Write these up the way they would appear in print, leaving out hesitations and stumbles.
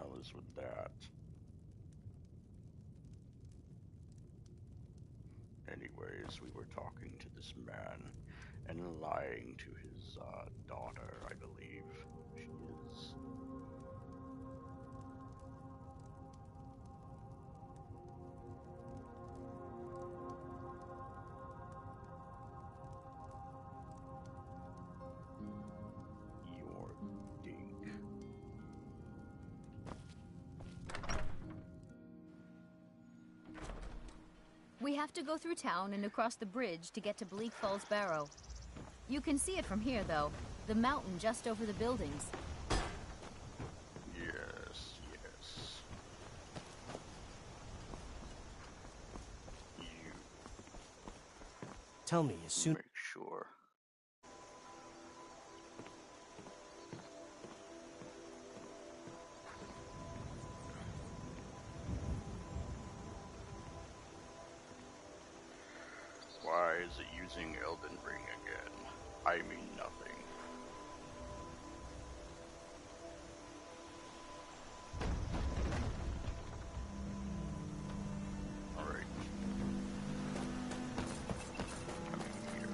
hell is with that? Anyways, we were talking to this man and lying to his daughter, I believe she is. Your dink. We have to go through town and across the bridge to get to Bleak Falls Barrow. You can see it from here, though. The mountain just over the buildings. Yes, yes. You Tell me as soon... make sure. Why is it using Elden Ring again? I mean nothing. Alright. Coming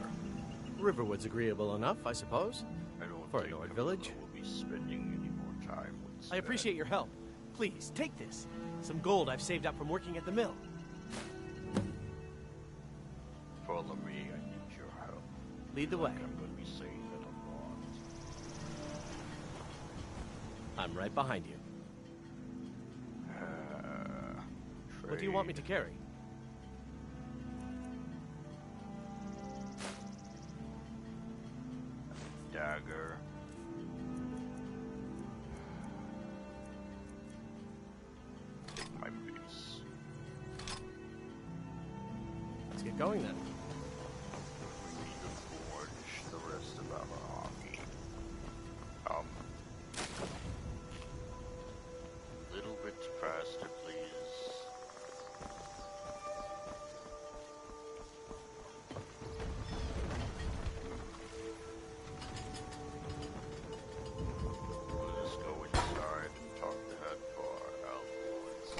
here. Riverwood's agreeable enough, I suppose. I don't For a think Nord Camilla village. will be spending any more time with I Sven. appreciate your help. Please, take this. Some gold I've saved up from working at the mill. Follow me, I need your help. Lead the way. I'm going to be saying that a lot. I'm right behind you. What do you want me to carry? Dagger. Take my base. Let's get going then. We need to forge the rest of our army. Little bit faster, please. We'll just go inside and talk to head for Alphonse.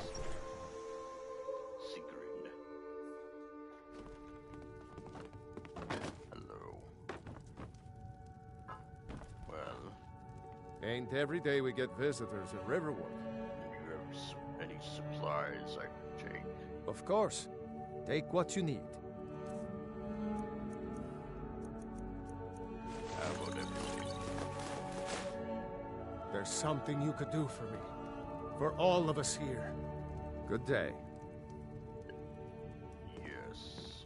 Sigrid. Hello. Well, Ain't every day we get visitors at Riverwood. do you have any supplies I can take? Of course. Take what you need. How about everything? There's something you could do for me. For all of us here. Good day. Yes.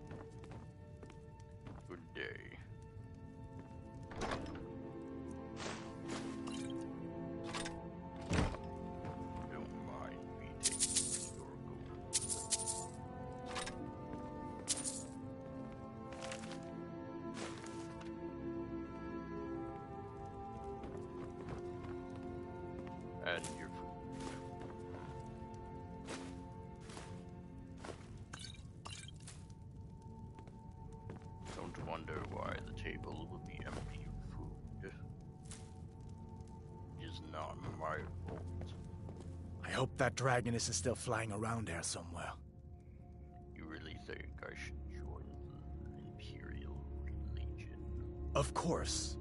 Good day. Don't mind me taking your gold. And your food. Don't wonder why the table will be empty of food. It is not my fault. I hope that dragon isn't still flying around there somewhere. You really think I should join the Imperial Legion? Of course.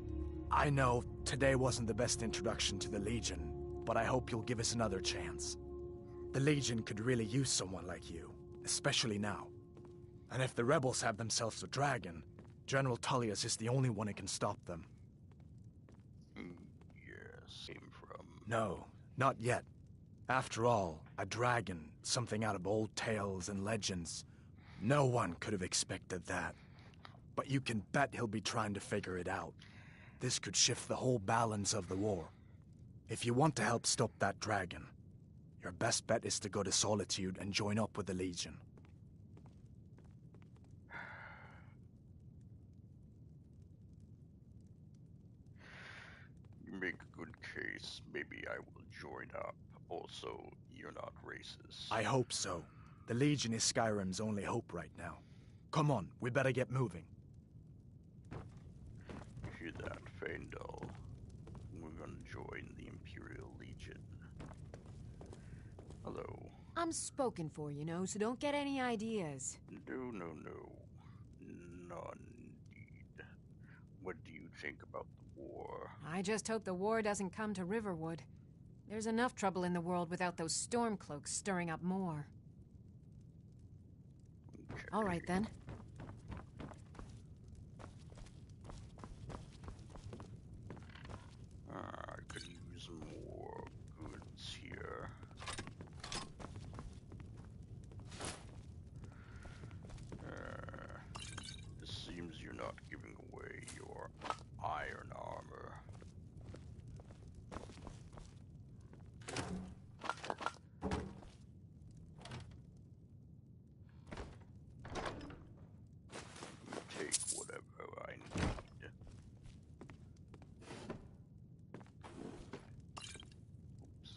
I know today wasn't the best introduction to the Legion, but I hope you'll give us another chance. The Legion could really use someone like you, especially now. And if the rebels have themselves a dragon, General Tullius is the only one who can stop them. Yes. Came from... No, not yet. After all, a dragon, something out of old tales and legends. No one could have expected that. But you can bet he'll be trying to figure it out. This could shift the whole balance of the war. If you want to help stop that dragon, your best bet is to go to Solitude and join up with the Legion. You make a good case. Maybe I will join up. Also, you're not racist. I hope so. The Legion is Skyrim's only hope right now. Come on, we better get moving. You hear that, Faendal? We're gonna join the Imperial Legion. I'm spoken for, you know, so don't get any ideas. No. None indeed. What do you think about the war? I just hope the war doesn't come to Riverwood. There's enough trouble in the world without those Stormcloaks stirring up more. Okay. All right, then. I could use more goods here. It seems you're not giving away your iron armor. Take whatever I need. Oops.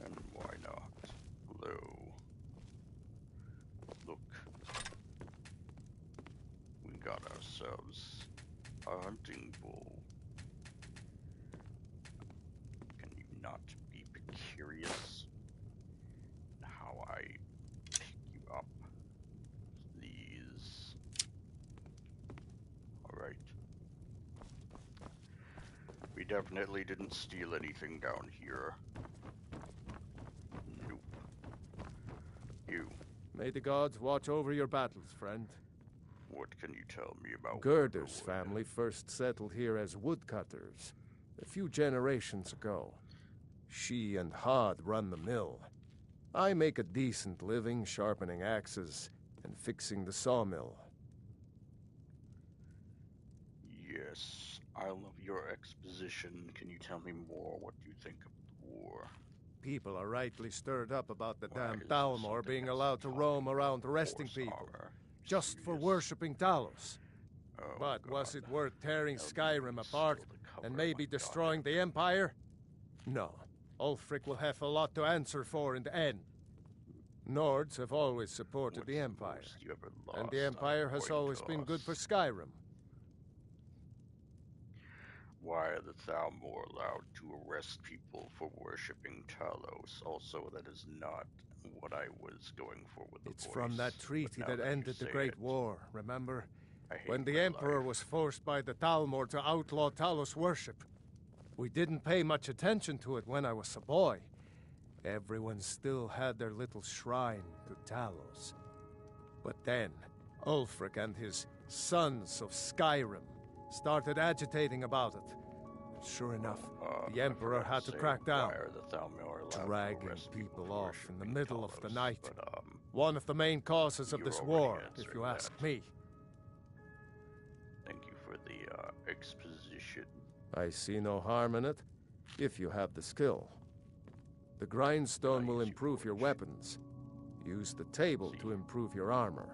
And why not? Hello. Look. We got ourselves a hunting bull. Can you not be curious how I pick you up? Please. Alright. We definitely didn't steal anything down here. Nope. You. May the gods watch over your battles, friend. What can you tell me about Gerder's Riverwood? family first settled here as woodcutters a few generations ago. She and Hod run the mill. I make a decent living sharpening axes and fixing the sawmill. Yes, I love your exposition. Can you tell me more? What do you think of the war? People are rightly stirred up about the Why damn is this Thalmor something being that's allowed to talking roam around about arresting horse people, armor? just for Serious? worshipping Talos. Oh, But was God. it worth tearing Elden Skyrim Ring apart stole the cover and of maybe my destroying daughter. the Empire? No. Ulfric will have a lot to answer for in the end. Nords have always supported What's the Empire, most you ever and lost the Empire has according always to been good us? for Skyrim. Why are the Thalmor allowed to arrest people for worshipping Talos? Also, that is not what I was going for with the It's voice. from that but treaty now that you ended the say Great it, War, remember? I hate When the my Emperor life. was forced by the Thalmor to outlaw Talos worship. We didn't pay much attention to it when I was a boy. Everyone still had their little shrine to Talos. But then, Ulfric and his Sons of Skyrim started agitating about it. Sure enough, the I Emperor forgot had to say, crack down, why are the Thalmor allowed to dragging arrest people for off in the worshipping middle of the Talos? night. But, One of the main causes of You're this already war, if answering you ask that. me. thank you for the exposition. I see no harm in it, if you have the skill. The grindstone will Nice, you improve your forge. weapons. Use the table to See. improve your armor.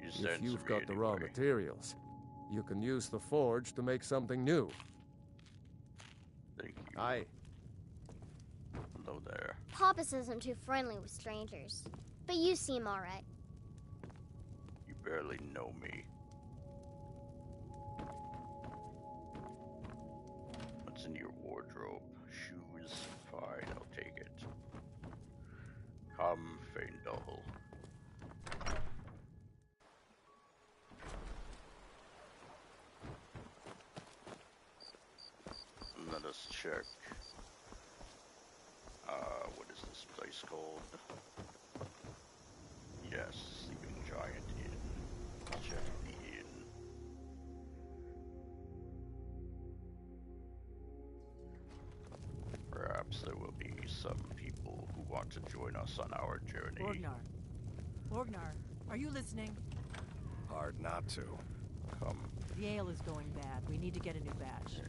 You If censor you've me got the raw anyway. materials, you can use the forge to make something new. Thank you. Aye. Hello there. Papas isn't too friendly with strangers, but you seem alright. You barely know me. What's in your wardrobe? Shoes? Fine, I'll take it. Come, Feindal. Let us check. What is this place called? Yes, Sleeping Giant Inn. Check the inn. Perhaps there will be some people who want to join us on our journey. Orgnar, are you listening? Hard not to. Come. The ale is going bad. We need to get a new batch.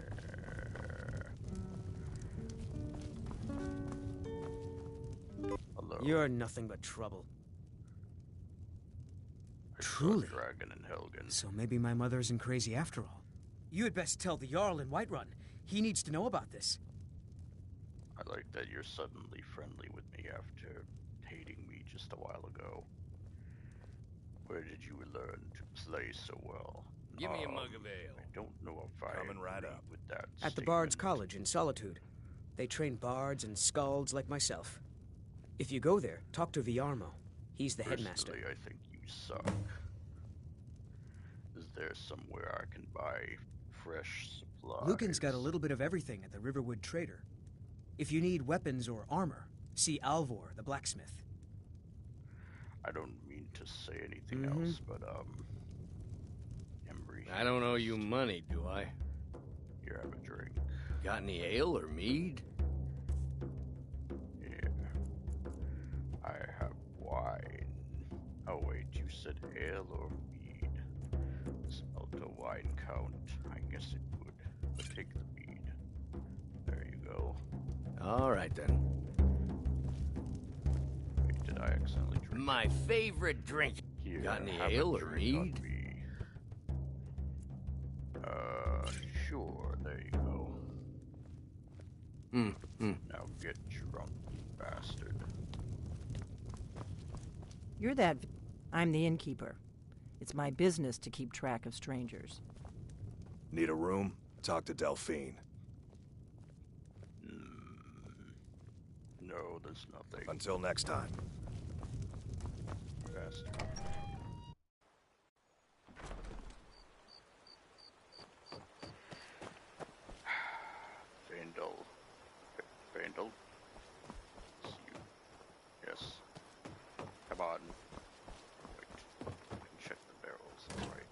Hello. You're nothing but trouble. I saw Truly? Dragon and Helgen. So maybe my mother isn't crazy after all. You had best tell the Jarl in Whiterun. He needs to know about this. I like that you're suddenly friendly with me after hating me just a while ago. Where did you learn to play so well? Give me a mug of ale. I don't know if I Coming right agree up. with that At the Bard's statement. College in Solitude. They train bards and skalds like myself. If you go there, talk to Viarmo. He's the headmaster. Personally, I think you suck. Is there somewhere I can buy fresh supplies? Lucan's got a little bit of everything at the Riverwood Trader. If you need weapons or armor, see Alvor, the blacksmith. I don't mean to say anything else, but Embry. I don't owe you money, do I? Here, have a drink. Got any ale or mead? Yeah. I have wine. Oh wait, you said ale or mead? Smelt a wine count. I guess it would. But take the mead. There you go. All right, then. Wait, did I accidentally drink? My favorite drink. Here, Got any have a ale or drink on mead? me. Sure, there you go. Now get drunk, you bastard. You're that. I'm the innkeeper. It's my business to keep track of strangers. Need a room? Talk to Delphine. No, there's nothing. Until next time. Bastard. Vandal. Vandal? It's you. Yes. Come on. Wait. I can check the barrels. That's right.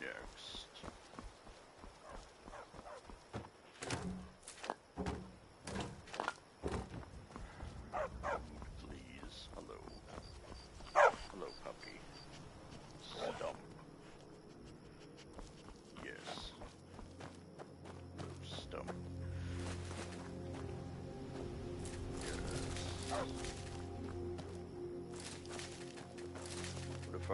Next. Please. Hello. Hello, puppy. Stump. Yes. Hello, stump. Yes. What if I...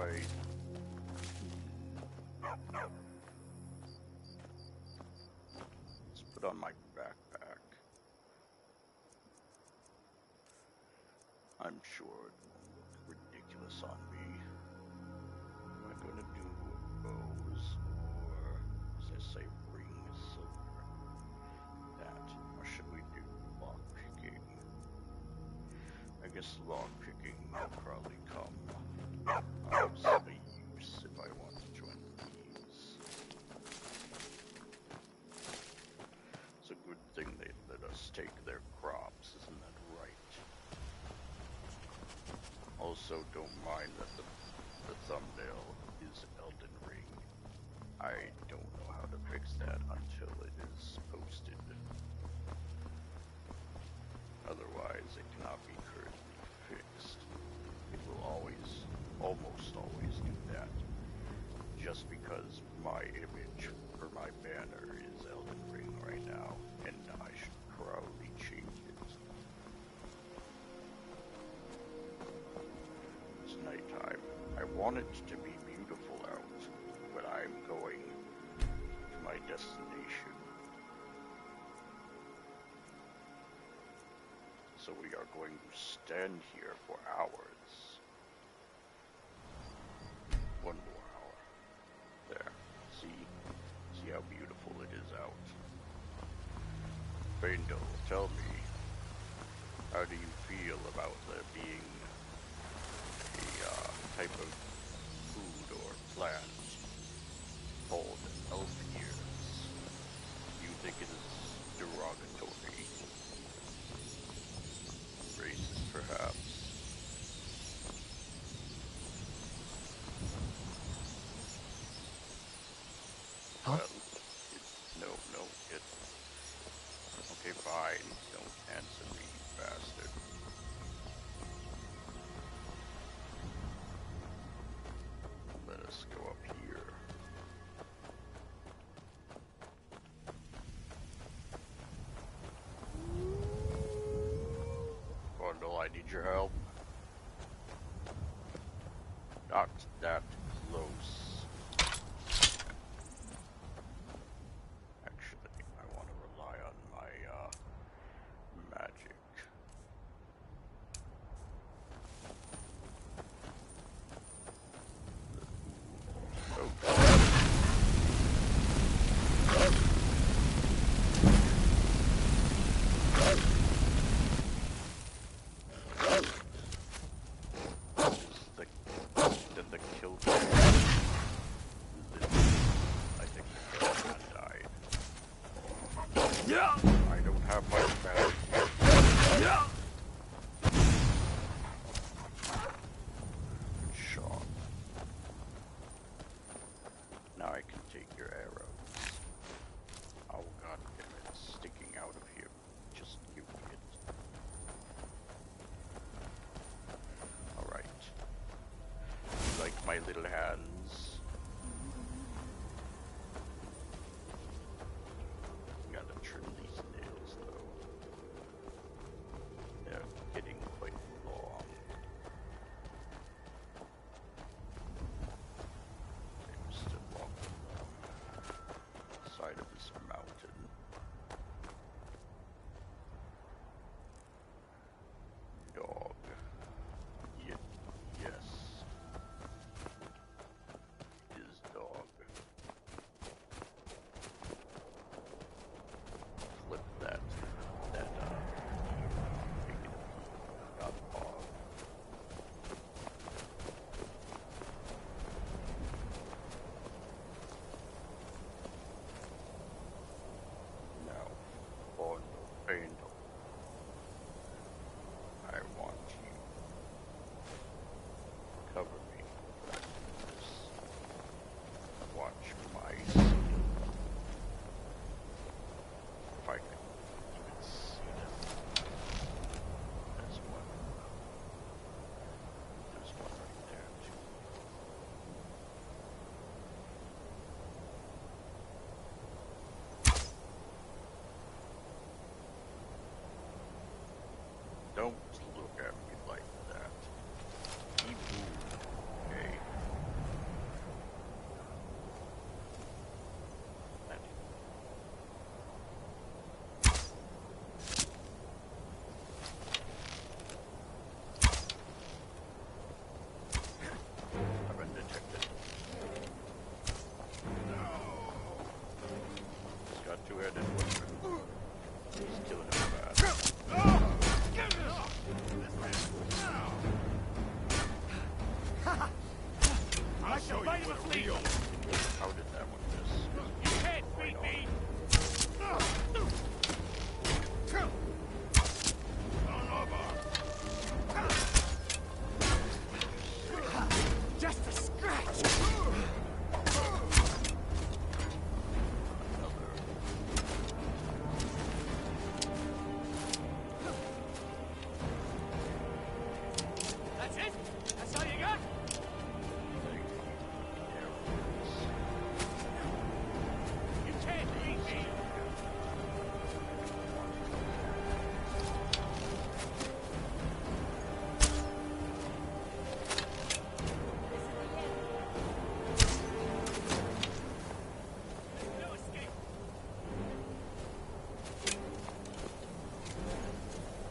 Let's put on my backpack. I'm sure it won't look ridiculous on me. Am I gonna do bows or, as I say, rings, silver? That, or should we do lock picking? I guess lock picking will probably come of use if I want to join the thieves. It's a good thing they let us take their crops, isn't that right? Also, don't mind that the thumbnail is Elden Ring. I don't know how to fix that until it is posted. Otherwise, it cannot be currently fixed. It will always, almost always do that. Just because my image for my banner is Elden Ring right now, and I should probably change it. It's nighttime. I want it to be beautiful out, but I'm going to my destination. So we are going to stand here for hours. One more hour. There. See how beautiful it is out. Vandal, tell me, how do you feel about there being a type of food or plant called elf ears? Do you think it is derogatory? Racist, perhaps? Huh? Well, no, it... Okay, fine. Don't answer me, you bastard. Let us go up here. Bundle, I need your help. Not that close. Actually, I want to rely on my magic. my little hands. Gotta trim these nails though. They're getting quite long. I'm still walking along the side of this mountain. Dog. Yes. Is dog. Flip that. Take it. Not dog. Now, fondo, pendo. I want you. Cover me like this. Watch my skin. If I can even see them. There's one. There's one right there too. Don't look at me like that. Keep moving, okay? I've been detected. He's got two-headed woodman. He's killing him fast. I'll show you what a real... How did that one miss? You can't beat me! Just a scratch! That's it? That's all you got? You can't beat me! No escape!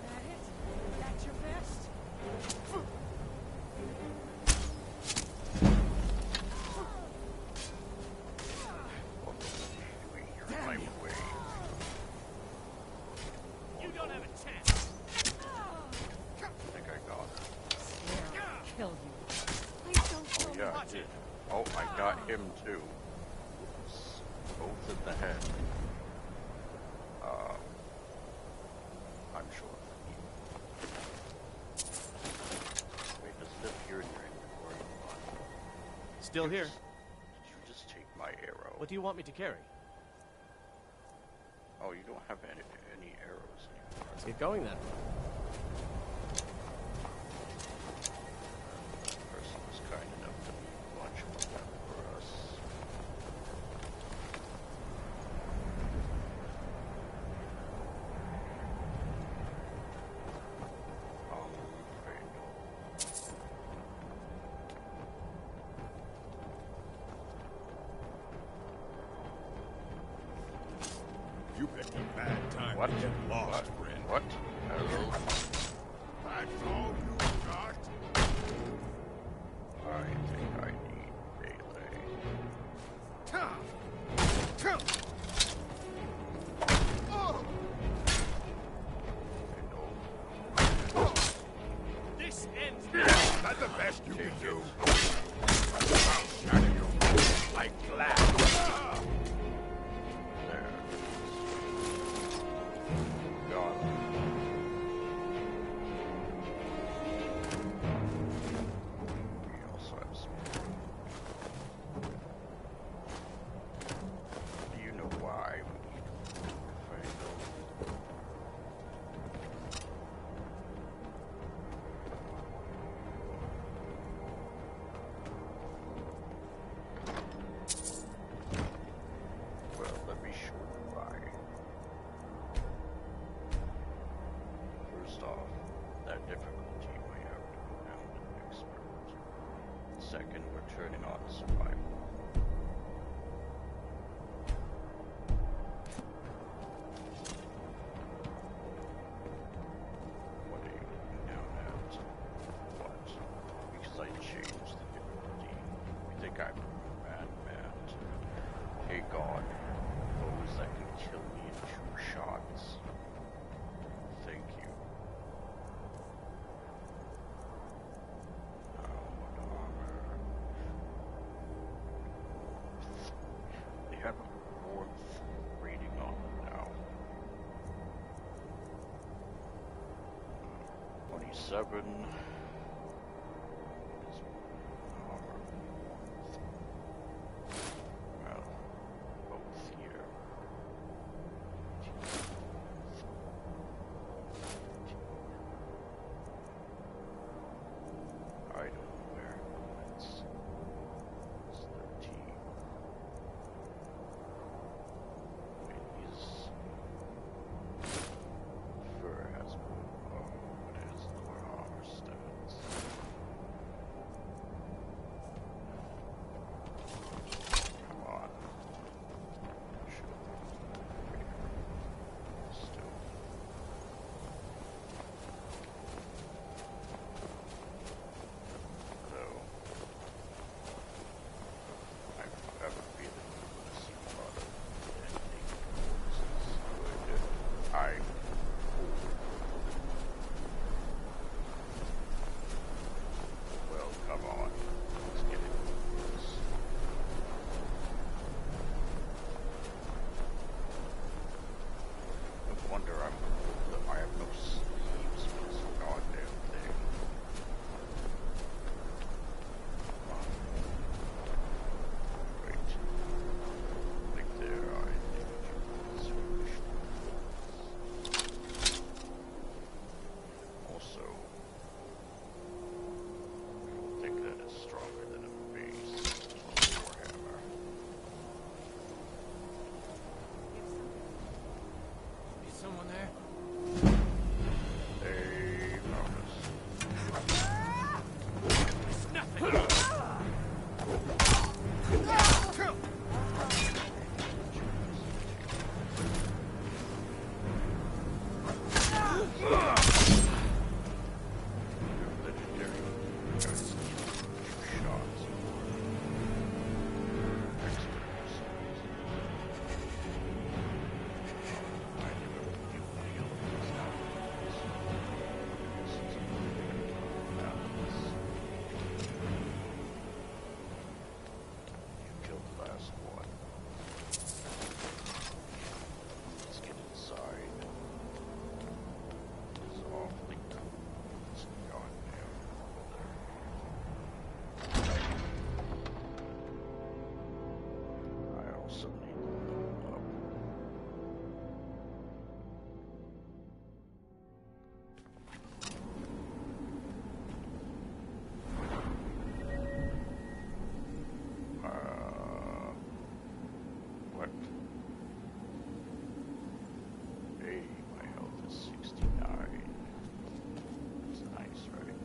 That it? That's your best? You're in my way. You don't have a chance! I think I got it. Kill you. Please don't kill Oh, me. yeah, I did. Oh, I got him too. Both in the head. I'm sure. Wait, does it appear in your inventory? Still here. Did you just take my arrow? What do you want me to carry? Oh, you don't have any arrows anymore. Let's get going then. The person was kind enough to launch one of them for us. You picked a bad time What? to get lost, friend. What? Hello? That's all you got? I think I need melee. This ends Is that the best you can do? I'll shatter you like glass. There. Got it. We also have some. Do you know why we need Fango? second, we're turning on survival. What are you now at? What? Because I changed the difficulty. You think I'm a madman? Hey God, those that can kill me in 2 shots. Thank you. They have a warmth rating on them now. 27. What is armor warmth? Well, both here. I don't know where it's 13. His fur has more, but it has lower armor stats. Come on. Still. Though, I have a feeling we're going to see a lot of ending. This is good. I'm well, come on. Let's get into this. No wonder I have no sleeves for this goddamn thing. Wait. Like there are individuals who wish to. Also, I don't think that is stronger than a base warhammer. Is someone there? Hey, Marcus. Legendary guys kill 2 shots or expert for some reason. I never knew any elements nowadays. This is a balance. You killed the last one. Let's get inside. It's awfully cool. This goddamn weather. I also need to level up. What? Hey, my health is 69. That's nice, right?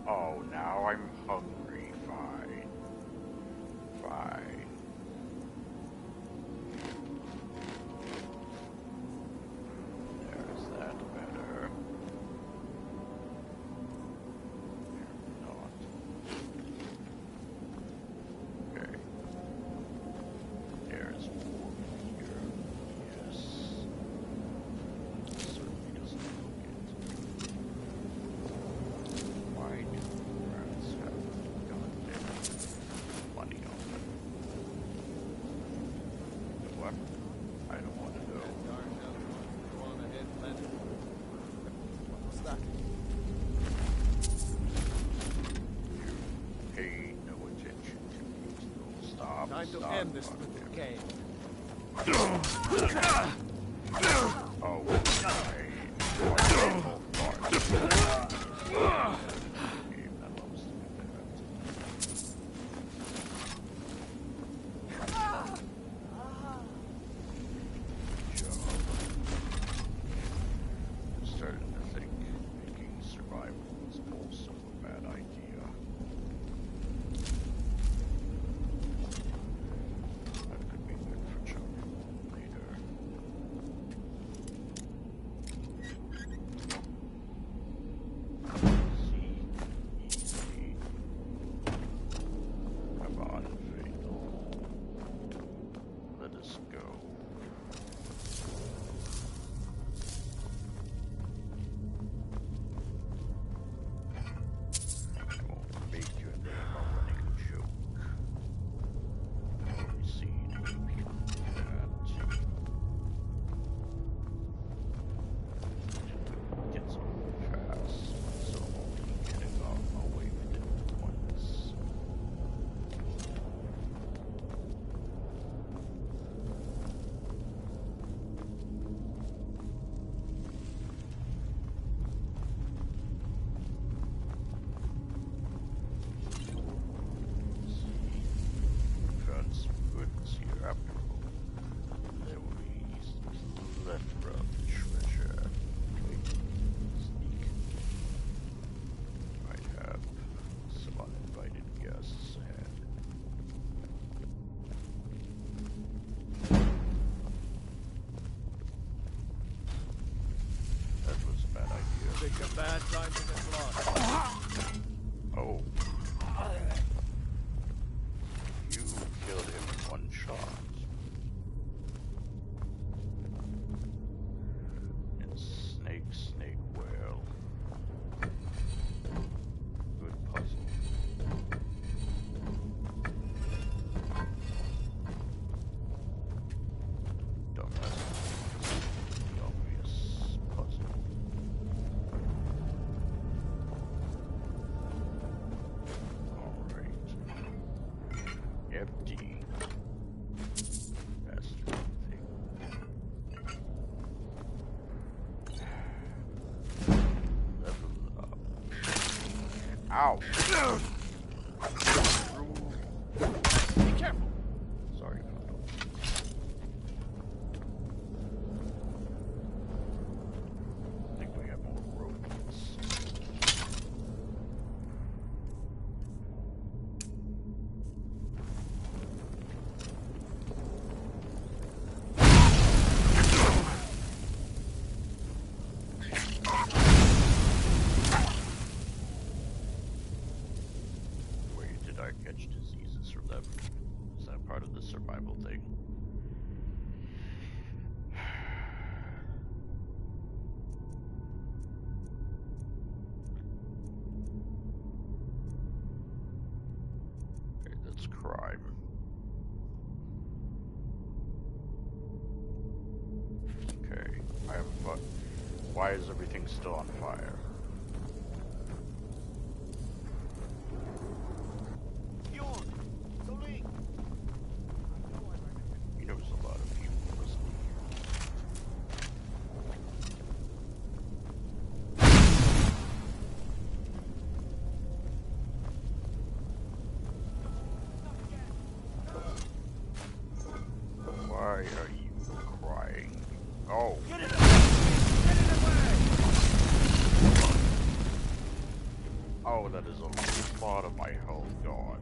Oh, now I'm hungry. Fine. Fine. There's that better. Not. Okay. There's more here. Yes. Certainly doesn't look it. Why do rats have goddamn money on them? What? I don't want to know. What's that? You pay no attention to me. Stop. Time to stop. end this little game. Oh, my. Wonderful thought. Game that loves to do that. Job. I'm starting to think making survival is also a bad idea. bad time to get lost. Oh. You killed him in one shot. And snake, whale. Good puzzle. Dumbass puzzle. Empty. That's the thing. Level up. Ow! Be careful! Sorry, Kondo. I think we have more robots. Wait, did I catch diseases from them? Is that part of the survival thing? Okay, that's crime. Okay, I have a thought. Why is everything still on fire? He knows a lot of people listening here. Why are you crying? Oh. Get in the way! Oh, that is a lot of my health gone.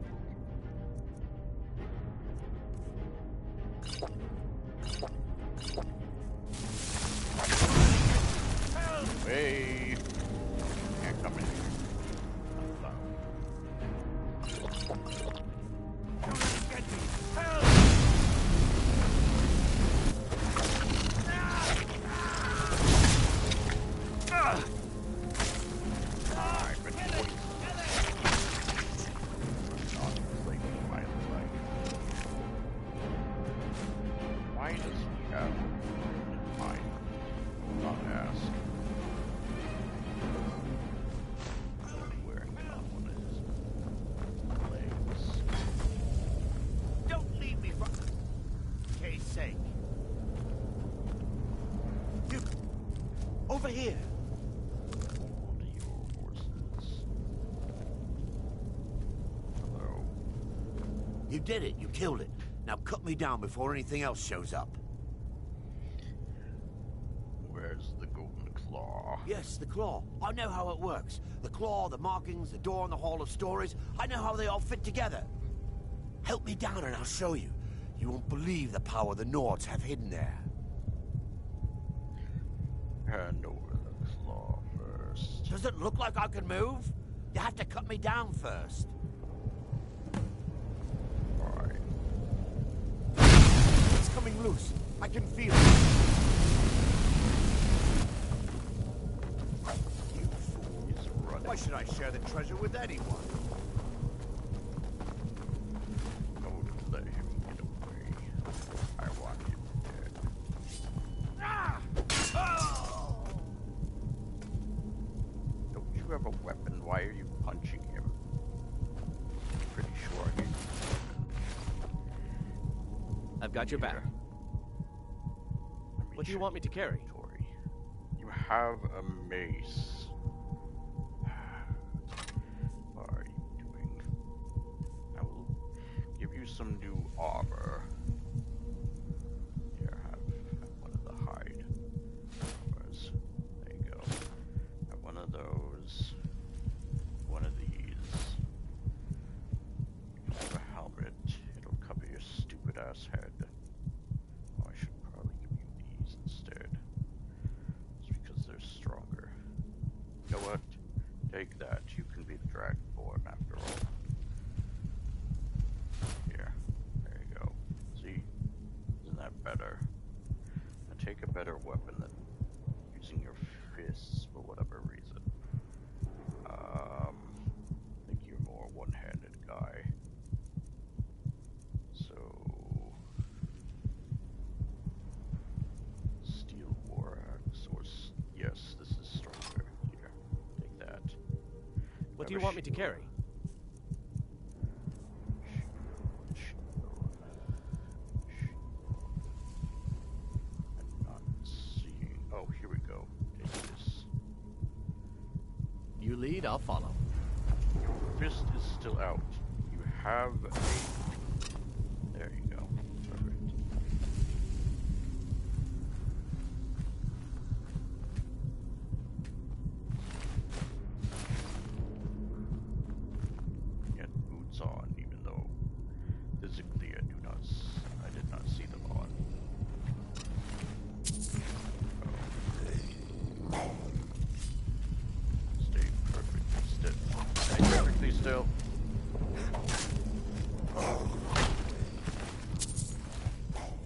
Hey! Can't come in here. Why does he have mine? Not ask. Wearing it on one of his legs. Don't leave me, for Kay's sake. You... Over here. Hold your horses. Hello. You did it. You killed it. Now cut me down before anything else shows up. Where's the golden claw? Yes, the claw. I know how it works. The claw, the markings, the door in the Hall of Stories. I know how they all fit together. Help me down and I'll show you. You won't believe the power the Nords have hidden there. Hand over the claw first. Does it look like I can move? You have to cut me down first. Fine. It's coming loose. I can feel it. You fool. He's running. Why should I share the treasure with anyone? Don't let him get away. I want him dead. Ah! Oh! Don't you have a weapon? Why are you punching him? Pretty sure I gave you a weapon. I've got your back. What do you want me to carry? You have a mace. What are you doing? I will give you some new armor. Here, have one of the hide armors. There you go. Have one of those. One of these. Have a helmet. It'll cover your stupid ass head. Oh, I should probably give you these instead. Just because they're stronger. You know what? you can be the Dragonborn after all. Here. There you go. See? Isn't that better? Now take a better weapon than using your fists for whatever reason. I think you're more one-handed guy. So steel war axe, or yes, this is stronger. Here, take that. What do you want me to carry? I'm not seeing. Oh, here we go. Take this. You lead, I'll follow. Fist is still out. You have a. There you go. Perfect. Get boots on, even though physically I did not see them on. Oh. Stay perfectly still. Stay perfectly still.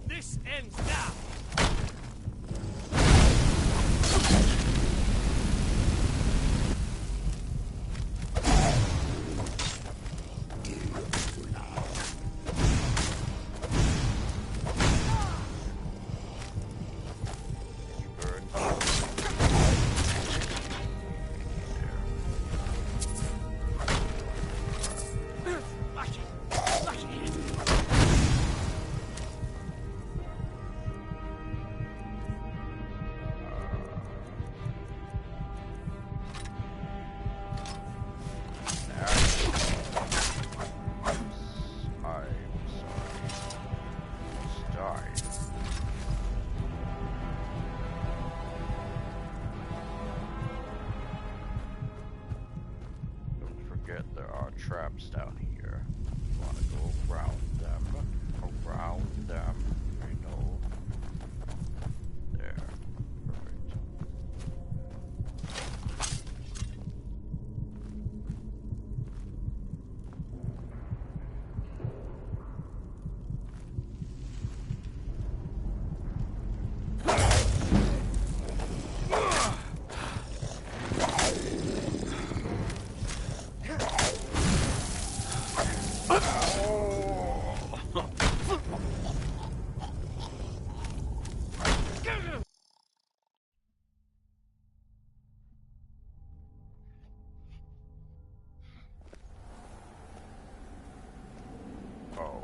This ends now! There are traps down here. You want to go around them. Around them. I know. There. Perfect. Oh,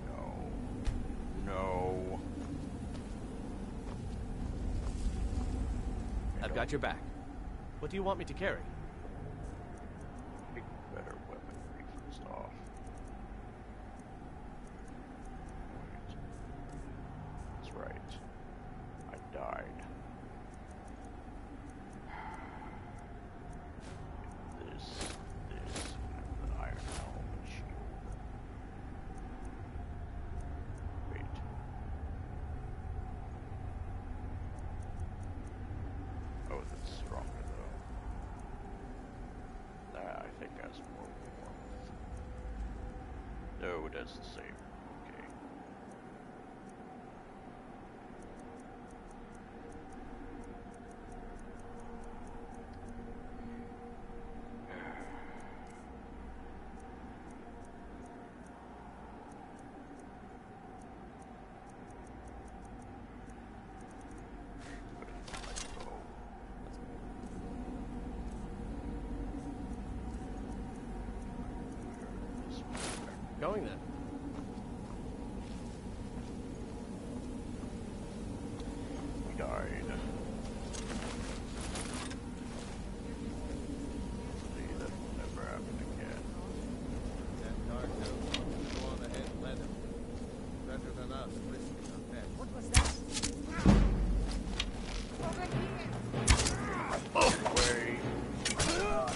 no. No. I've got your back. What do you want me to carry? Pick a better weaponry first off. Wait. That's right. I died. This, and an iron helmet shield. Wait. Oh, that's stronger though. I think that's more warmth. No, that's the same. Okay. Going then. We died. See, that will never happen again. That guard now wants to go on ahead and let him. Better than us, risking our necks. What was that? Away. Get away.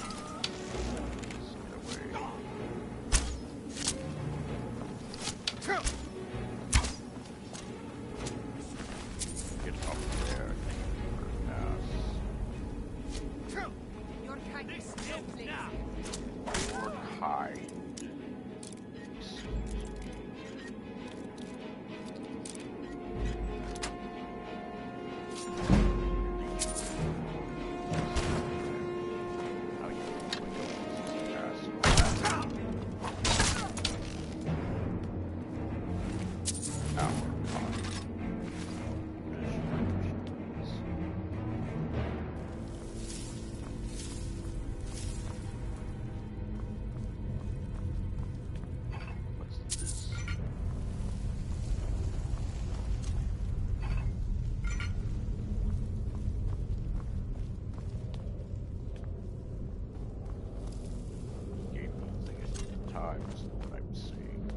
times what I'm saying.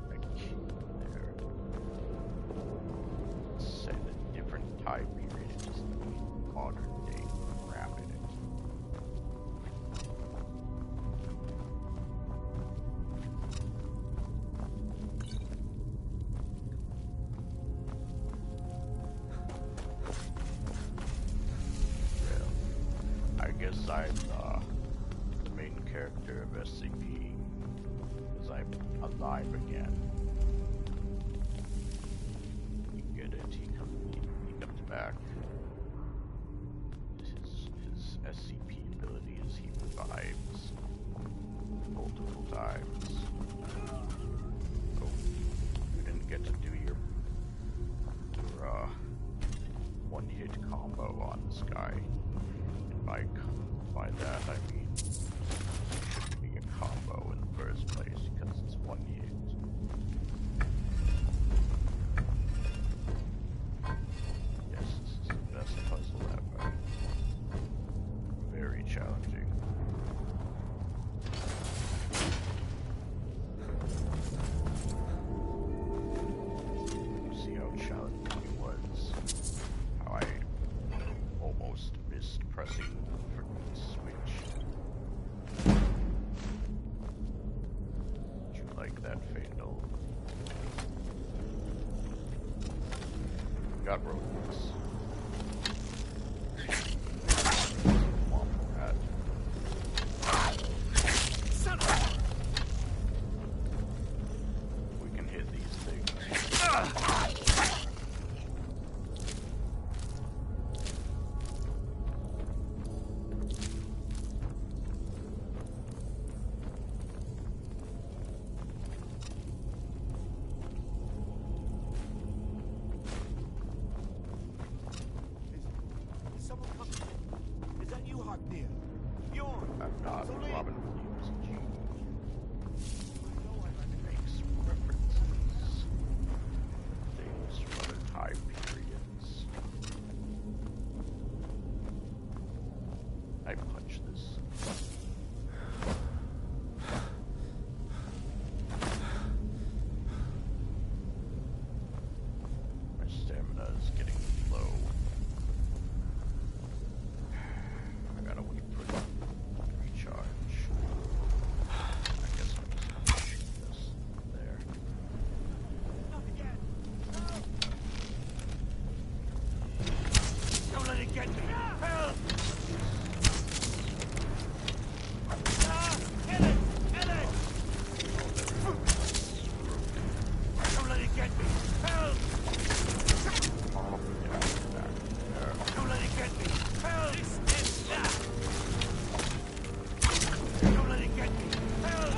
A key there. Set a different time period. It just needs modern day crap in it. I guess I'm the main character of SCP, because I'm alive again. You get it? He comes back. His SCP ability is he revives multiple times. Oh, you didn't get to do your one-hit combo on this guy. By that I mean it shouldn't be a combo in the first place because it's one hit. Yes, this is the best puzzle ever. Very challenging. See how challenging it was. How I almost missed pressing the freaking switch. Did you like that, Faendal? Got robots. We can hit these things. Is someone coming? Is that you, Harknir? Bjorn! I'm not Celine. Robin Williams. Makes references. Things from other time periods. I punch this. My stamina is getting low. I gotta wait for it to recharge. I guess I'm just gonna shoot this there. Not again! Don't let it get me! Help! Kill it! Kill it! Don't let it get me! Help! Don't let it get me! Help! Don't let it get me! Help!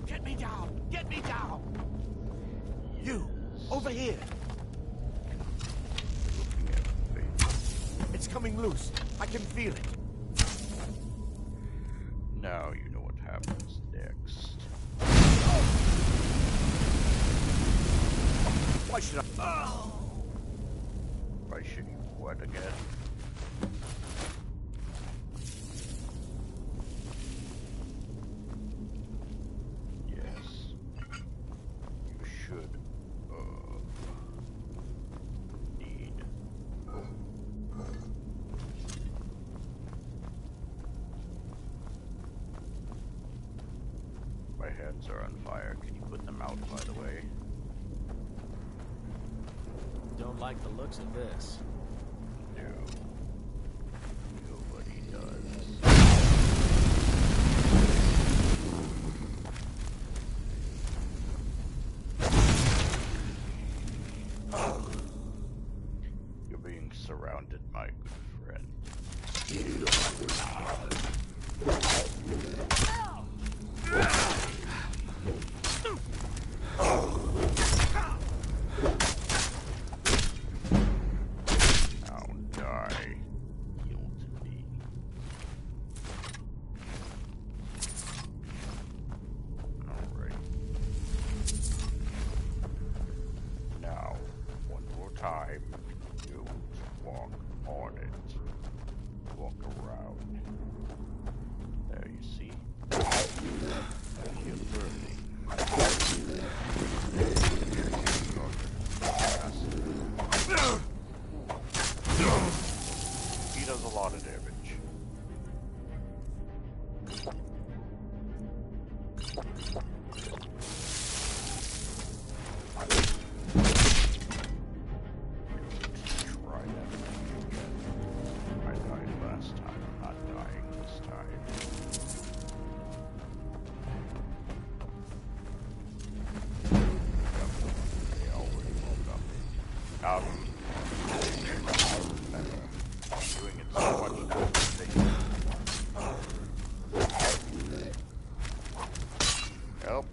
Get me down! Get me down! You! Over here! It's coming loose. I can feel it. Now you know what happens next. Why should I? Why should you what again? Yes. You should need my hands are on fire. Can you put them out, by the way? Don't like the looks of this. No. Nobody does. You're being surrounded, my good friend. Now die. Yield to me. does a lot of damage. Try that again. I died last time. I'm not dying this time. They already woke up. I'm doing it so much now. Help.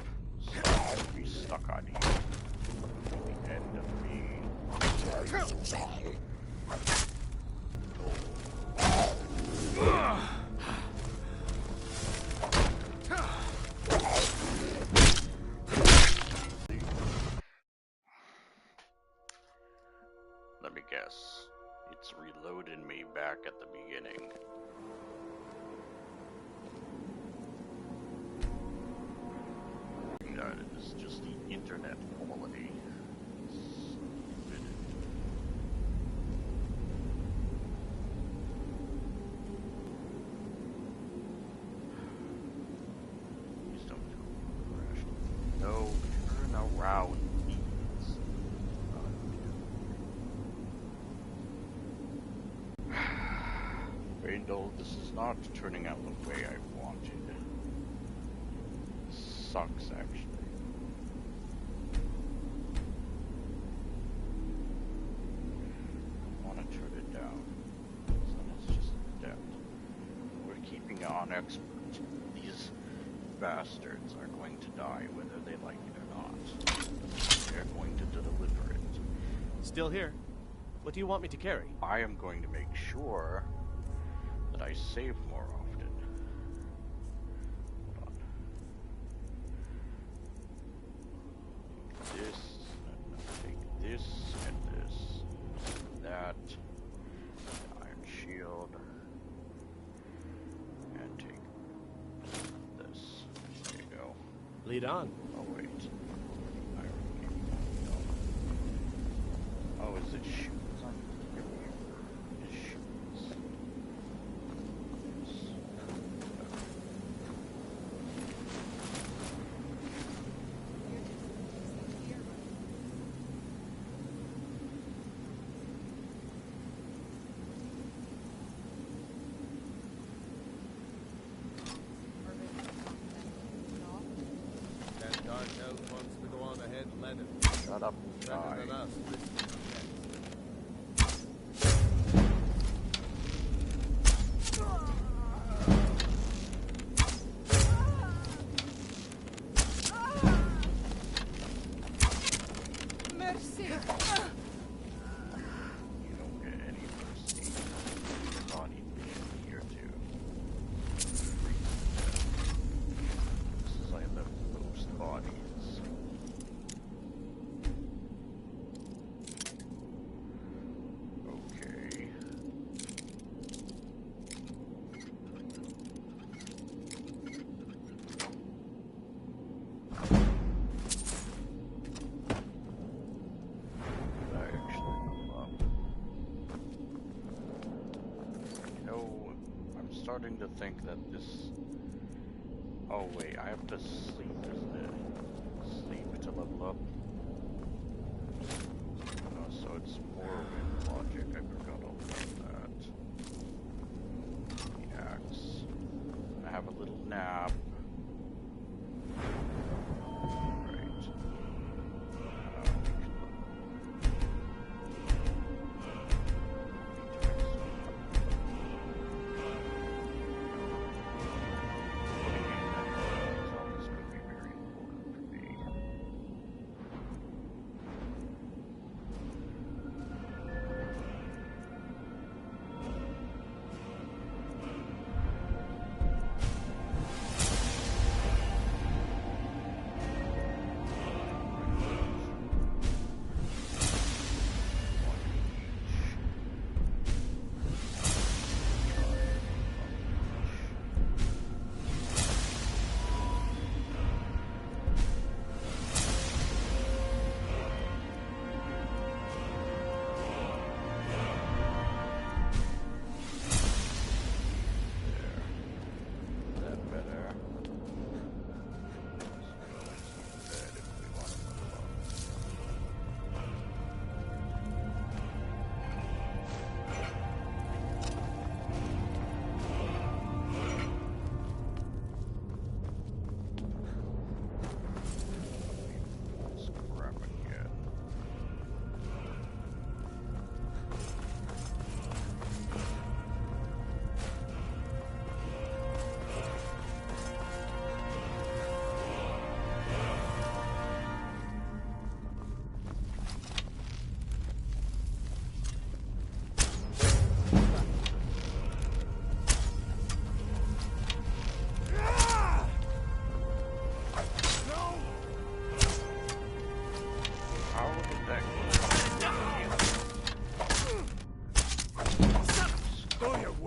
I'll be stuck on you. The end of me. Let me guess. It's reloading me back at the beginning. That is just the internet quality. Stupid. Please don't crash. No, turn around, please. Randall, this is not turning out the way I wanted. Sucks, actually. I want to turn it down. So it's just death. We're keeping it on expert. These bastards are going to die whether they like it or not. They're going to deliver it. Still here. What do you want me to carry? I am going to make sure that I save more often. Hold on. This, take this, and this, that, iron shield, and take this. There you go. Lead on. Oh wait. Iron cane. No. Oh, is it shoes? Is shoes. That dark elf wants to go on ahead and let him. Shut up, Better guy. than us. Mercy. You don't get any mercy. Body being here too. This is like the most bodies. Okay. I actually go up. You know, I'm starting to think that this. Oh wait, I have to sleep, isn't it? Sleep to level up. Oh, so it's Morrowind logic. I forgot all about that. The axe. I have a little nap. Right. This could be very important for me.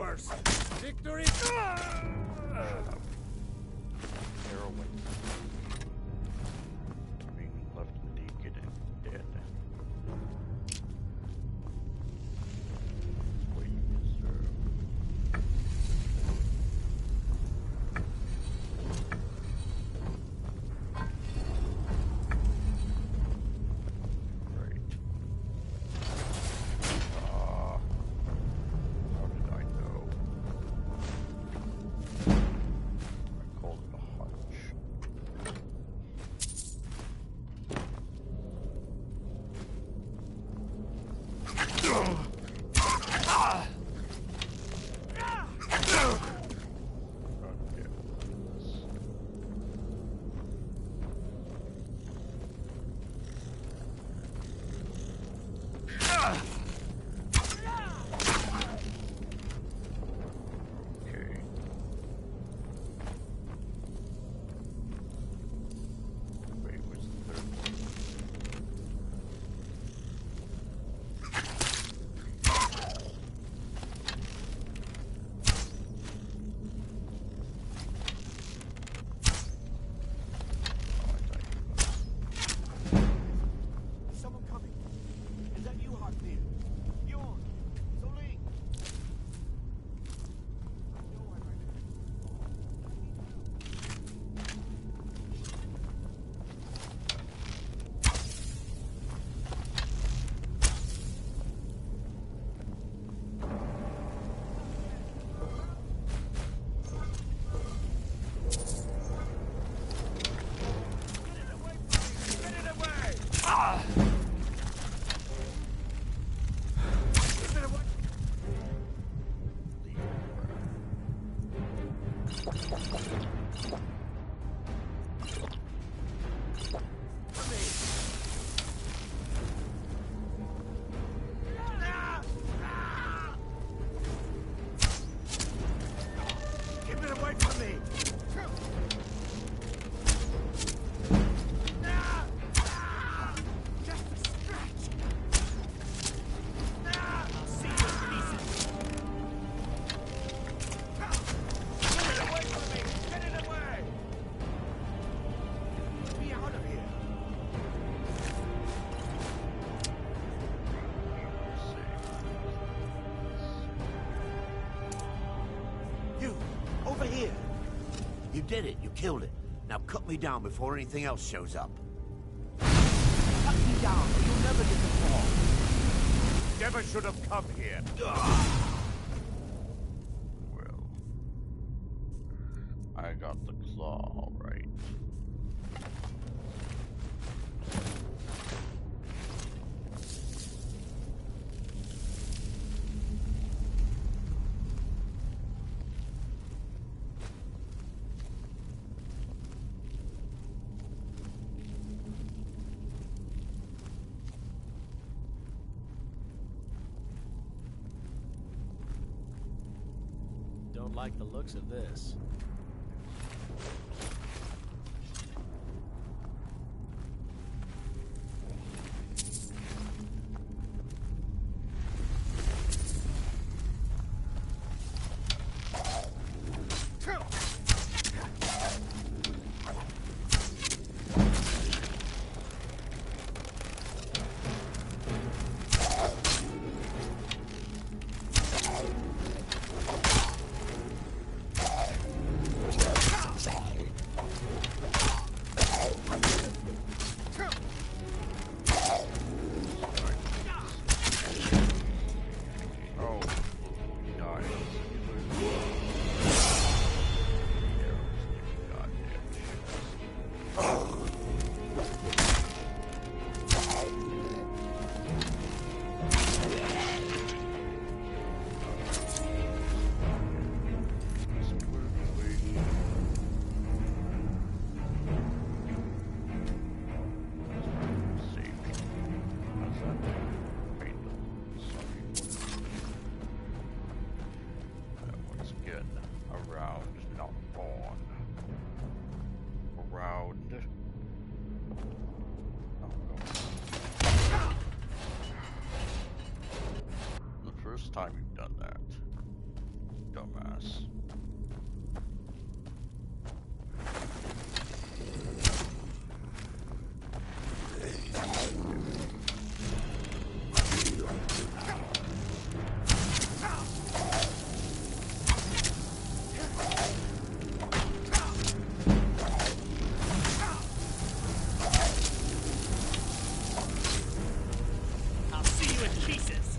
first. Victory! Heroin. Being left naked and dead. That's what you deserve. Right. How did I know? I called it a hunch. Okay. Wait, where's the third one? Someone coming. Is that you, Hartfield? Bjorn. Soling. Keep it away from me! Just a stretch! I'll see you pieces! Get it away from me! Get it away! Get me out of here! You! Over here! You did it. You killed it. Now cut me down before anything else shows up. Cut me down or you'll never get the fall. Never should have come here. Well, I got the claw, all right. Don't like the looks of this. Time you've done that. dumbass. I'll see you in pieces.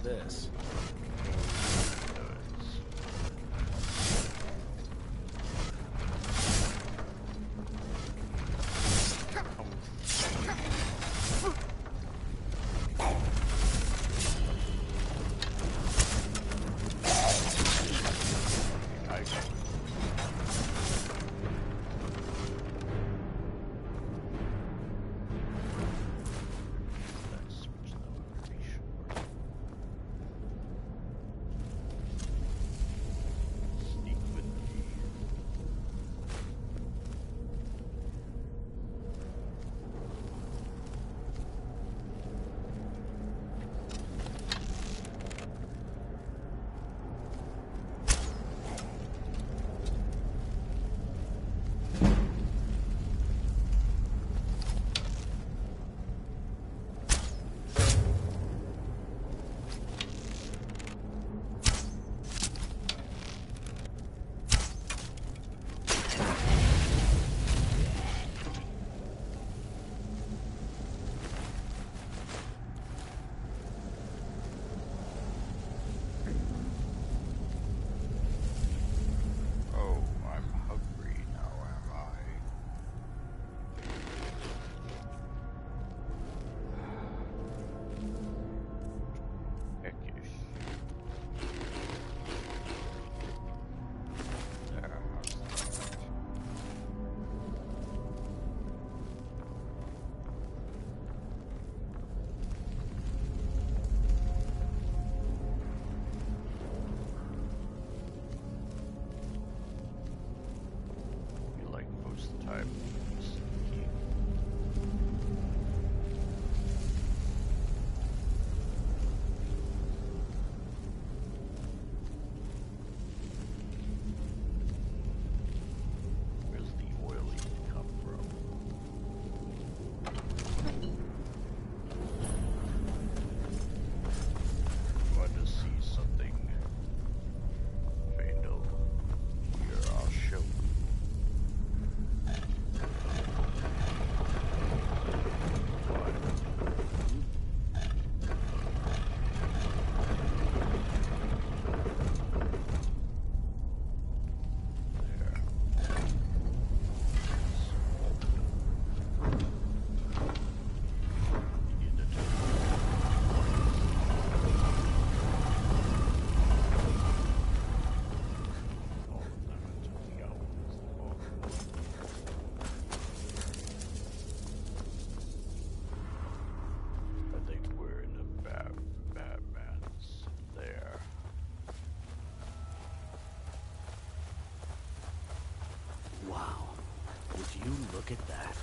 of this. Look at that.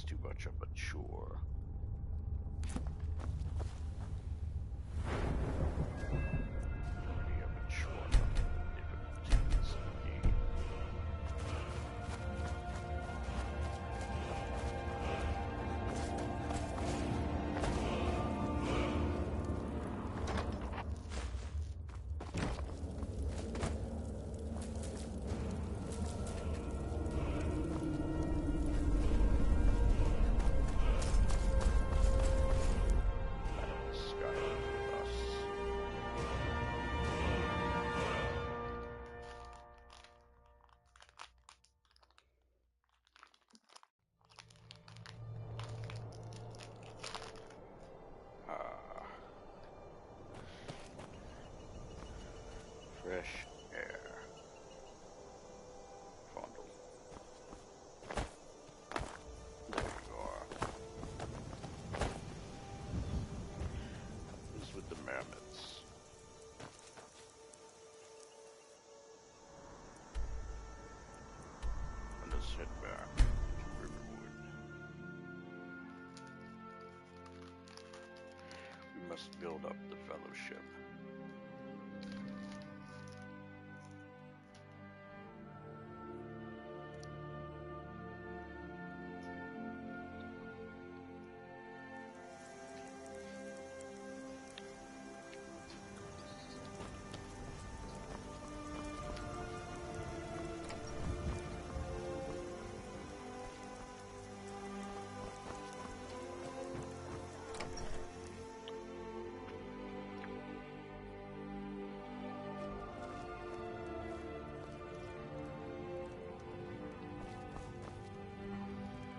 Too much of a chore. Already have a chore given to me. head back to Riverwood. We must build up the Fellowship.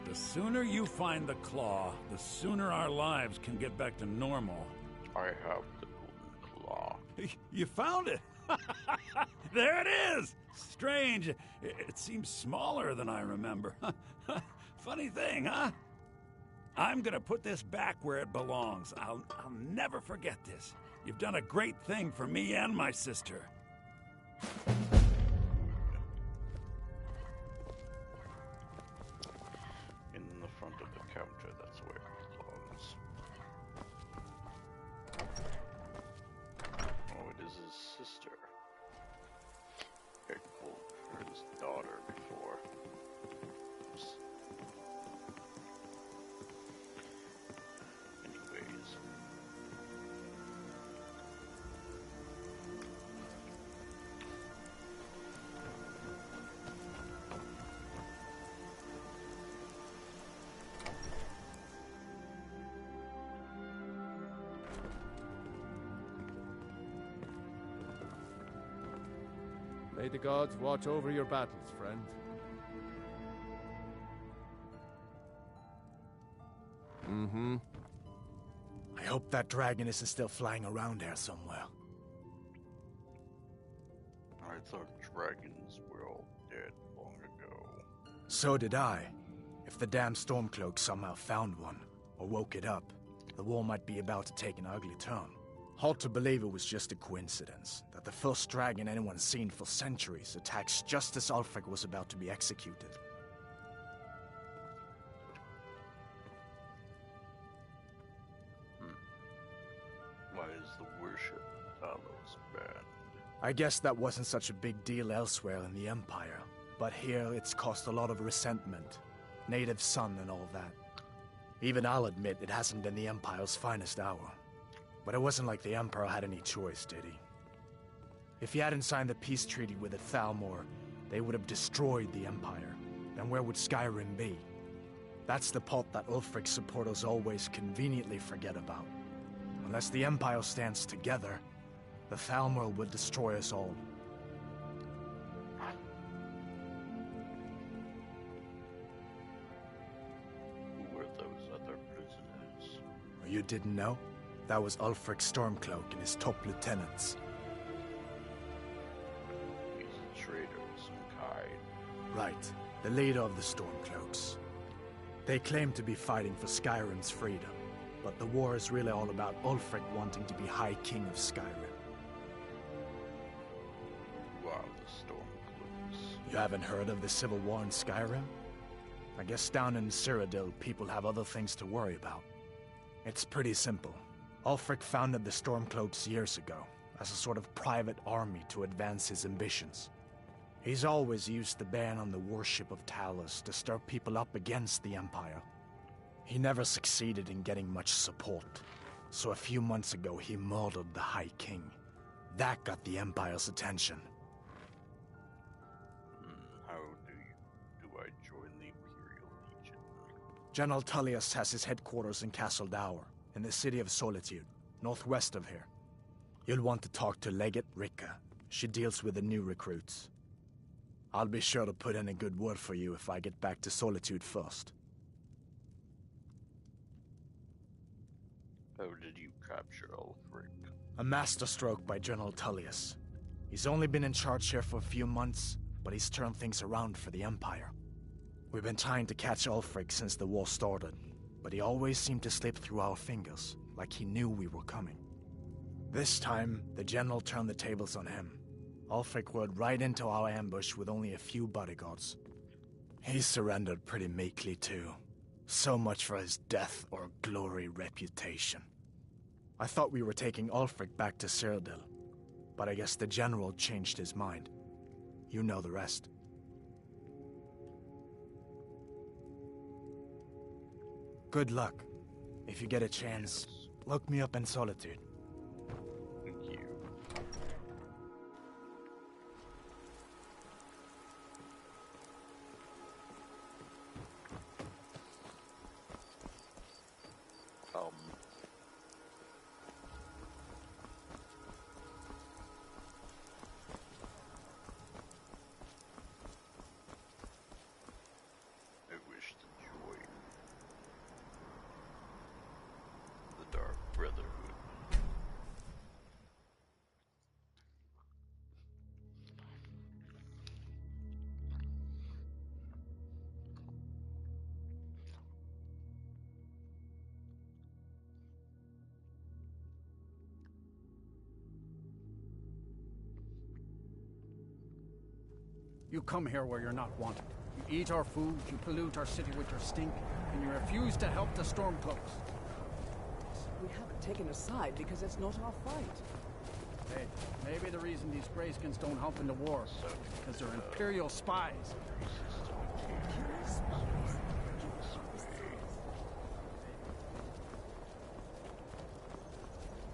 The sooner you find the claw, the sooner our lives can get back to normal. I have the golden claw. You found it! There it is! Strange. It seems smaller than I remember. Funny thing, huh? I'm gonna put this back where it belongs. I'll never forget this. You've done a great thing for me and my sister. In the front of the counter, that's where it belongs. Oh, it is his sister. Okay, cool. Or his daughter before. Oops. Anyways. May the gods watch over your battles, friend. Mm-hmm. I hope that dragon isn't still flying around here somewhere. I thought dragons were all dead long ago. So did I. If the damn Stormcloak somehow found one, or woke it up, the war might be about to take an ugly turn. Hard to believe it was just a coincidence, that the first dragon anyone's seen for centuries attacks just as Ulfric was about to be executed. Why is the worship of Talos banned? I guess that wasn't such a big deal elsewhere in the Empire, but here it's caused a lot of resentment. Native son and all that. Even I'll admit it hasn't been the Empire's finest hour. But it wasn't like the Emperor had any choice, did he? If he hadn't signed the peace treaty with the Thalmor, they would have destroyed the Empire. Then where would Skyrim be? That's the part that Ulfric's supporters always conveniently forget about. Unless the Empire stands together, the Thalmor would destroy us all. Who were those other prisoners? You didn't know? That was Ulfric's Stormcloak and his top lieutenants. He's a traitor of some kind. Right, the leader of the Stormcloaks. They claim to be fighting for Skyrim's freedom, but the war is really all about Ulfric wanting to be High King of Skyrim. Wow, the Stormcloaks. You haven't heard of the civil war in Skyrim? I guess down in Cyrodiil, people have other things to worry about. It's pretty simple. Ulfric founded the Stormcloaks years ago, as a sort of private army to advance his ambitions. He's always used the ban on the worship of Talos to stir people up against the Empire. He never succeeded in getting much support, so a few months ago he murdered the High King. That got the Empire's attention. How do I join the Imperial Legion? General Tullius has his headquarters in Castle Dower, in the city of Solitude, northwest of here. You'll want to talk to Legate Ricka. She deals with the new recruits. I'll be sure to put in a good word for you if I get back to Solitude first. How did you capture Ulfric? A masterstroke by General Tullius. He's only been in charge here for a few months, but he's turned things around for the Empire. We've been trying to catch Ulfric since the war started, but he always seemed to slip through our fingers, like he knew we were coming. This time, the General turned the tables on him. Ulfric rode right into our ambush with only a few bodyguards. He surrendered pretty meekly, too. So much for his death or glory reputation. I thought we were taking Ulfric back to Cyrodiil, but I guess the general changed his mind. You know the rest. Good luck. If you get a chance, look me up in Solitude. Thank you. I wish to join the Dark Brotherhood. You come here where you're not wanted. You eat our food, you pollute our city with your stink, and you refuse to help the Stormcloaks. We haven't taken a side because it's not our fight. Hey, maybe the reason these Greyskins don't help in the war is because they're Imperial spies.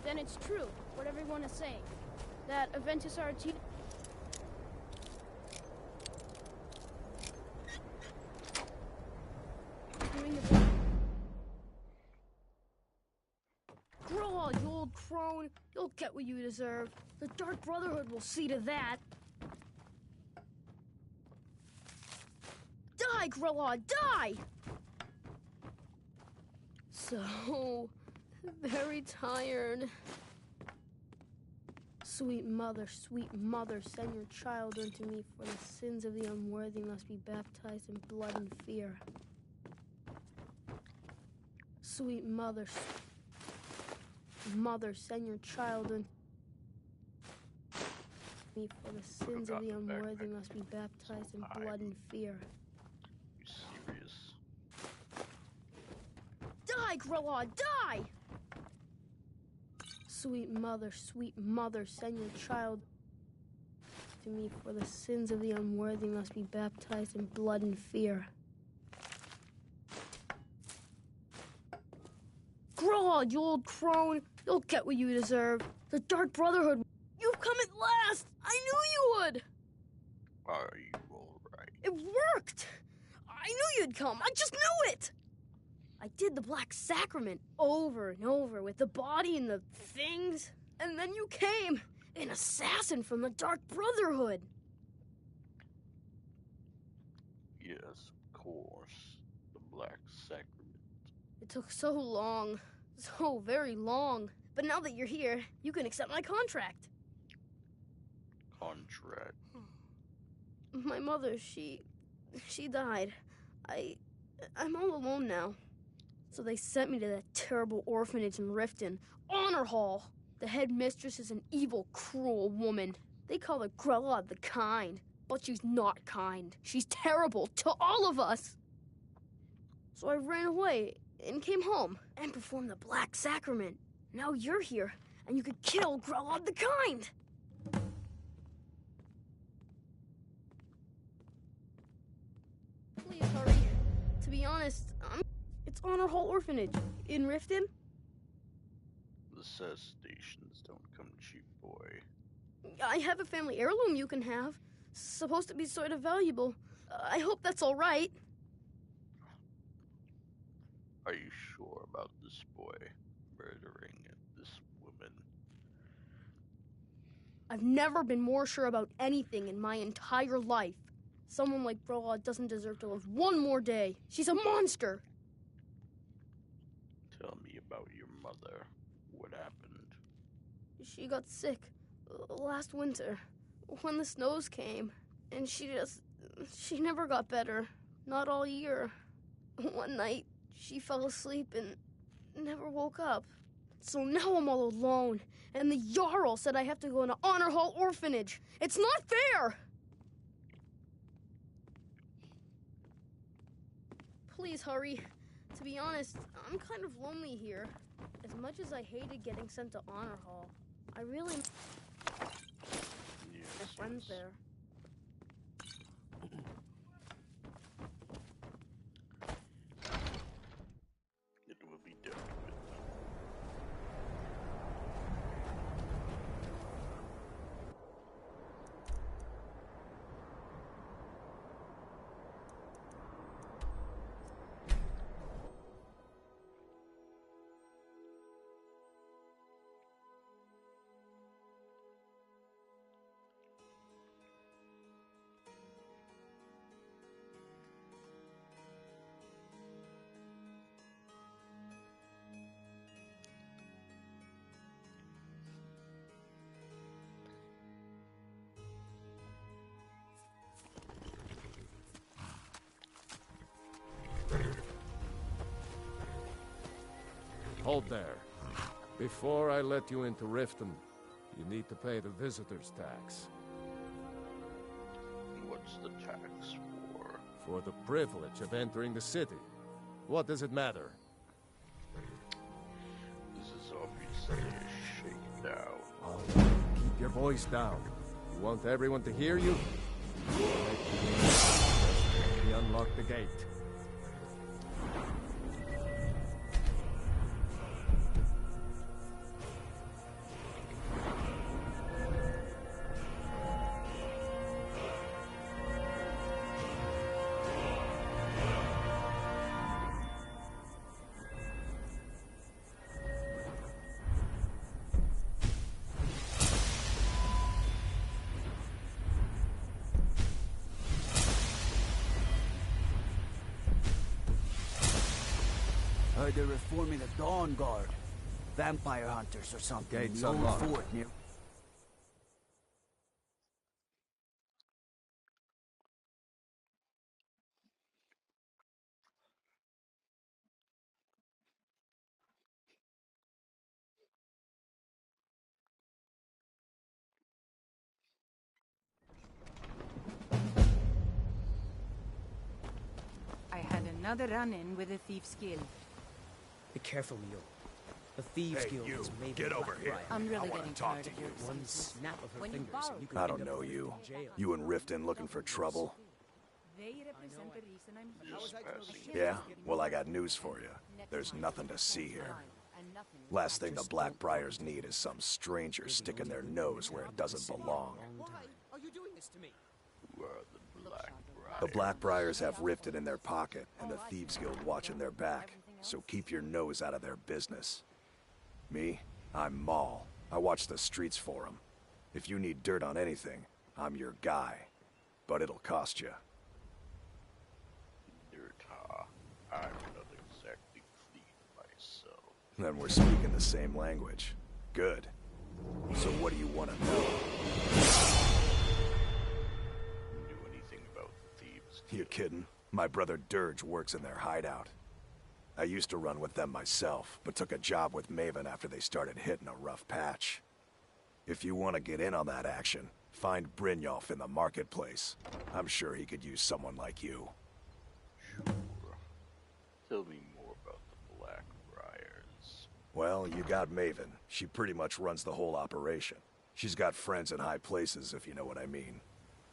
Then it's true, what everyone is saying. That Aventus Arti... Grow, you old crone. You'll get what you deserve. The Dark Brotherhood will see to that. Die, Grelod, die! So very tired. Sweet mother, send your child unto me, for the sins of the unworthy must be baptized in blood and fear. Sweet mother, send your child unto me, for the sins of the unworthy must be baptized in blood and fear. You serious? Die, Grelod, die! Sweet mother, send your child to me, for the sins of the unworthy must be baptized in blood and fear. Grelod, you old crone, you'll get what you deserve. The Dark Brotherhood, you've come at last! I knew you would! Are you alright? It worked! I knew you'd come, I just knew it! I did the Black Sacrament over and over with the body and the things, and then you came, an assassin from the Dark Brotherhood. Yes, of course. The Black Sacrament. It took so long, so very long. But now that you're here, you can accept my contract. Contract? My mother, she died. I'm all alone now. So they sent me to that terrible orphanage in Riften, Honor Hall. The headmistress is an evil, cruel woman. They call her Grelod the Kind, but she's not kind. She's terrible to all of us. So I ran away and came home and performed the Black Sacrament. Now you're here, and you could kill Grelod the Kind. Please hurry. To be honest, it's Honor Hall Orphanage in Riften. The cestations don't come cheap, boy. I have a family heirloom you can have. Supposed to be sort of valuable. I hope that's all right. Are you sure about this boy murdering this woman? I've never been more sure about anything in my entire life. Someone like Grelod doesn't deserve to live one more day. She's a monster. Tell me about your mother. What happened? She got sick last winter when the snows came, and she never got better. Not all year. One night, she fell asleep and never woke up. So now I'm all alone, and the Jarl said I have to go into Honor Hall Orphanage. It's not fair! Please hurry. To be honest, I'm kind of lonely here. As much as I hated getting sent to Honor Hall, I really miss my friends there. It will be dealt with. Hold there. Before I let you into Riften, you need to pay the visitor's tax. What's the tax for? For the privilege of entering the city. What does it matter? This is obviously a shakedown. Oh, keep your voice down. You want everyone to hear you? We unlock the gate. Heard they're reforming the Dawn Guard. Vampire hunters or something. Gates The old unlocked. fort near. I had another run-in with a thief's guild. Be careful, Mule. The Thieves Hey, Guild you, has made get the over Black here. Briar. I'm really I wanna getting talk tired to of your you. One excuses. snap of her When you fingers, borrow and you could I end don't up know in you. jail. You and Riften looking for trouble? They represent the reason I'm here. Yeah? Well, I got news for you. There's nothing to see here. Last thing the Blackbriars need is some stranger sticking their nose where it doesn't belong. Why are you doing this to me? Who are the Blackbriars? The Blackbriars have Riften in their pocket and the Thieves Guild watching their back, so keep your nose out of their business. Me? I'm Maul. I watch the streets for them. If you need dirt on anything, I'm your guy. But it'll cost you. Dirt, huh? I'm not exactly clean myself. Then we're speaking the same language. Good. So what do you want to know? Do anything about the thieves? You kidding? My brother Dirge works in their hideout. I used to run with them myself, but took a job with Maven after they started hitting a rough patch. If you want to get in on that action, find Brynjolf in the marketplace. I'm sure he could use someone like you. Sure. Tell me more about the Blackbriars. Well, you got Maven. She pretty much runs the whole operation. She's got friends in high places, if you know what I mean.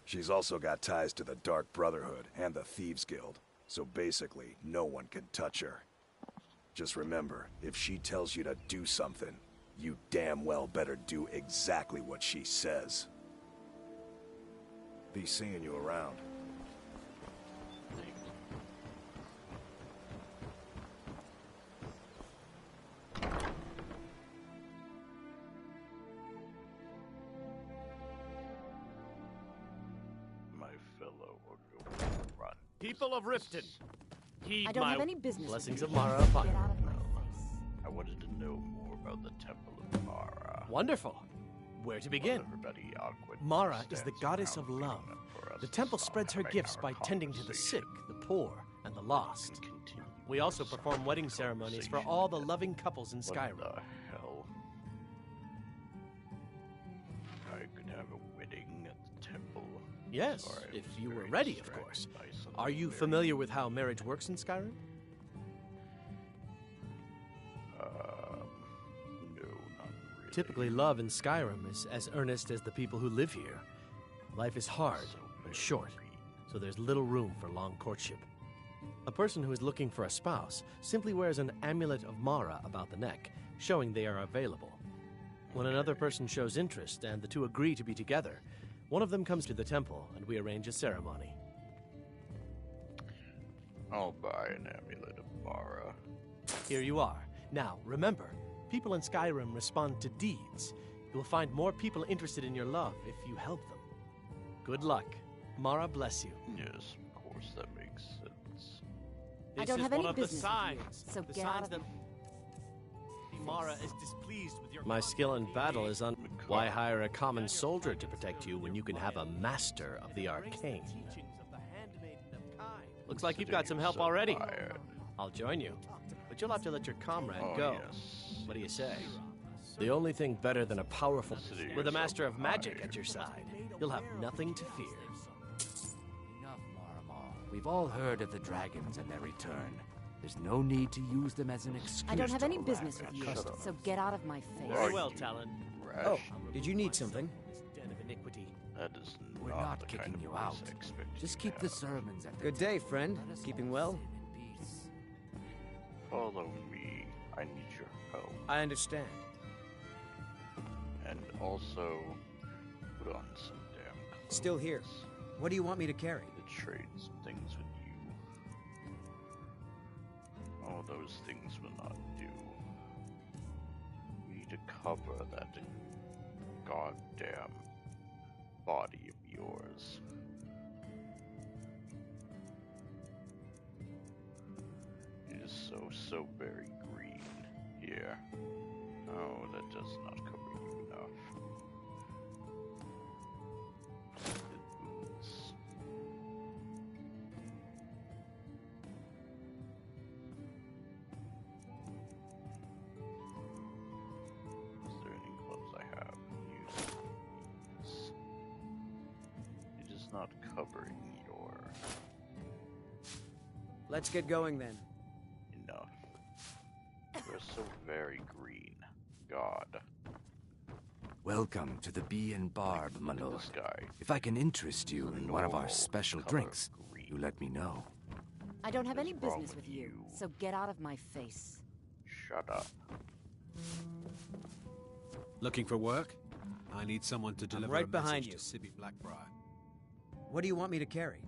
She's also got ties to the Dark Brotherhood and the Thieves Guild, so basically, no one can touch her. Just remember, if she tells you to do something, you damn well better do exactly what she says. Be seeing you around. My fellow are going to run. People of Riften, heed I don't my have any business. blessings with of you. Mara upon Get you. out of my face. I wanted to know more about the Temple of Mara. Wonderful. Where to begin? Everybody awkward Mara is the stands goddess around of love. looking up for us The temple to spreads her having gifts our by tending to the sick, the poor, and the lost. Continue We also this perform wedding ceremonies for all the loving couples in Skyrim. What the hell? I could have a wedding at the temple. Yes, Sorry, I if was you were very ready, of distracted course. by something Are you very- familiar with how marriage works in Skyrim? No, not really. Typically, love in Skyrim is as earnest as the people who live here. Life is hard and short, so there's little room for long courtship. A person who is looking for a spouse simply wears an amulet of Mara about the neck, showing they are available. When another person shows interest and the two agree to be together, one of them comes to the temple and we arrange a ceremony. I'll buy an amulet of Mara. Here you are. Now, remember, people in Skyrim respond to deeds. You'll find more people interested in your love if you help them. Good luck. Mara bless you. Yes, of course, that makes sense. I don't have any business with you, signs. so The get signs out of that Mara is displeased with your... My My skill in battle is on... Why hire a common soldier to protect you when you can have a master of the arcane? Looks like you've got some help already. I'll join you, but you'll have to let your comrade Oh, go. yes. What do you say? The only thing better than a powerful... With a master of magic at your side, you'll have nothing to fear. Enough, Maramal. We've all heard of the dragons and their return. There's no need to use them as an excuse. I don't have to any harass business our with you, customers. so get out of my face. Very well, Talon. Oh, did you need something? This den of iniquity. That is We're not not the kicking kind of you place out. I expect Just you keep to the have. sermons at the Good day, temple. friend. Let us Keeping all well? sit in peace. Follow me. I need your help. I understand. And also, put on some damn clothes. Still here. What do you want me to carry? To trade some things with you. All those things will not do. We need to cover that goddamn body of yours. It is so very green here. Oh, that does not cover you enough. The boots. Is there any clothes I have? Use these. It is not covering your... Let's get going then. Enough. You are so very green. God. Welcome to the Bee and Barb, my lord. This guy. If I can interest you in one of our normal special color drinks, green. you let me know. I don't have What's any wrong business with with you, you? so get out of my face. Shut up. Looking for work? I need someone to deliver right a behind message to Sibby Blackbriar. What do you want me to carry?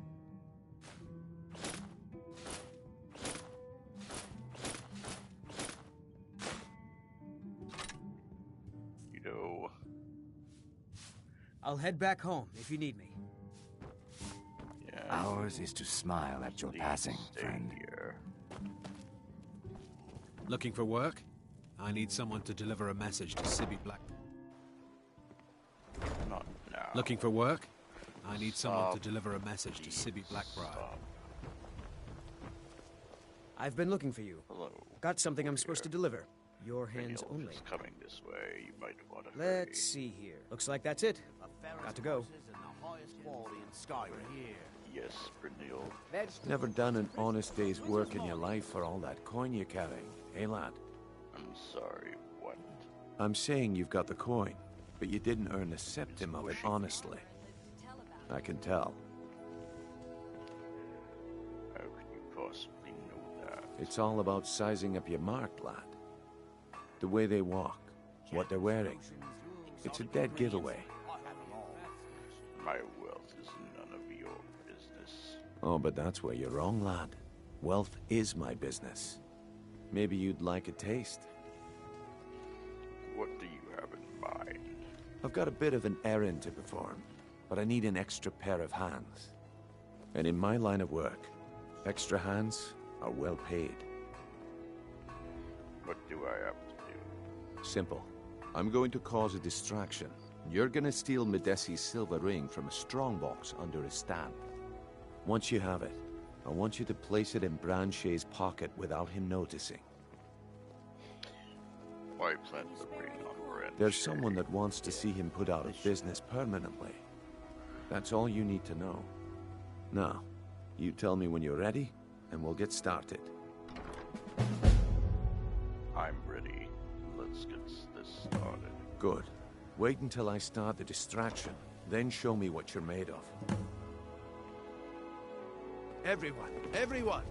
You know, I'll head back home if you need me. yeah. Ours is to smile at your Please passing, stay friend. here. Looking for work? I need someone to deliver a message to Sibby Black. Not now. Looking for work? I need someone to Stop. deliver a message to Sibby Blackbriar. Stop. I've been looking for you. Hello. Got something I'm supposed to deliver. Your hands Brynhilf only. is coming this way. You might want to Let's see here. Looks like that's it. Got to go. Yes, Brynhilf. Never done an honest day's work in your life for all that coin you carry, eh, lad? I'm sorry, what? I'm saying you've got the coin, but you didn't earn a septim of it honestly. I can tell. How could you possibly know that? It's all about sizing up your mark, lad. The way they walk, what they're wearing. It's a dead giveaway. My wealth is none of your business. Oh, but that's where you're wrong, lad. Wealth is my business. Maybe you'd like a taste. What do you have in mind? I've got a bit of an errand to perform, but I need an extra pair of hands. And in my line of work, extra hands are well paid. What do I have to do? Simple. I'm going to cause a distraction. You're gonna steal Medesi's silver ring from a strongbox under his stand. Once you have it, I want you to place it in Branche's pocket without him noticing. Why plant the ring on Branche? There's someone that wants to see him put out of business permanently. That's all you need to know. Now, you tell me when you're ready, and we'll get started. I'm ready. Let's get this started. Good. Wait until I start the distraction, then show me what you're made of. Everyone,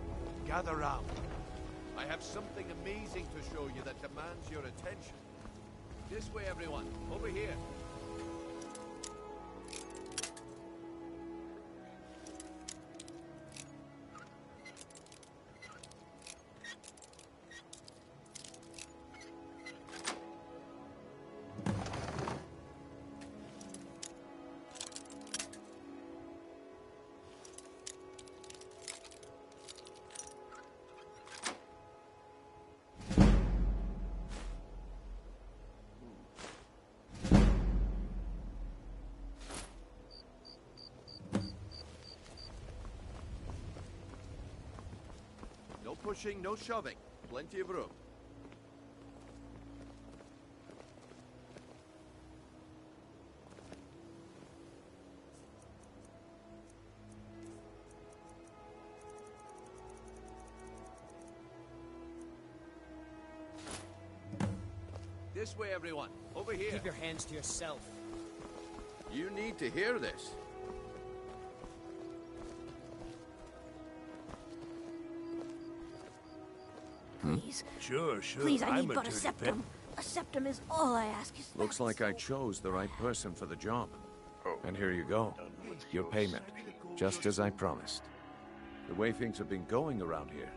gather round. I have something amazing to show you that demands your attention. This way, everyone. Over here. No pushing, no shoving. Plenty of room. This way, everyone. Over here. Keep your hands to yourself. You need to hear this. Please. Sure. Please, I need but a septum. A septum is all I ask. Looks like I chose the right person for the job. And here you go. Your payment. Just as I promised. The way things have been going around here,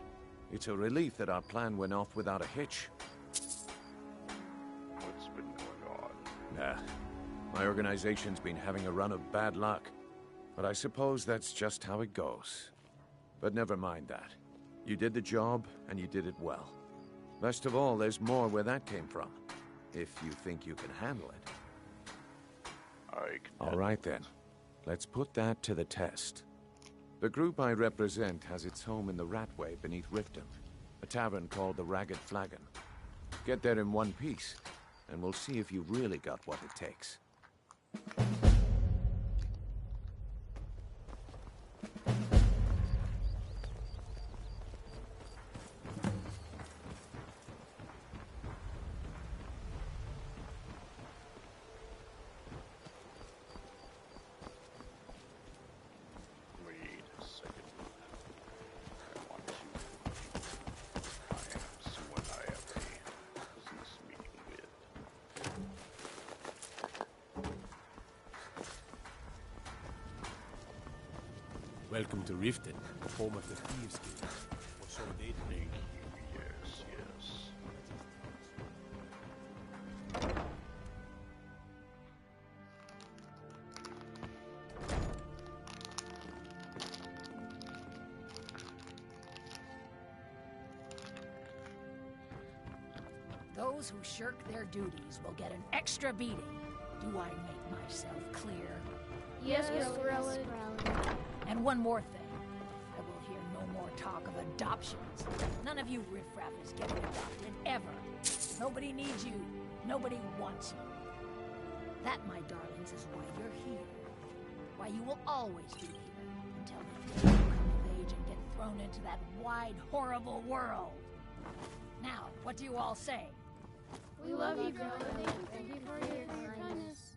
it's a relief that our plan went off without a hitch. What's been going on? Nah. My organization's been having a run of bad luck. But I suppose that's just how it goes. But never mind that. You did the job, and you did it well. Best of all, there's more where that came from. If you think you can handle it. All right then. Let's put that to the test. The group I represent has its home in the Ratway beneath Riften, a tavern called the Ragged Flagon. Get there in one piece, and we'll see if you really got what it takes. Welcome to Riften, home of the Thieves Guild. Or so they think. Yes. Those who shirk their duties will get an extra beating. Do I make myself clear? Yes, Skrella. And one more thing. I will hear no more talk of adoptions. None of you riffraff is getting adopted, ever. Nobody needs you. Nobody wants you. That, my darlings, is why you're here. Why you will always be here. Until the day you come of age and get thrown into that wide, horrible world. Now, what do you all say? We love you, Grandma. Thank you for your kindness.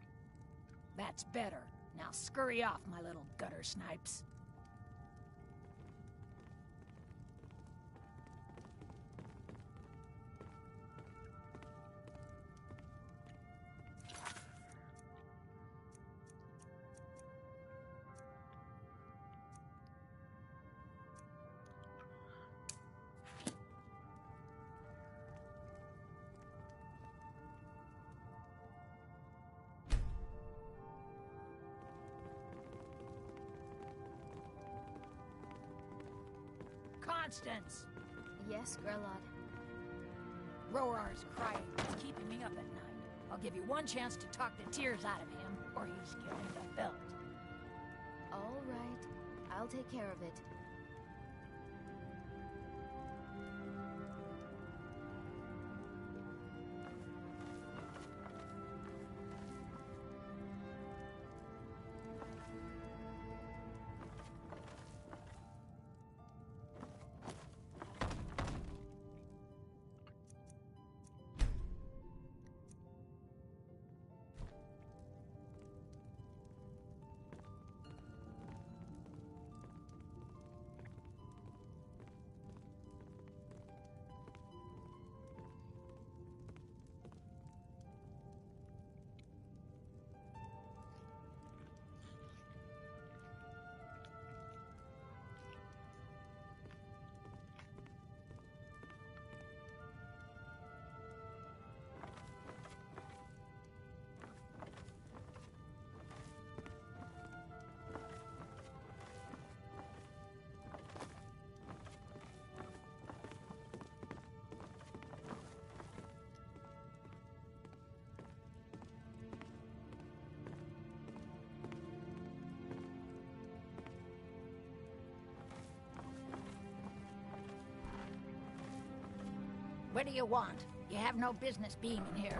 That's better. Now scurry off, my little gutter snipes. Constance! Yes, Grelod. Rorar's crying. It's keeping me up at night. I'll give you one chance to talk the tears out of him, or he's getting the belt. All right. I'll take care of it. What do you want? You have no business being in here.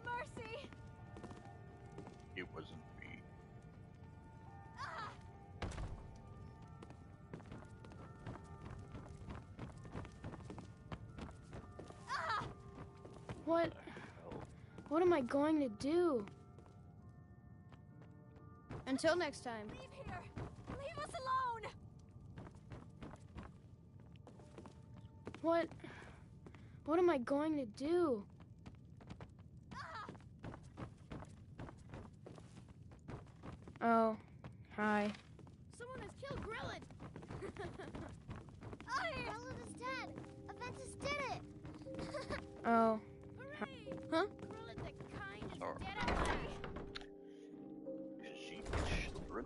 Mercy! It wasn't me. What am I going to do? Until next time. Leave here! Leave us alone! What am I going to do? Oh, hi. Someone has killed Grillin! Grillin is dead! Aventus did it! Oh. Huh? Grillin the kind is Sorry. dead already! She children.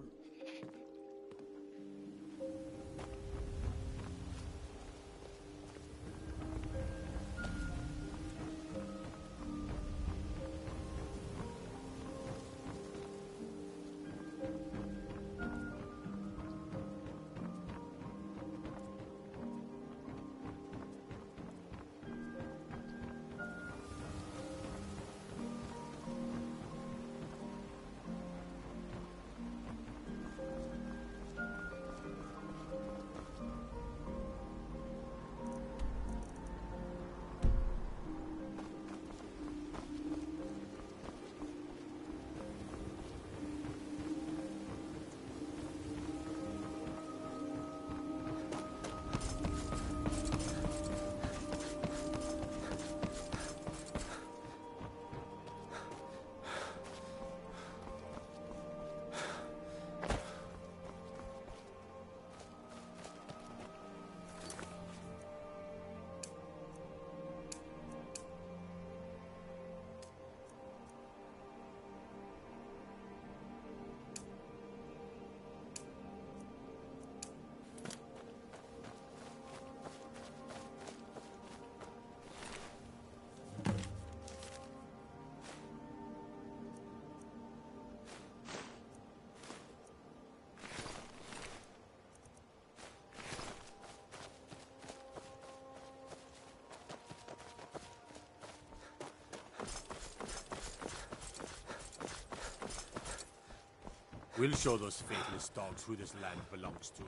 We'll show those faithless dogs who this land belongs to.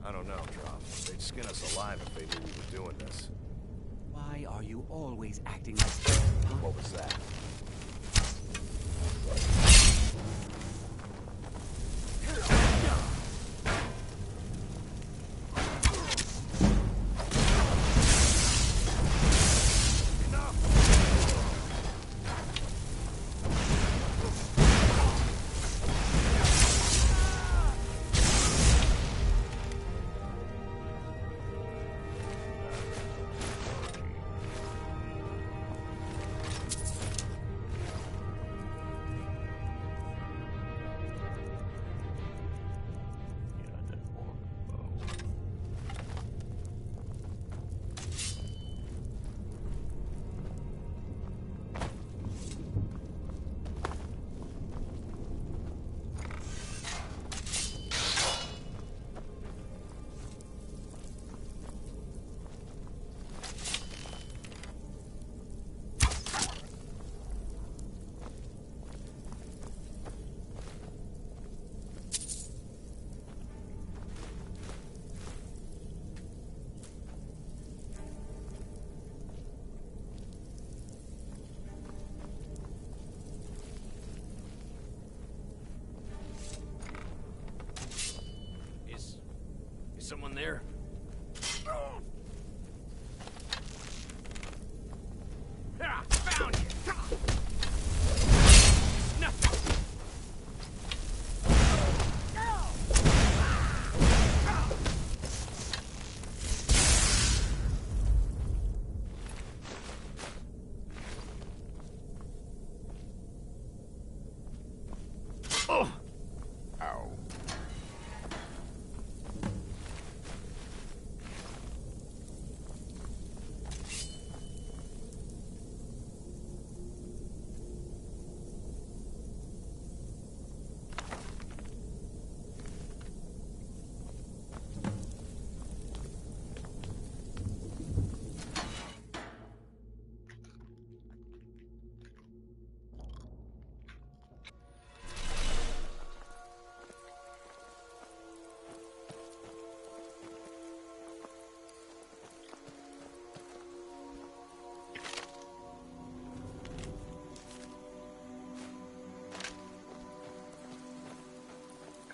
I don't know, Drop. They'd skin us alive if they knew we were doing this. Why are you always acting like... What was that? there? Ah, found you! Oh! Ow.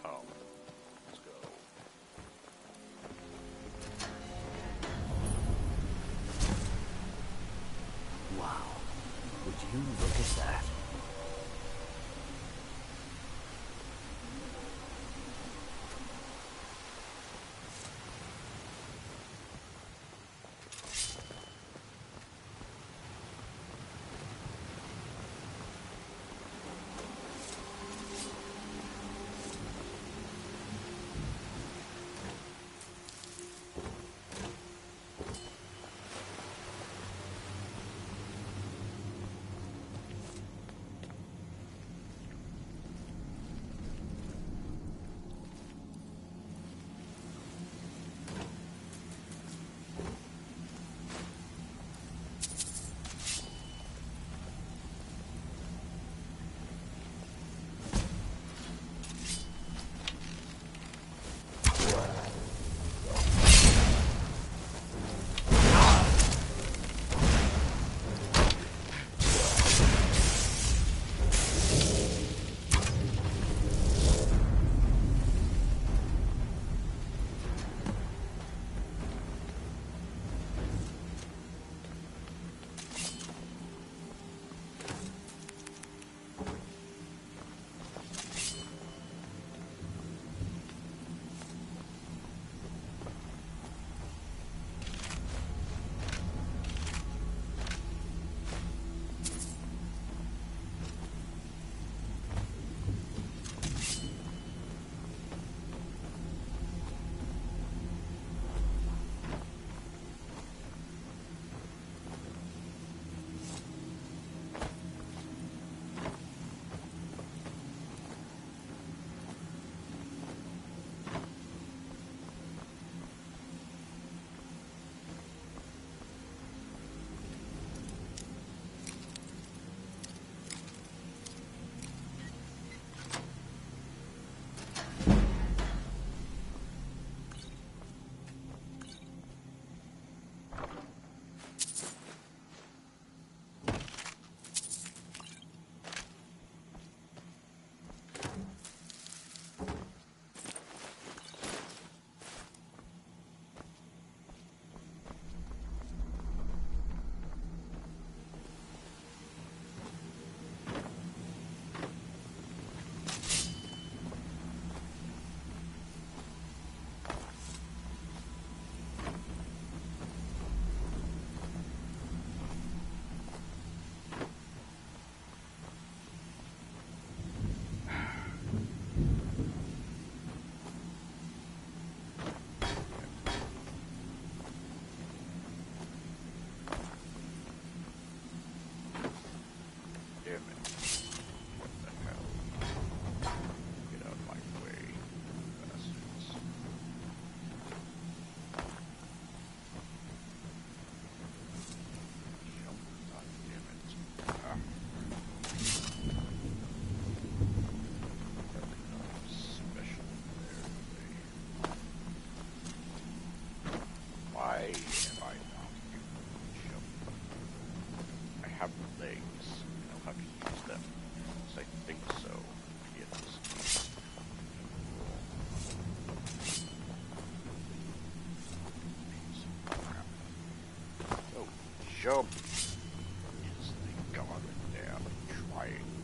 Come. Let's go. Wow. Would you look at that? jump. Is the goddamn triangle.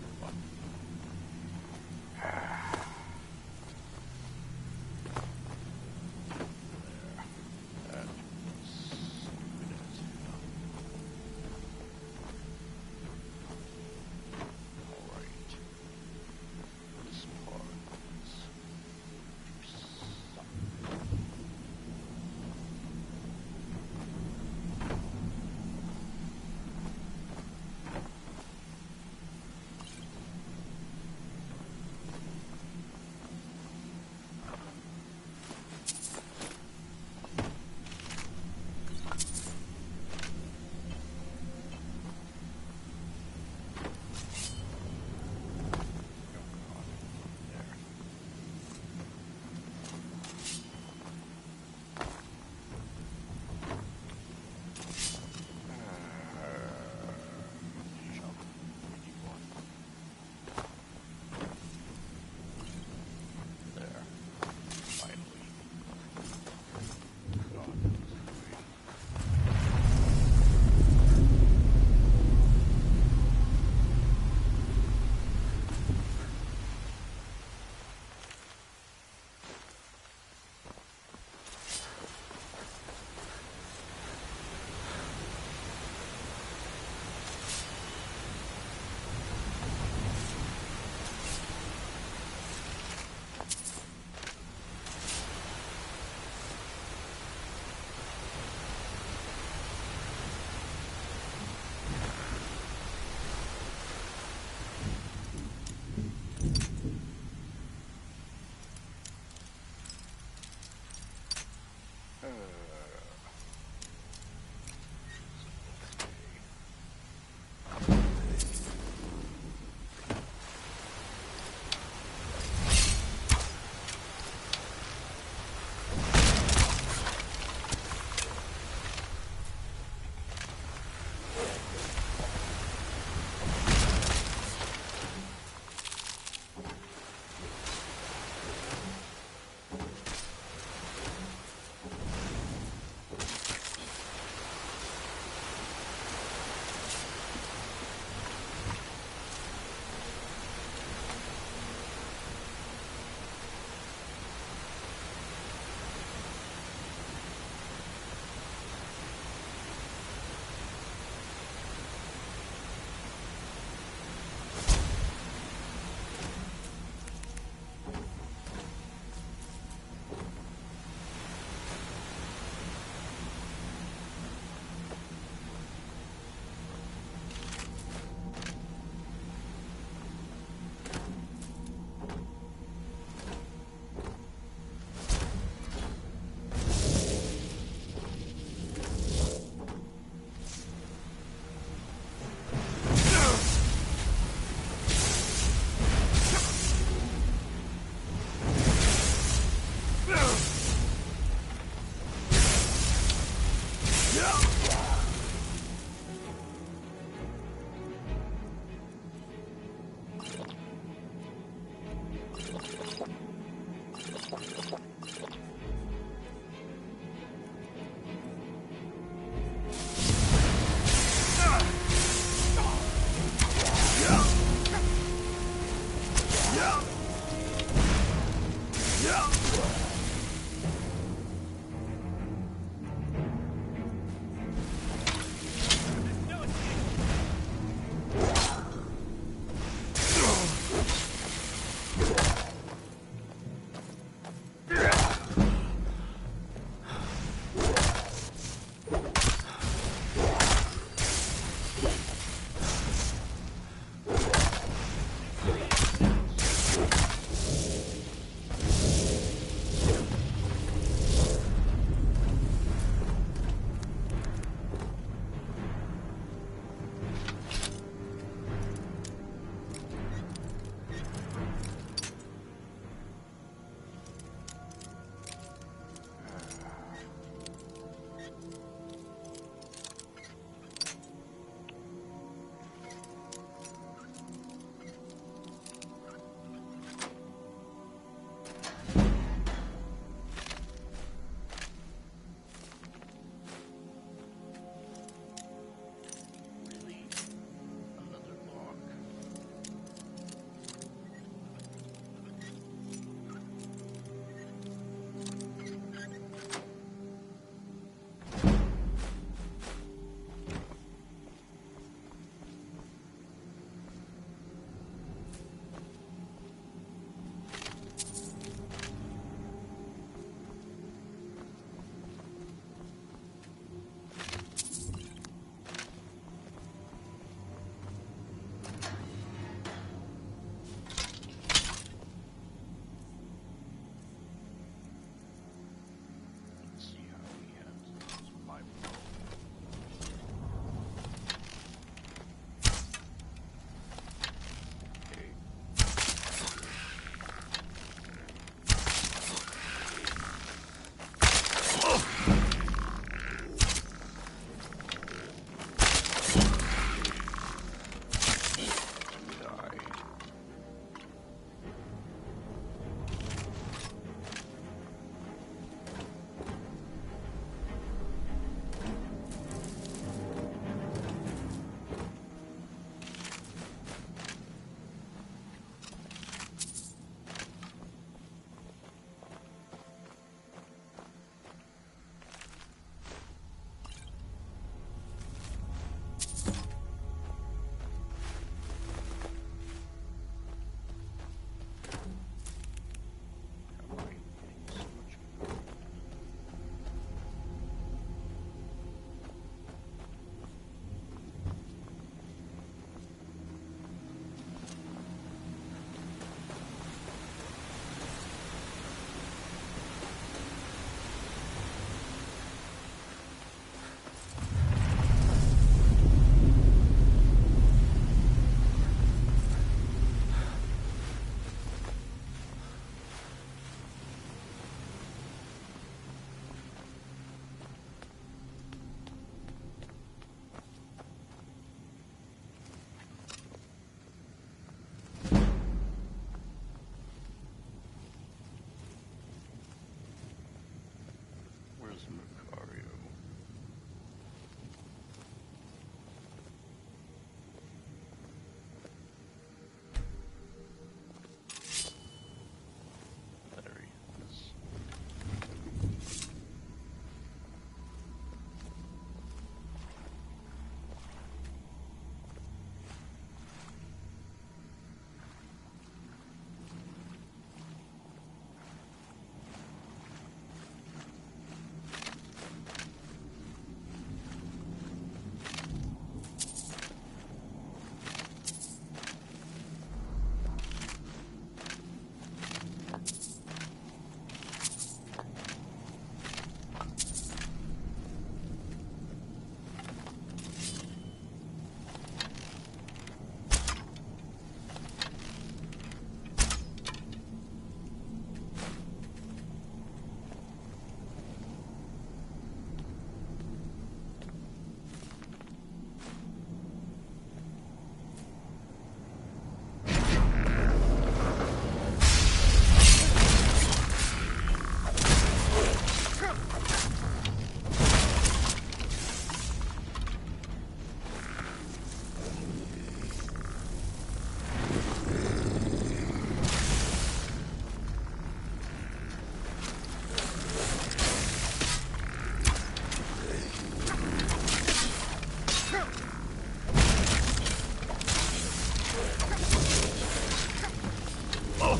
I'll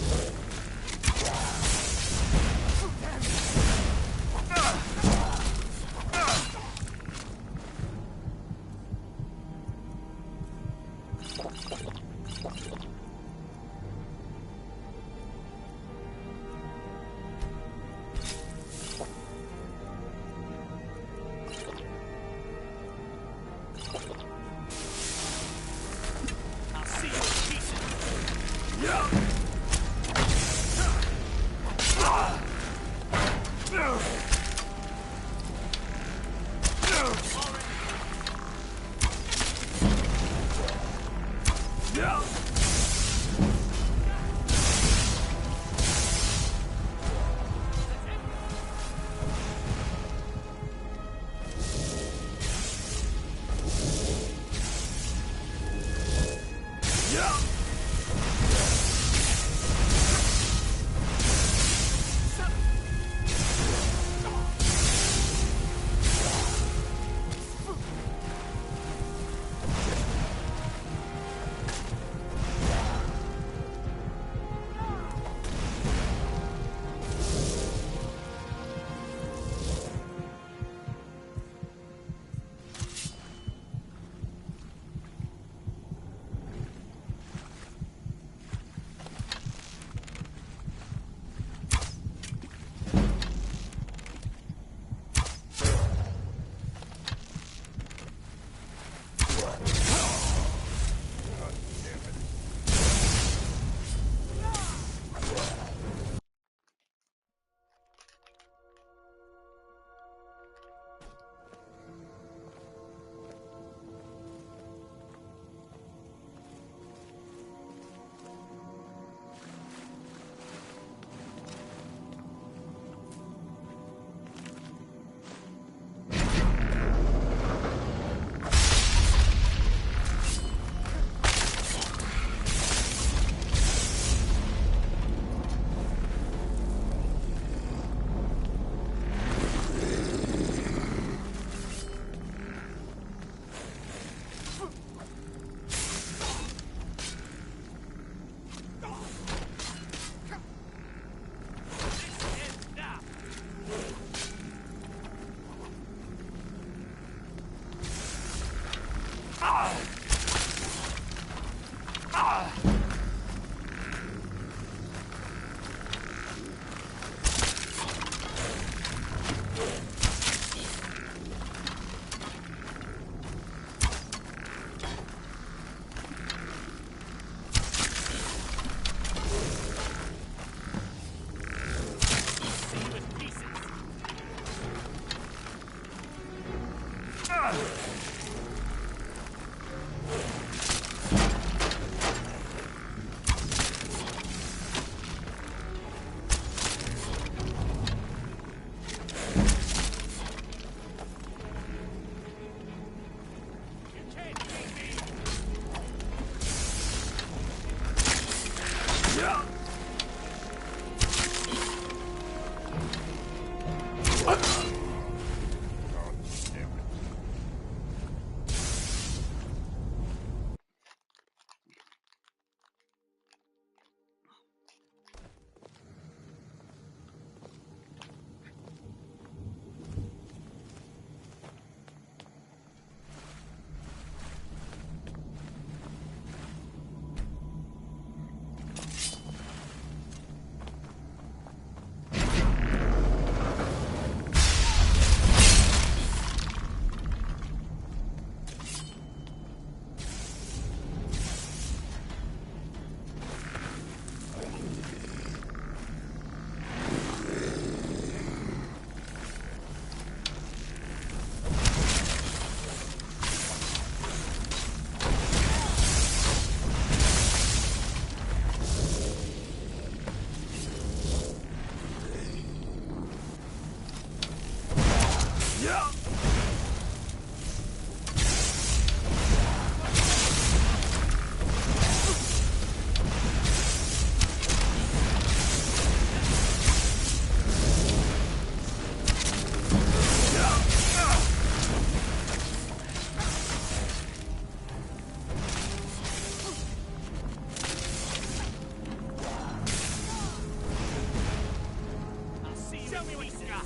see you in pieces. Show me what you got.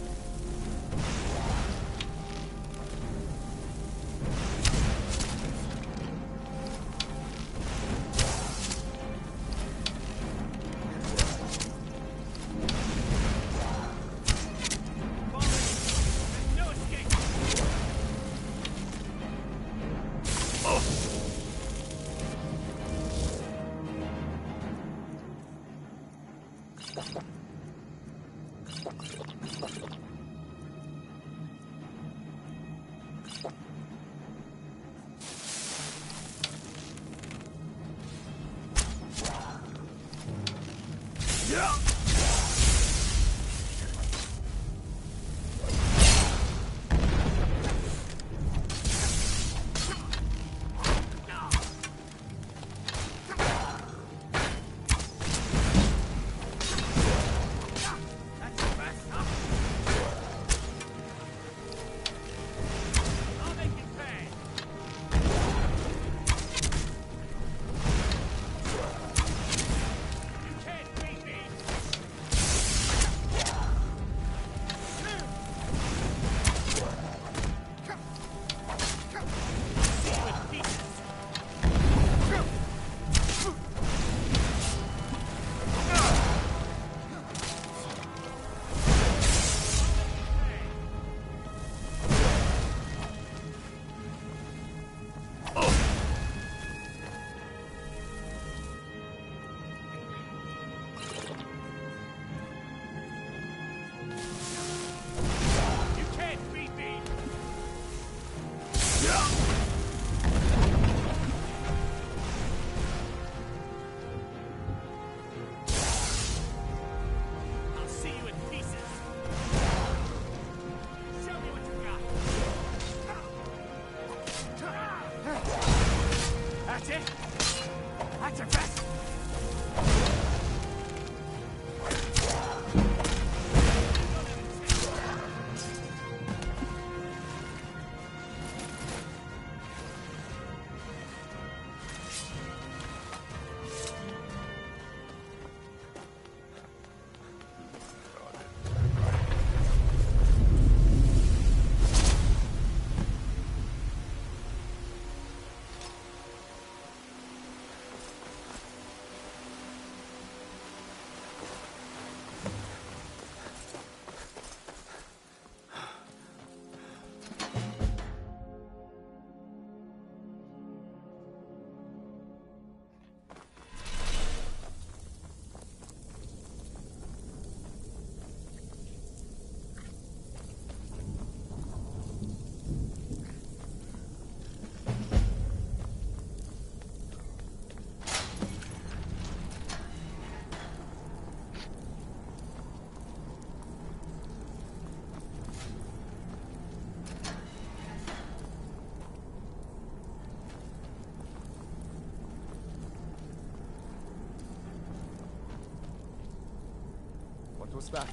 Was that?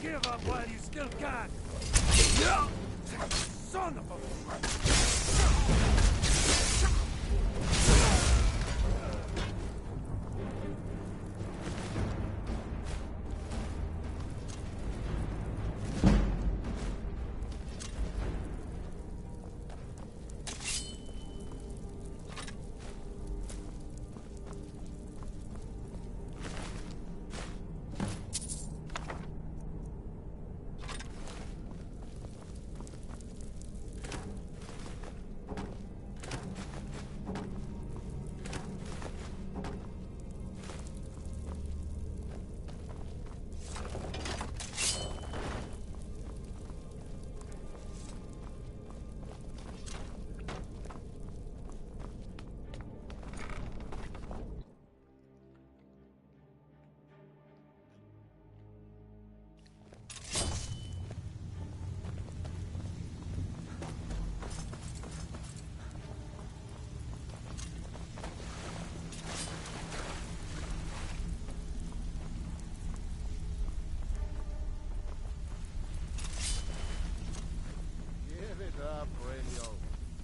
Give up while you still can! Son of a...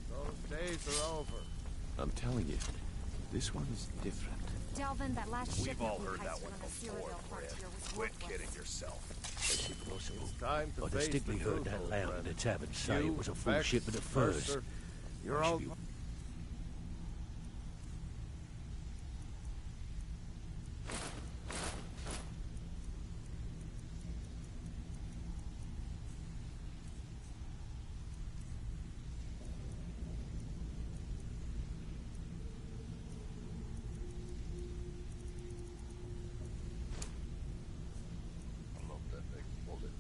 Those days are over. I'm telling you, this one's different. Delvin, that last We've shipment all we heard that heisted one on the before, Cyrodiil Fred. frontier was Quit worthless. kidding yourself. It's time to I face distinctly the heard truth, that old loud friend. in the tavern say You, it was a full Vex, shipment of furs. Mercer, you're all... I love that big bullet.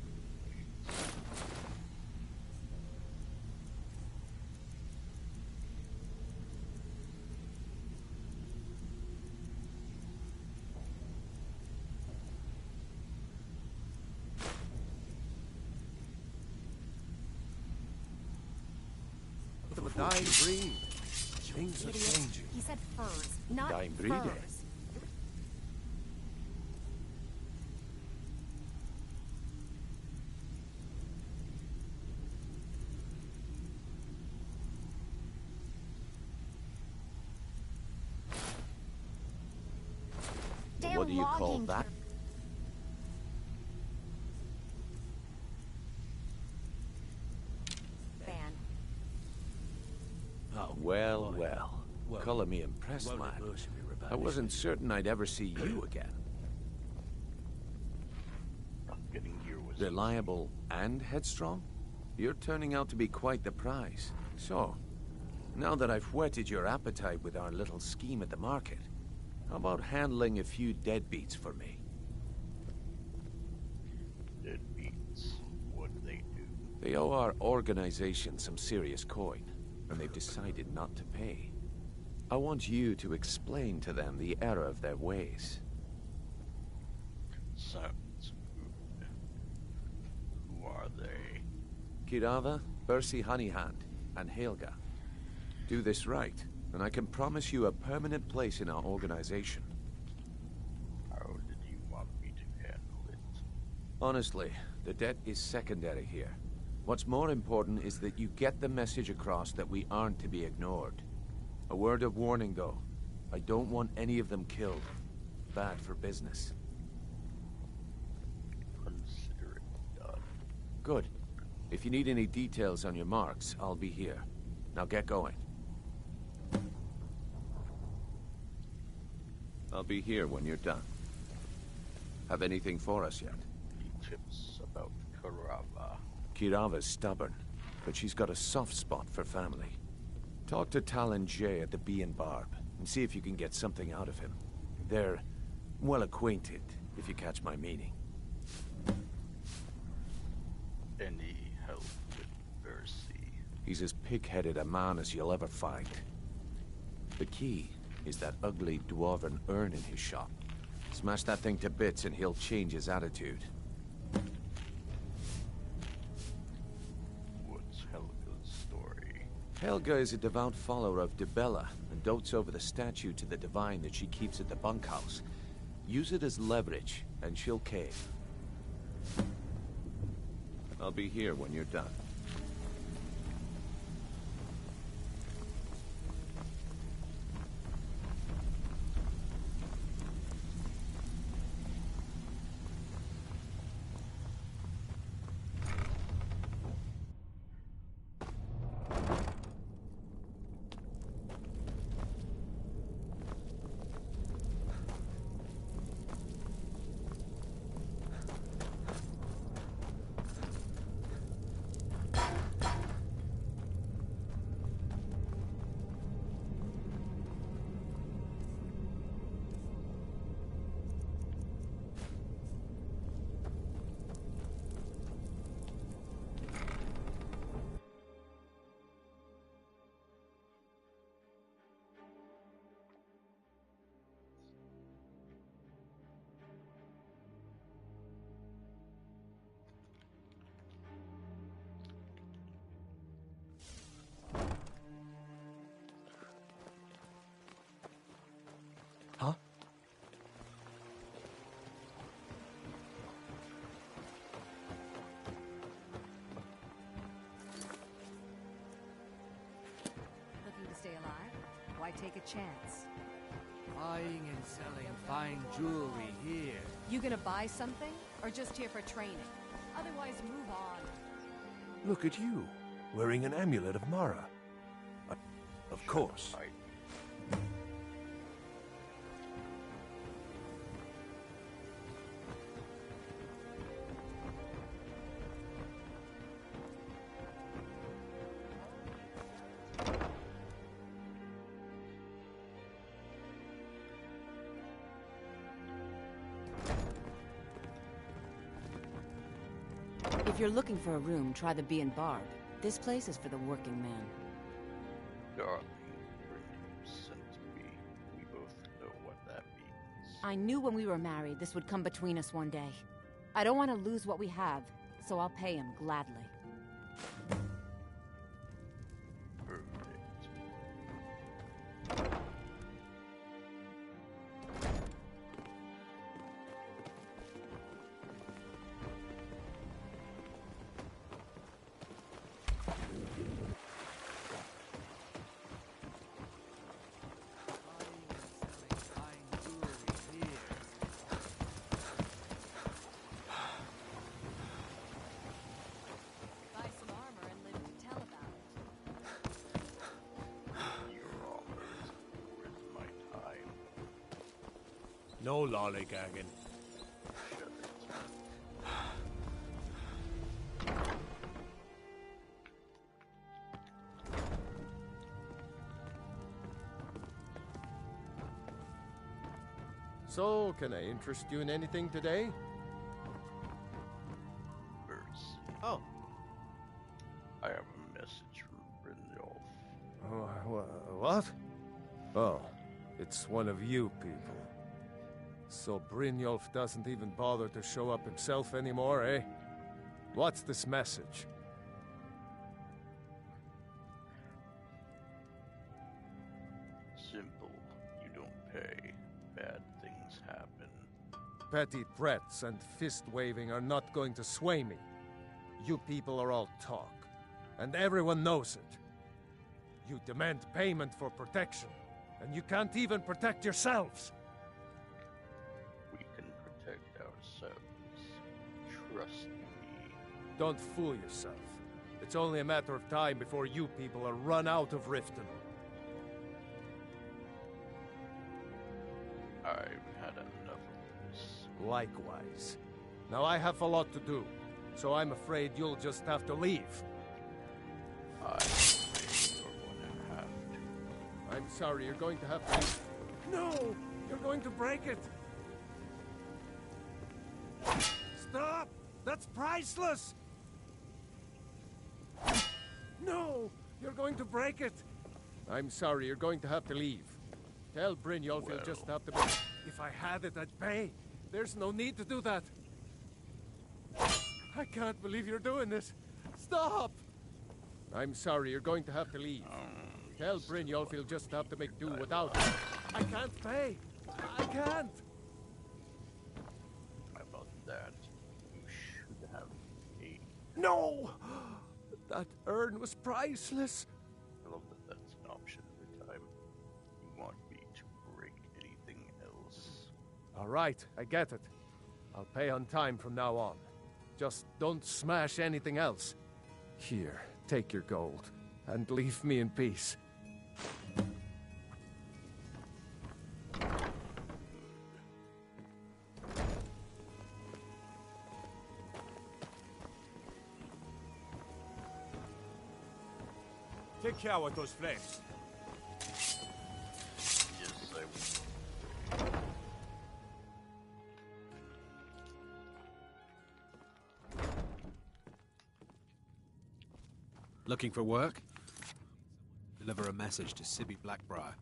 of a dying breed. Things are Idiot. changing. He said furs, not Dying breed, eh? furs. What do you call that? Ban. Oh, well. Color me impressed, Won't lad. embarrass me, Rebecca. I wasn't certain I'd ever see you again. Getting here was Reliable and headstrong? You're turning out to be quite the prize. So, now that I've whetted your appetite with our little scheme at the market, how about handling a few deadbeats for me? deadbeats. What do they do? They owe our organization some serious coin, and they've decided not to pay. I want you to explain to them the error of their ways. Sounds good. Who are they? Kirava, Bersi Honeyhand, and Helga. Do this right, and I can promise you a permanent place in our organization. How did you want me to handle it? Honestly, the debt is secondary here. What's more important is that you get the message across that we aren't to be ignored. A word of warning, though. I don't want any of them killed. Bad for business. Consider it done. Good. If you need any details on your marks, I'll be here. Now get going. I'll be here when you're done. Have anything for us yet? Any tips about Karava? Kirava's stubborn, but she's got a soft spot for family. Talk to Talon Jay at the Bee and Barb, and see if you can get something out of him. They're well acquainted, if you catch my meaning. Any help with Bercy? He's as pig-headed a man as you'll ever find. The key is that ugly dwarven urn in his shop. Smash that thing to bits and he'll change his attitude. What's Helga's story? Helga is a devout follower of Dibella and dotes over the statue to the divine that she keeps at the bunkhouse. Use it as leverage, and she'll cave. I'll be here when you're done. Huh? Looking to stay alive? Why take a chance? Buying and selling fine jewelry here. You gonna buy something, or just here for training? Otherwise, move on. Look at you, wearing an amulet of Mara. Of course. If you're looking for a room, try the Bee and Barb. This place is for the working man. Darling, sent to me. We both know what that means. I knew when we were married this would come between us one day. I don't want to lose what we have, so I'll pay him gladly. No lollygagging. So, can I interest you in anything today? Oh. I have a message from Brynjolf. What? Oh, it's one of you people. So Brynjolf doesn't even bother to show up himself anymore, eh? What's this message? Simple. You don't pay. Bad things happen. Petty threats and fist-waving are not going to sway me. You people are all talk, and everyone knows it. You demand payment for protection, and you can't even protect yourselves. Protect ourselves. Trust me. Don't fool yourself. It's only a matter of time before you people are run out of Riften. I've had enough of this. Likewise. Now I have a lot to do, so I'm afraid you'll just have to leave. I'm afraid you're going to have to. I'm sorry, you're going to have to... No! You're going to break it! Stop! That's priceless! No! You're going to break it! I'm sorry, you're going to have to leave. Tell Brynjolf you'll just have to... If I had it, I'd pay. There's no need to do that. I can't believe you're doing this. Stop! I'm sorry, you're going to have to leave. Tell Brynjolf he'll just have to make do without it. I can't pay! I can't! About that, you should have paid. No! That urn was priceless. I love that that's an option every time. You want me to break anything else? All right, I get it. I'll pay on time from now on. Just don't smash anything else. Here, take your gold, and leave me in peace. Take care with those flames. Yes, I will. Looking for work? Deliver a message to Sibby Blackbriar.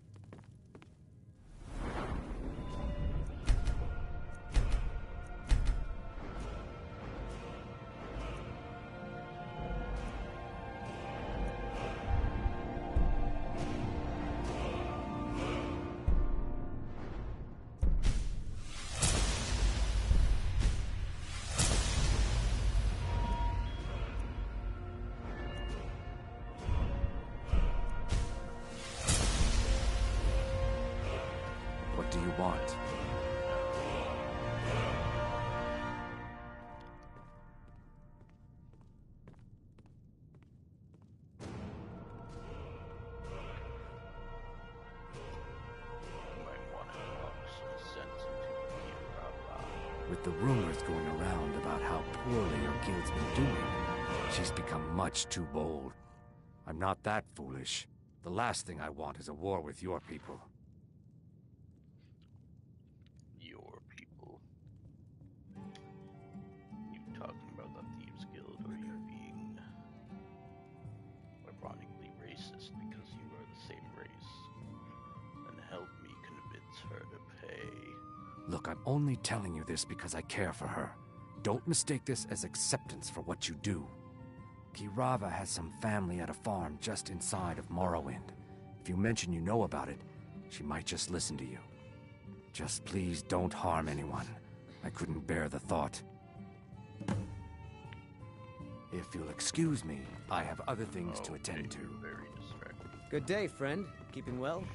With the rumors going around about how poorly your guild's been doing, she's become much too bold. I'm not that foolish. The last thing I want is a war with your people. Your people. You talking about the Thieves Guild, or you being ironically racist because you are the same race? And help me convince her to pay. Look, I'm only telling you this because I care for her. Don't mistake this as acceptance for what you do. Kirava has some family at a farm just inside of Morrowind. If you mention you know about it, she might just listen to you. Just please don't harm anyone. I couldn't bear the thought. If you'll excuse me, I have other things to attend to. Very distracting. Good day, friend. Keeping well?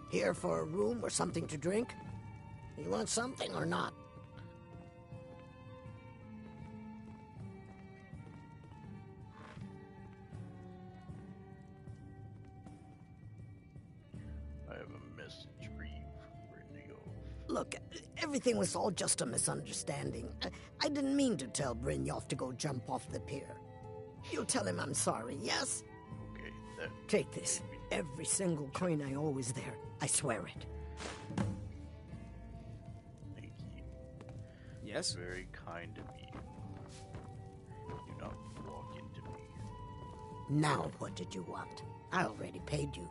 Here for a room or something to drink? You want something or not? I have a message for you, Brynjolf. Look, everything was all just a misunderstanding. I didn't mean to tell Brynjolf to go jump off the pier. You'll tell him I'm sorry, yes? Okay, then. Take this. Every single coin I owe is there. I swear it. Thank you. Yes? Very kind of you. Do not walk into me. Now what did you want? I already paid you.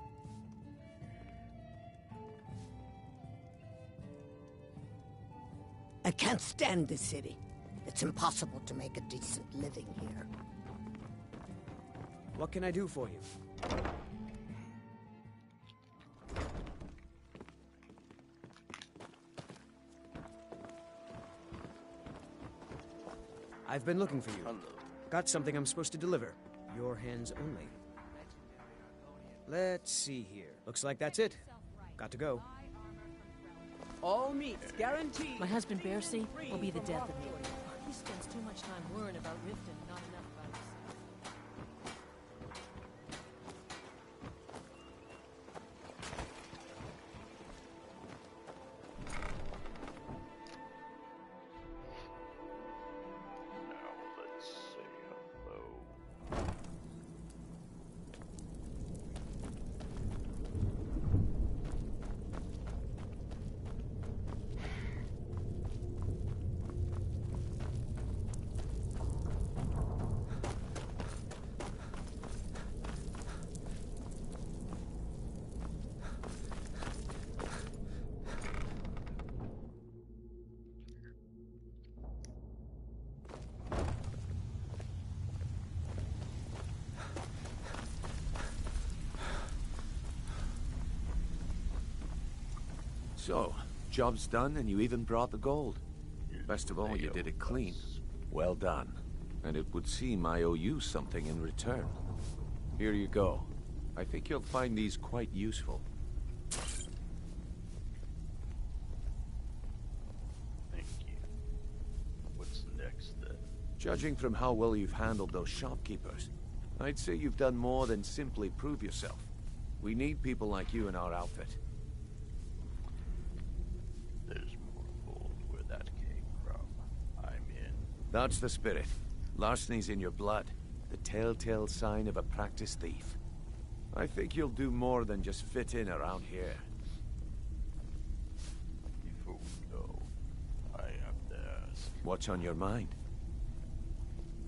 I can't stand this city. It's impossible to make a decent living here. What can I do for you? I've been looking for you. Hello. Got something I'm supposed to deliver. Your hands only. Let's see here. Looks like that's it. Got to go. All meats guaranteed. My husband, Bercy, will be the death of me. He spends too much time worrying about Rift and not enough about himself. Now let's say hello. So, job's done and you even brought the gold. Best of all, you did it clean. Well done. And it would seem I owe you something in return. Here you go. I think you'll find these quite useful. Thank you. What's next, then? Judging from how well you've handled those shopkeepers, I'd say you've done more than simply prove yourself. We need people like you in our outfit. There's more gold where that came from. I'm in. That's the spirit. Larceny's in your blood. The telltale sign of a practiced thief. I think you'll do more than just fit in around here. Before we go, I have to ask. What's on your mind?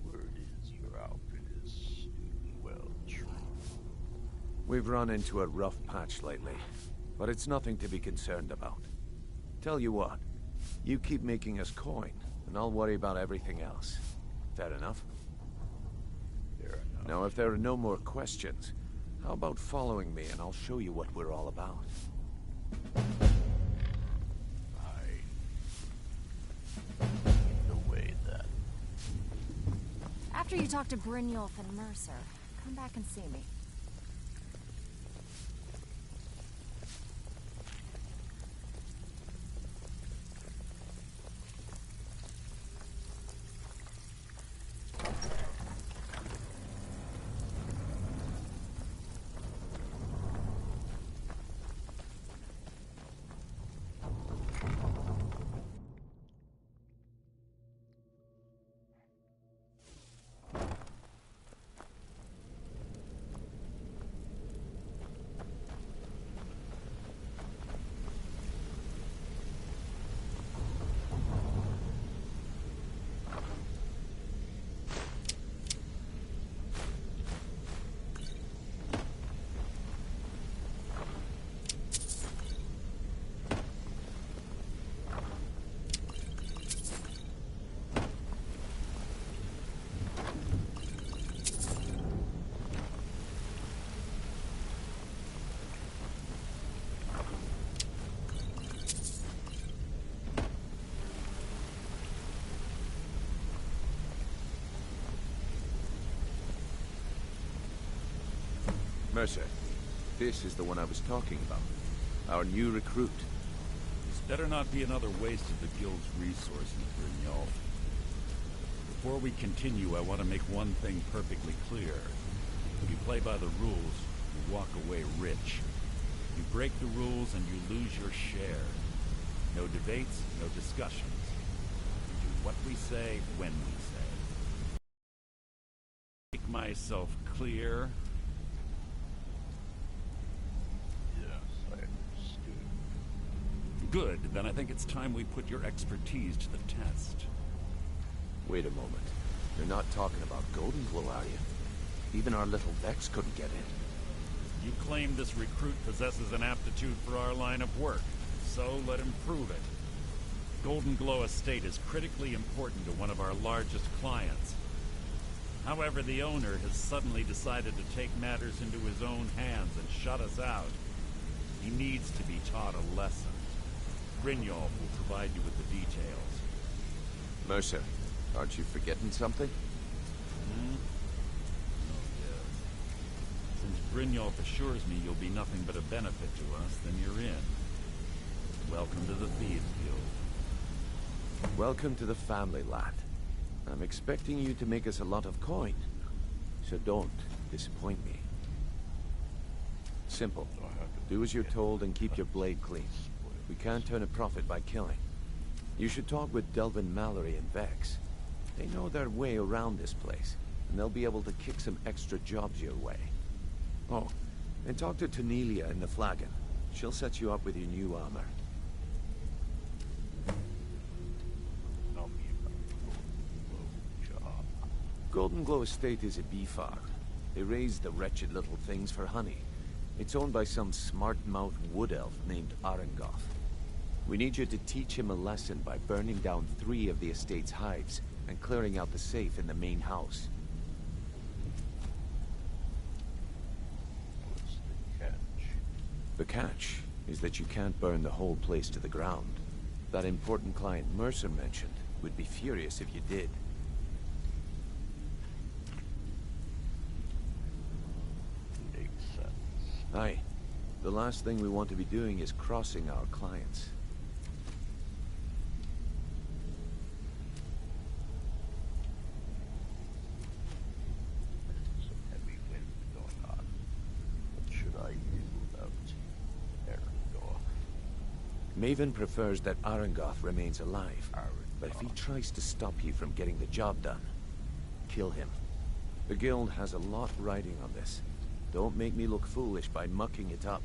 Word is your outfit is doing well, true. We've run into a rough patch lately, but it's nothing to be concerned about. Tell you what, you keep making us coin, and I'll worry about everything else. Fair enough? Fair enough. Now, if there are no more questions, how about following me and I'll show you what we're all about? The way that. After you talk to Brynjolf and Mercer, come back and see me. Mercer, this is the one I was talking about. Our new recruit. This better not be another waste of the Guild's resources, Brynjolf. Before we continue, I want to make one thing perfectly clear. If you play by the rules, you walk away rich. You break the rules and you lose your share. No debates, no discussions. We do what we say, when we say. Make myself clear. Yes, I understood. Good, then I think it's time we put your expertise to the test. Wait a moment. You're not talking about Golden Glow, are you? Even our little Vex couldn't get in. You claim this recruit possesses an aptitude for our line of work, so let him prove it. Golden Glow Estate is critically important to one of our largest clients. However, the owner has suddenly decided to take matters into his own hands and shut us out. He needs to be taught a lesson. Brynjolf will provide you with the details. Mercer, aren't you forgetting something? Hmm? Oh, yes. Since Brynjolf assures me you'll be nothing but a benefit to us, then you're in. Welcome to the Thieves Guild. Welcome to the family, lad. I'm expecting you to make us a lot of coin, so don't disappoint me. Simple. Do as you're told and keep your blade clean. We can't turn a profit by killing. You should talk with Delvin Mallory and Vex. They know their way around this place, and they'll be able to kick some extra jobs your way. Oh, and talk to Tanelia in the Flagon. She'll set you up with your new armor. Golden Glow Estate is a bee farm. They raise the wretched little things for honey. It's owned by some smart-mouthed wood elf named Arengoth. We need you to teach him a lesson by burning down 3 of the estate's hives and clearing out the safe in the main house. What's the catch? The catch is that you can't burn the whole place to the ground. That important client Mercer mentioned would be furious if you did. Makes sense. Aye. The last thing we want to be doing is crossing our clients. There's some heavy wind going on. What should I do about Arendor? Maven prefers that Arengoth remains alive. But if he tries to stop you from getting the job done, kill him. The Guild has a lot riding on this. Don't make me look foolish by mucking it up.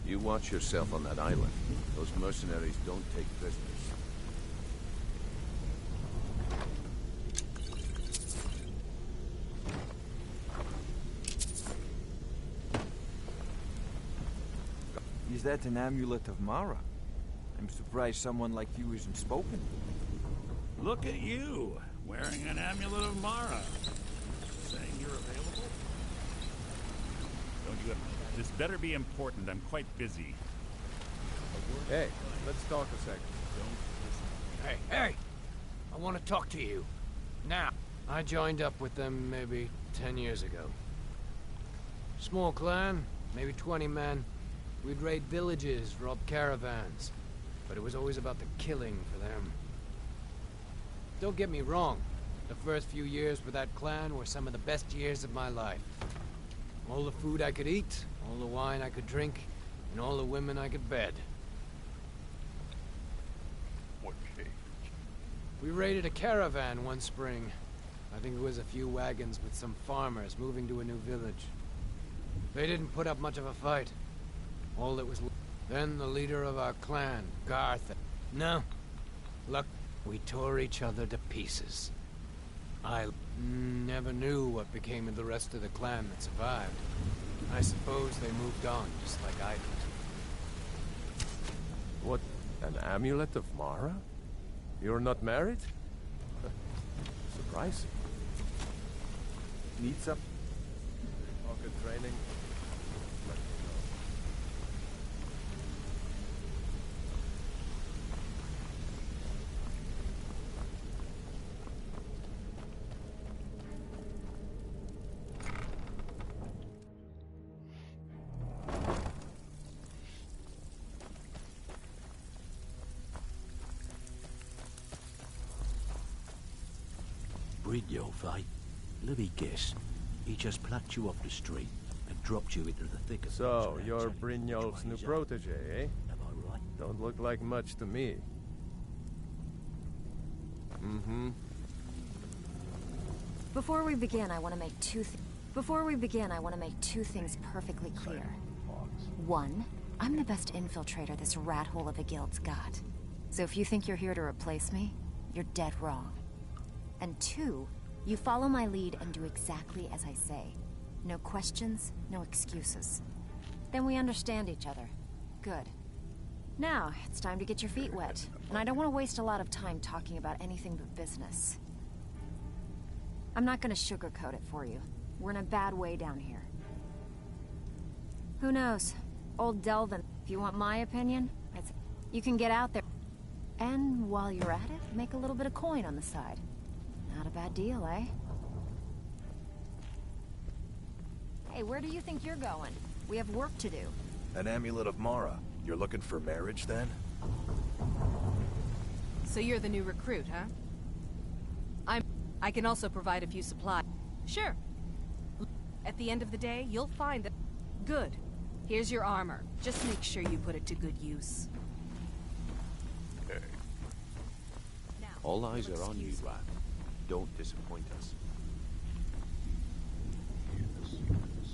You watch yourself on that island. Those mercenaries don't take prisoners. Is that an amulet of Mara? I'm surprised someone like you isn't spoken. Look at you, wearing an amulet of Mara. Saying you're available? Don't you have... This better be important. I'm quite busy. Hey, let's talk a second. Hey, hey! I want to talk to you. Now. I joined up with them maybe 10 years ago. Small clan, maybe 20 men. We'd raid villages, rob caravans. But it was always about the killing for them. Don't get me wrong. The first few years with that clan were some of the best years of my life. All the food I could eat, all the wine I could drink, and all the women I could bed. What changed? We raided a caravan one spring. I think it was a few wagons with some farmers moving to a new village. They didn't put up much of a fight. All that was... Then the leader of our clan, Garth... No. Look, we tore each other to pieces. I never knew what became of the rest of the clan that survived. I suppose they moved on, just like I did. What, an amulet of Mara? You're not married? Surprising. Need some? Pocket training? Let me know. Brynjolf, eh? Let me guess. He just plucked you off the street and dropped you into the thick of So, things you're without telling you which Brynjolf's way new he's up. protege, eh? Am I right? Don't look like much to me. Mm-hmm. Before we begin, I want to make two things perfectly clear. One, I'm the best infiltrator this rat hole of a guild's got. So if you think you're here to replace me, you're dead wrong. And two, you follow my lead and do exactly as I say. No questions, no excuses. Then we understand each other. Good. Now, it's time to get your feet wet. And I don't want to waste a lot of time talking about anything but business. I'm not gonna sugarcoat it for you. We're in a bad way down here. Who knows? Old Delvin, if you want my opinion, you can get out there. And while you're at it, make a little bit of coin on the side. Not a bad deal, eh? Hey, where do you think you're going? We have work to do. An amulet of Mara. You're looking for marriage, then? So you're the new recruit, huh? I can also provide a few supplies. Sure. At the end of the day, you'll find that... Good. Here's your armor. Just make sure you put it to good use. Okay. All eyes are on you, Rat. Don't disappoint us. Yes, yes.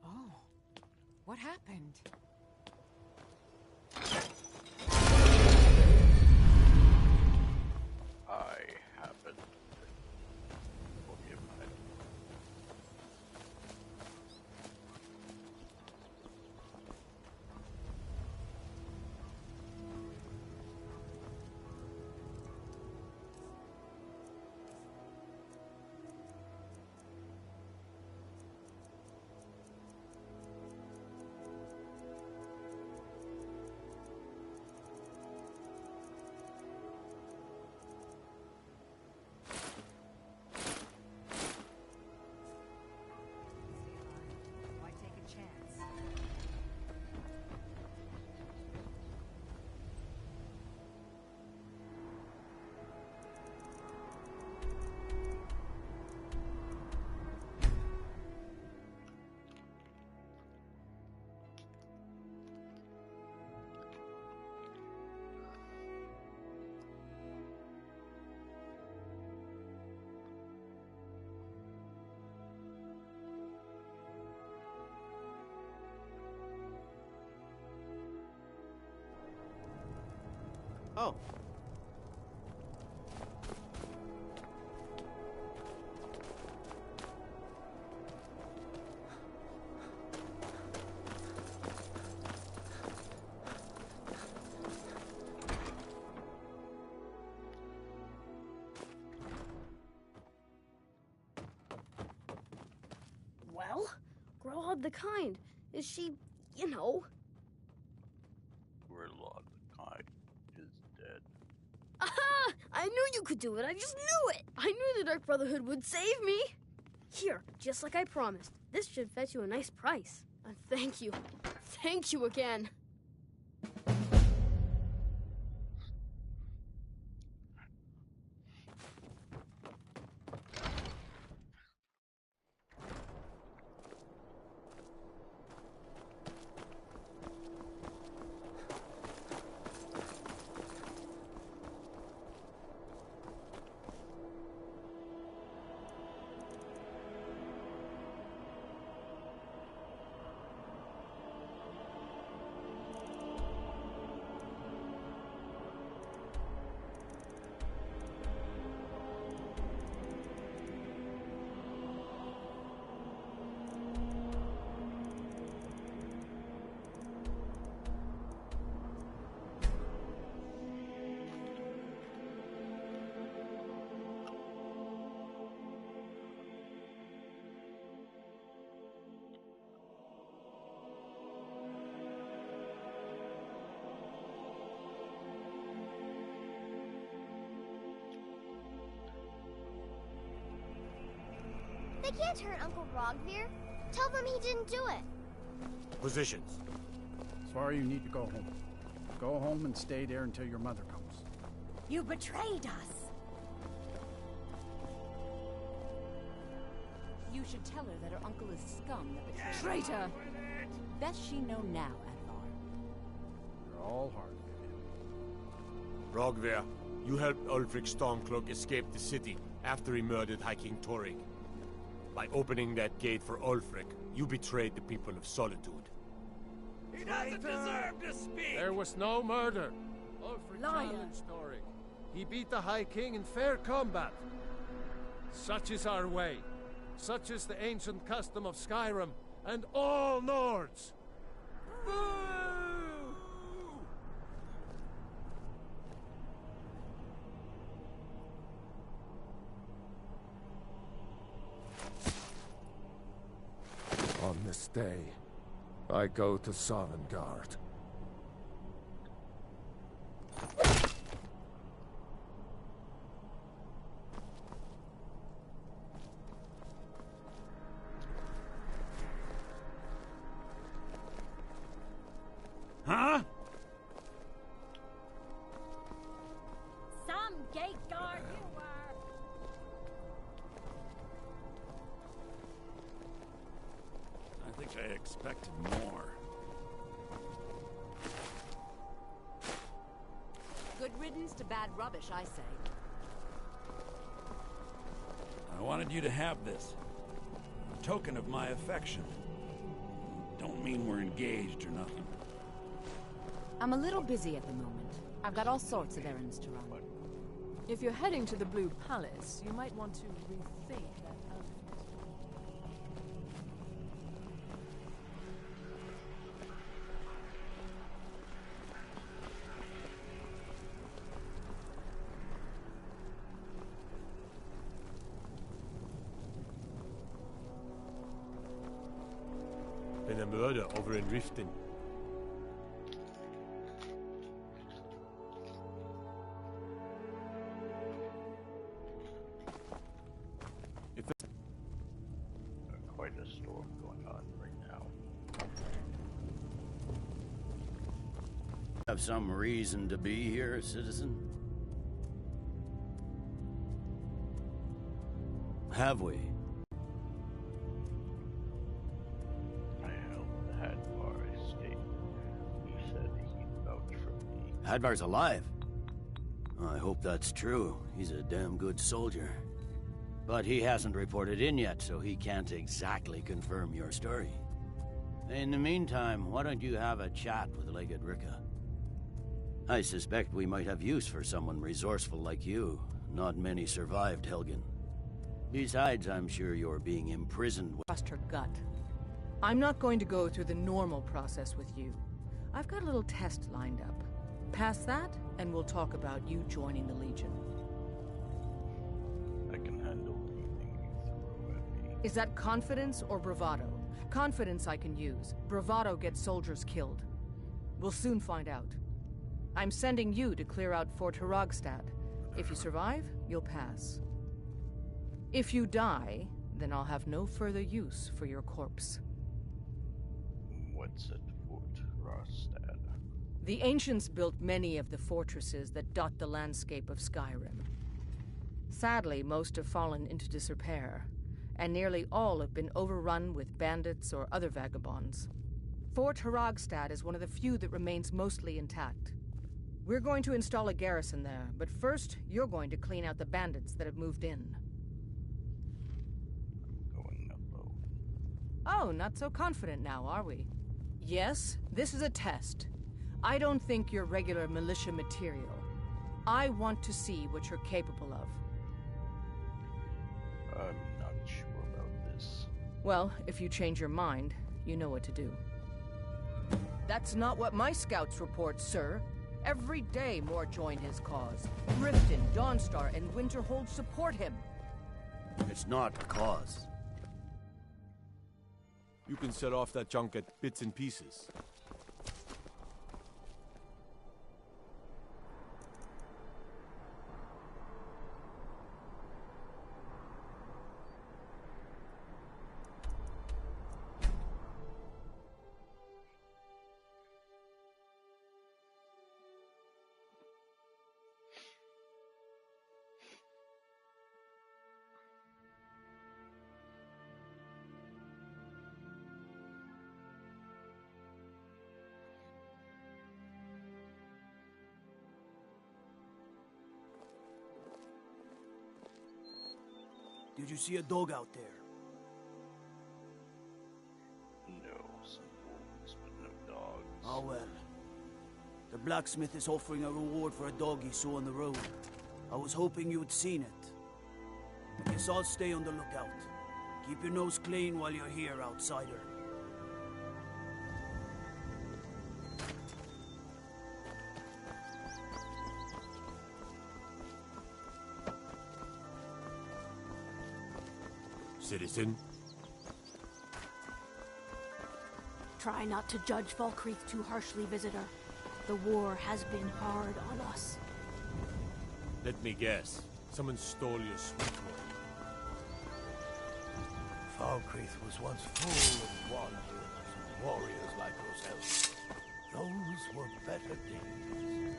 Oh. What happened? I haven't forgiven it. Why take a chance? Oh. Well, Growhog the Kind. Is she, you know? Warlord the Kind is dead. Aha! I knew you could do it. I just knew it. I knew the Dark Brotherhood would save me. Here, just like I promised. This should fetch you a nice price. And thank you. Thank you again. They can't hurt Uncle Rogvir. Tell them he didn't do it. Positions. Sorry, you need to go home. Go home and stay there until your mother comes. You betrayed us! You should tell her that her uncle is scum that betrayed her. Traitor! Best she know now, Advar. You're all hard. Rogver, you helped Ulfric Stormcloak escape the city after he murdered High King Torrig. By opening that gate for Ulfric, you betrayed the people of Solitude. He doesn't deserve to speak! There was no murder. Ulfric Liar. challenged Torrig. He beat the High King in fair combat. Such is our way. Such is the ancient custom of Skyrim and all Nords. On this day, I go to Sovngarde. Huh? Some gate guard you were. I think I expected more. Good riddance to bad rubbish, I say. I wanted you to have this. A token of my affection. Don't mean we're engaged or nothing. I'm a little busy at the moment. I've got all sorts of errands to run. If you're heading to the Blue Palace, you might want to rethink that outfit. Been a murder over in Riften. Quite a storm going on right now. Have some reason to be here, citizen? Have we? I helped Hadvar escape. He said he'd vouch for me. Hadvar's alive. I hope that's true. He's a damn good soldier. But he hasn't reported in yet, so he can't exactly confirm your story. In the meantime, why don't you have a chat with Legate Ricka? I suspect we might have use for someone resourceful like you. Not many survived Helgen. Besides, I'm sure you're being imprisoned. Trust her gut. I'm not going to go through the normal process with you. I've got a little test lined up. Pass that, and we'll talk about you joining the Legion. I can handle anything you throw at me. Is that confidence or bravado? Confidence I can use. Bravado gets soldiers killed. We'll soon find out. I'm sending you to clear out Fort Hrogstad. If you survive, you'll pass. If you die, then I'll have no further use for your corpse. What's at Fort Hrogstad? The ancients built many of the fortresses that dot the landscape of Skyrim. Sadly, most have fallen into disrepair, and nearly all have been overrun with bandits or other vagabonds. Fort Hrogstad is one of the few that remains mostly intact. We're going to install a garrison there, but first, you're going to clean out the bandits that have moved in. I'm going alone. Oh, not so confident now, are we? Yes, this is a test. I don't think you're regular militia material. I want to see what you're capable of. I'm not sure about this. Well, if you change your mind, you know what to do. That's not what my scouts report, sir. Every day more join his cause. Riften, Dawnstar, and Winterhold support him. It's not a cause. You can set off that junk at bits and pieces. Did you see a dog out there? No, some wolves, but no dogs. Oh well. The blacksmith is offering a reward for a dog he saw on the road. I was hoping you'd seen it. I guess I'll stay on the lookout. Keep your nose clean while you're here, outsider. Citizen? Try not to judge Falkreath too harshly, visitor. The war has been hard on us. Let me guess. Someone stole your sweet one. Falkreath was once full of wanderers and warriors like yourself. Those were better days.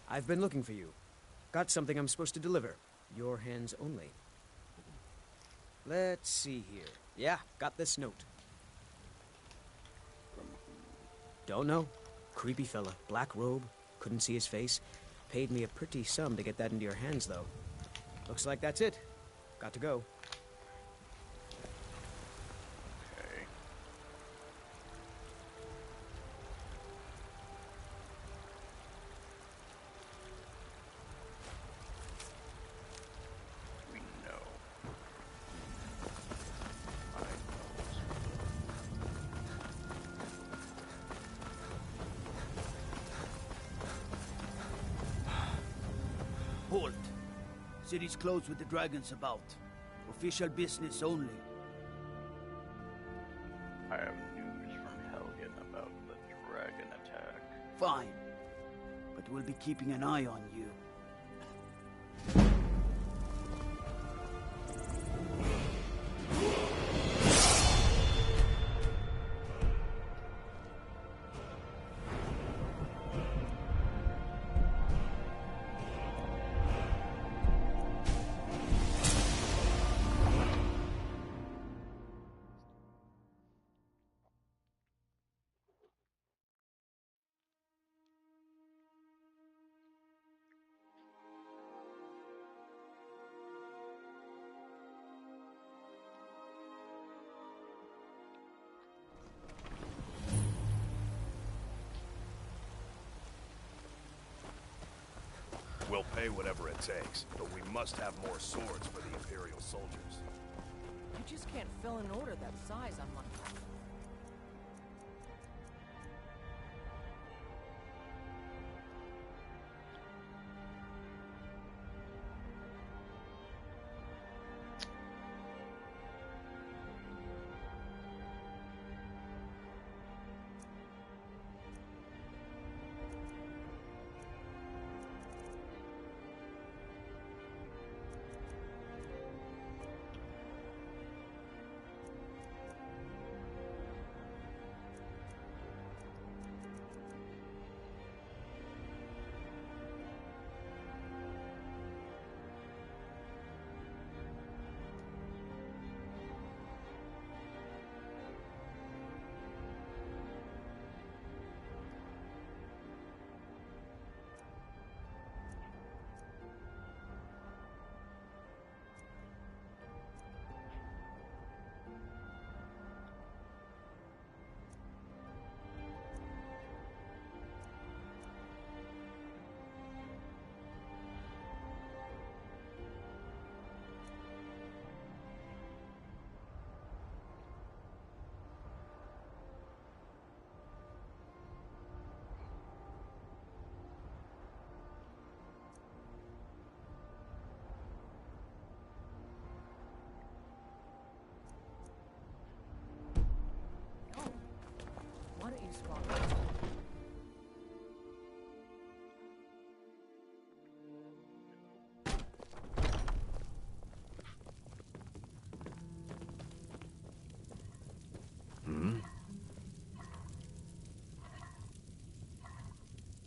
I've been looking for you. Got something I'm supposed to deliver. Your hands only. Let's see here. Yeah, got this note. Don't know. Creepy fella. Black robe. Couldn't see his face. Paid me a pretty sum to get that into your hands, though. Looks like that's it. Got to go. Halt. City's closed with the dragons about. Official business only. I have news from Helgen about the dragon attack. Fine. But we'll be keeping an eye on you. We'll pay whatever it takes, but we must have more swords for the Imperial soldiers. You just can't fill an order that size on one.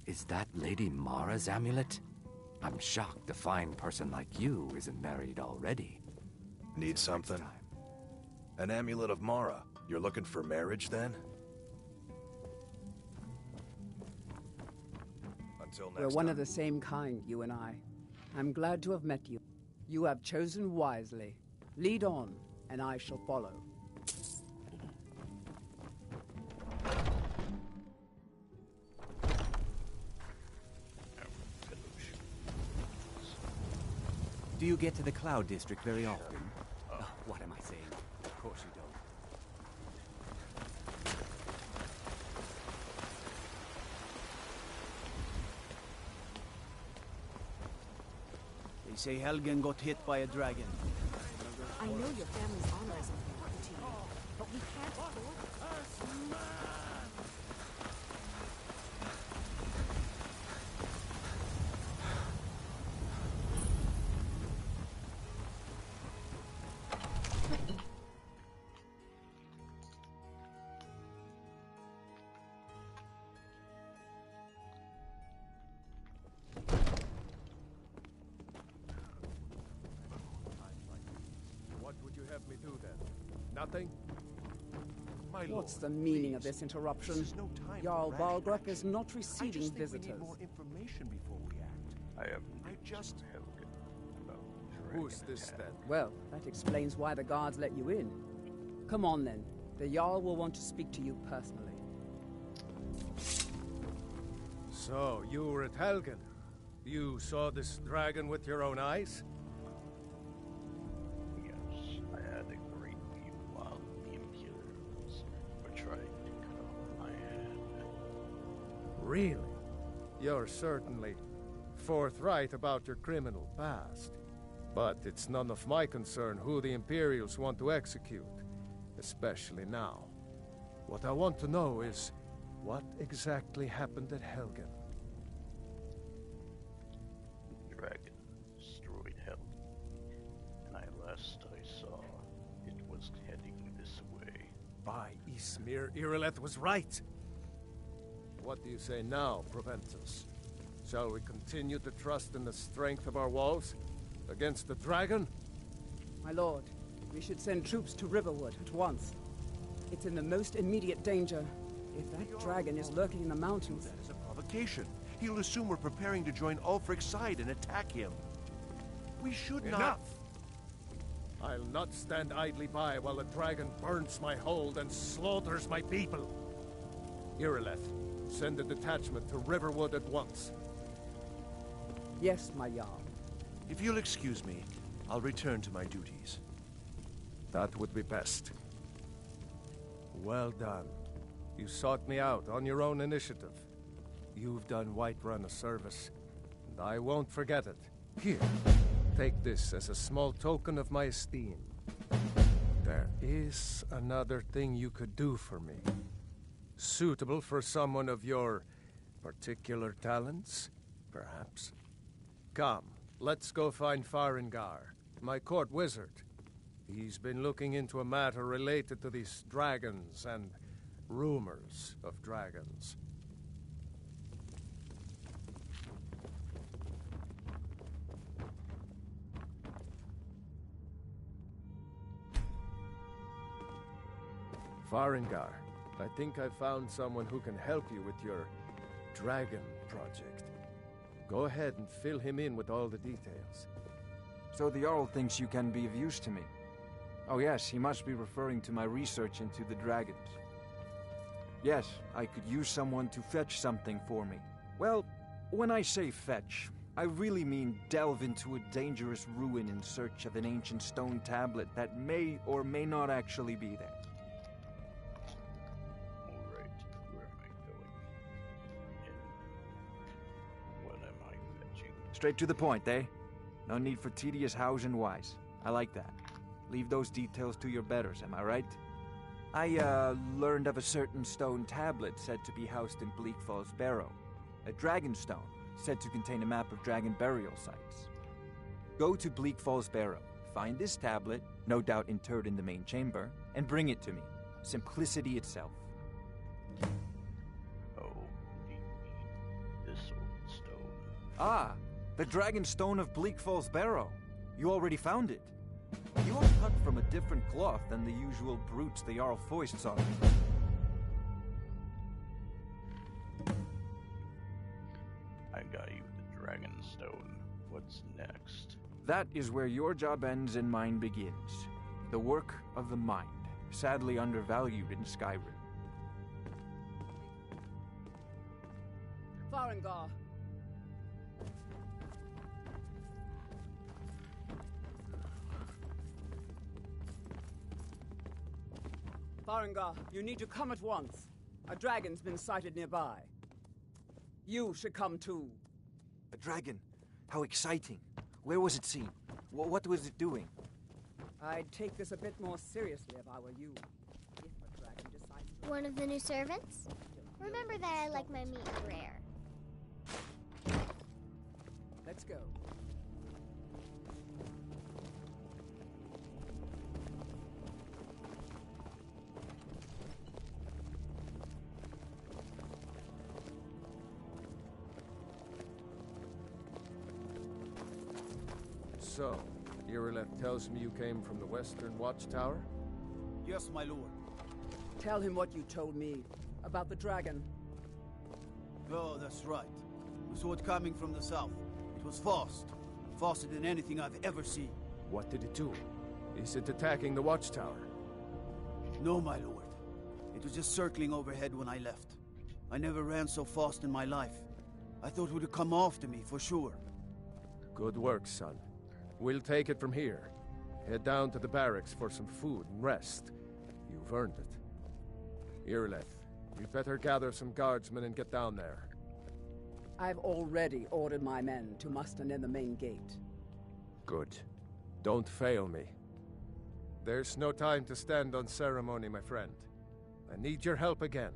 Is that Lady Mara's amulet? I'm shocked a fine person like you isn't married already. Need something? An amulet of Mara. You're looking for marriage, then? Until next We're one time. of the same kind, you and I. I'm glad to have met you. You have chosen wisely. Lead on, and I shall follow. Do you get to the Cloud District very often? Oh, what am I saying? Of course you don't. They say Helgen got hit by a dragon. I know your family's honor is important to you, but we can't afford it. What would you have me do then? Nothing? What's the meaning of this interruption? Jarl Balgruuf is not receiving visitors. Information before we act. I just Who's this then? Well, that explains why the guards let you in. Come on then. The Jarl will want to speak to you personally. So, you were at Helgen. You saw this dragon with your own eyes? Yes, I had a great view while the Imperials were trying to cut off my head. Really? You're certainly forthright about your criminal past. But it's none of my concern who the Imperials want to execute, especially now. What I want to know is, what exactly happened at Helgen? The dragon destroyed Helgen, and last I saw, it was heading this way. By Ysmir, Irileth was right! What do you say now, Proventus? Shall we continue to trust in the strength of our walls? Against the dragon? My lord, we should send troops to Riverwood at once. It's in the most immediate danger. If that dragon is lurking in the mountains... That is a provocation. He'll assume we're preparing to join Ulfric's side and attack him. We should not... Enough! I'll not stand idly by while the dragon burns my hold and slaughters my people. Irileth, send a detachment to Riverwood at once. Yes, my Jarl. If you'll excuse me, I'll return to my duties. That would be best. Well done. You sought me out on your own initiative. You've done Whiterun a service, and I won't forget it. Here, take this as a small token of my esteem. There is another thing you could do for me. Suitable for someone of your particular talents, perhaps. Come, let's go find Farengar, my court wizard. He's been looking into a matter related to these dragons and rumors of dragons. Farengar, I think I found someone who can help you with your dragon project. Go ahead and fill him in with all the details. So the Jarl thinks you can be of use to me. Oh yes, he must be referring to my research into the dragons. Yes, I could use someone to fetch something for me. Well, when I say fetch, I really mean delve into a dangerous ruin in search of an ancient stone tablet that may or may not actually be there. Alright, where am I going? And what am I fetching? Straight to the point, eh? No need for tedious hows and whys. I like that. Leave those details to your betters, am I right? I, learned of a certain stone tablet said to be housed in Bleak Falls Barrow. A dragon stone, said to contain a map of dragon burial sites. Go to Bleak Falls Barrow, find this tablet, no doubt interred in the main chamber, and bring it to me. Simplicity itself. Oh, do you mean this Ah, the Dragon Stone of Bleak Falls Barrow. You already found it. You are cut from a different cloth than the usual brutes the Jarl foists on. I got you the Dragon Stone. What's next? That is where your job ends and mine begins. The work of the mind, sadly undervalued in Skyrim. Farengar. Farengar, you need to come at once. A dragon's been sighted nearby. You should come too. A dragon? How exciting. Where was it seen? What was it doing? I'd take this a bit more seriously if I were you. If a dragon decides to... One of the new servants? Remember that I like my meat rare. Let's go. So, Irileth tells me you came from the Western Watchtower? Yes, my lord. Tell him what you told me about the dragon. Oh, that's right. We saw it coming from the south. It was fast. Faster than anything I've ever seen. What did it do? Is it attacking the Watchtower? No, my lord. It was just circling overhead when I left. I never ran so fast in my life. I thought it would come after me, for sure. Good work, son. We'll take it from here. Head down to the barracks for some food and rest. You've earned it. Irileth, you'd better gather some guardsmen and get down there. I've already ordered my men to muster near the main gate. Good. Don't fail me. There's no time to stand on ceremony, my friend. I need your help again.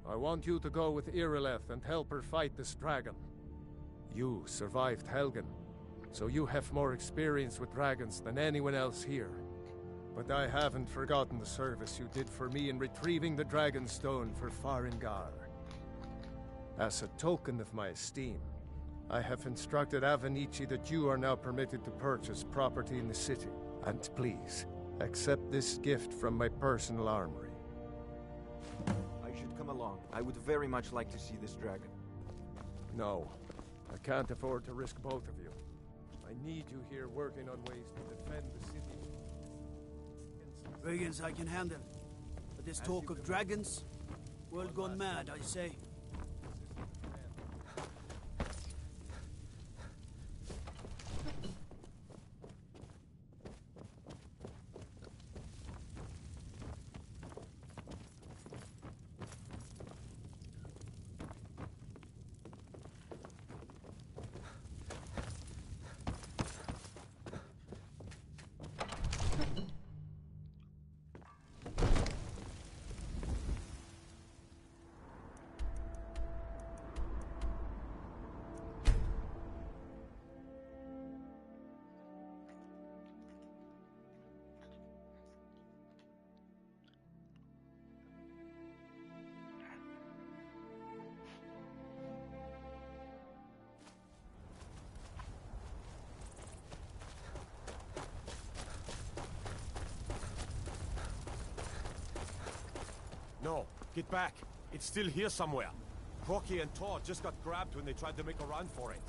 I want you to go with Irileth and help her fight this dragon. You survived Helgen, so you have more experience with dragons than anyone else here. But I haven't forgotten the service you did for me in retrieving the Dragon Stone for Farengar. As a token of my esteem, I have instructed Avenici that you are now permitted to purchase property in the city. And please, accept this gift from my personal armory. I should come along. I would very much like to see this dragon. No, I can't afford to risk both of you. I need you here working on ways to defend the city. Dragons I can handle. But this talk of dragons? World gone mad, I say. No, get back. It's still here somewhere. Crocky and Tor just got grabbed when they tried to make a run for it.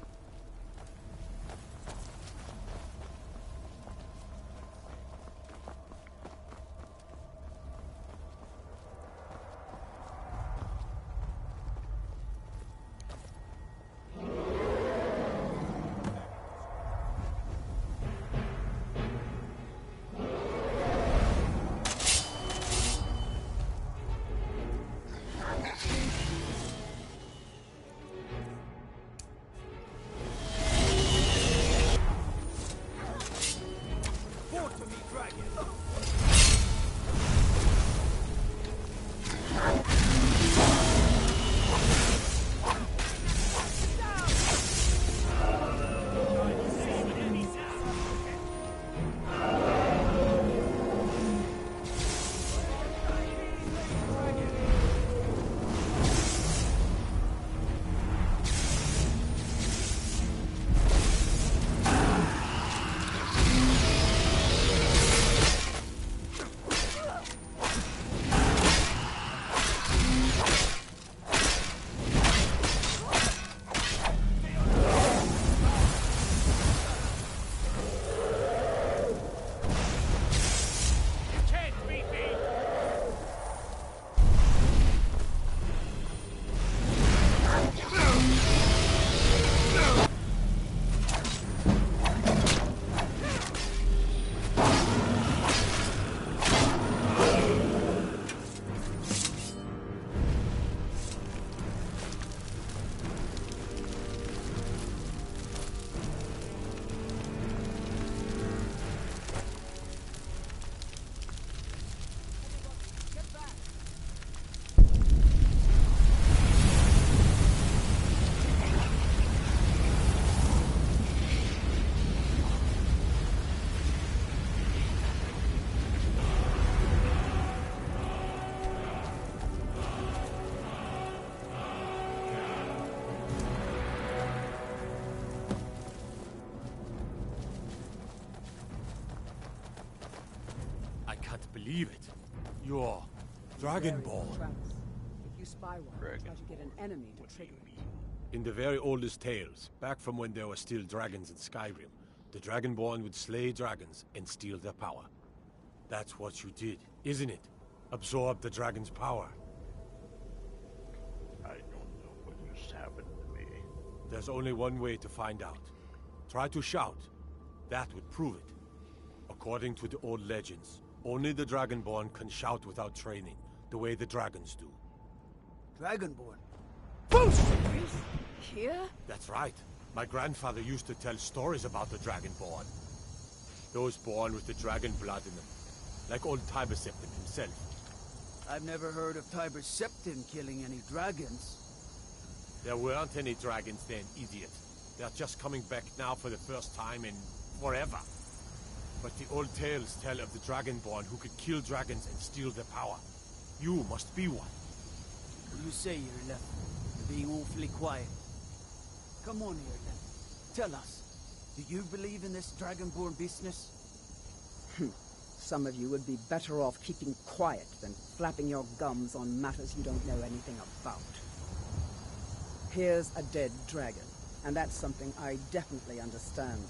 believe it. You're Dragonborn. If you spy one, try to get an enemy to trigger it. In the very oldest tales, back from when there were still dragons in Skyrim, the Dragonborn would slay dragons and steal their power. That's what you did, isn't it? Absorb the dragon's power. I don't know what just happened to me. There's only one way to find out. Try to shout. That would prove it. According to the old legends, only the Dragonborn can shout without training, the way the dragons do. Dragonborn? Here? That's right. My grandfather used to tell stories about the Dragonborn. Those born with the dragon blood in them. Like old Tiber Septim himself. I've never heard of Tiber Septim killing any dragons. There weren't any dragons then, idiot. They're just coming back now for the first time in forever. But the old tales tell of the Dragonborn who could kill dragons and steal their power. You must be one. What do you say, Irlef? You're being awfully quiet. Come on, Irlef. Tell us. Do you believe in this Dragonborn business? Some of you would be better off keeping quiet than flapping your gums on matters you don't know anything about. Here's a dead dragon, and that's something I definitely understand.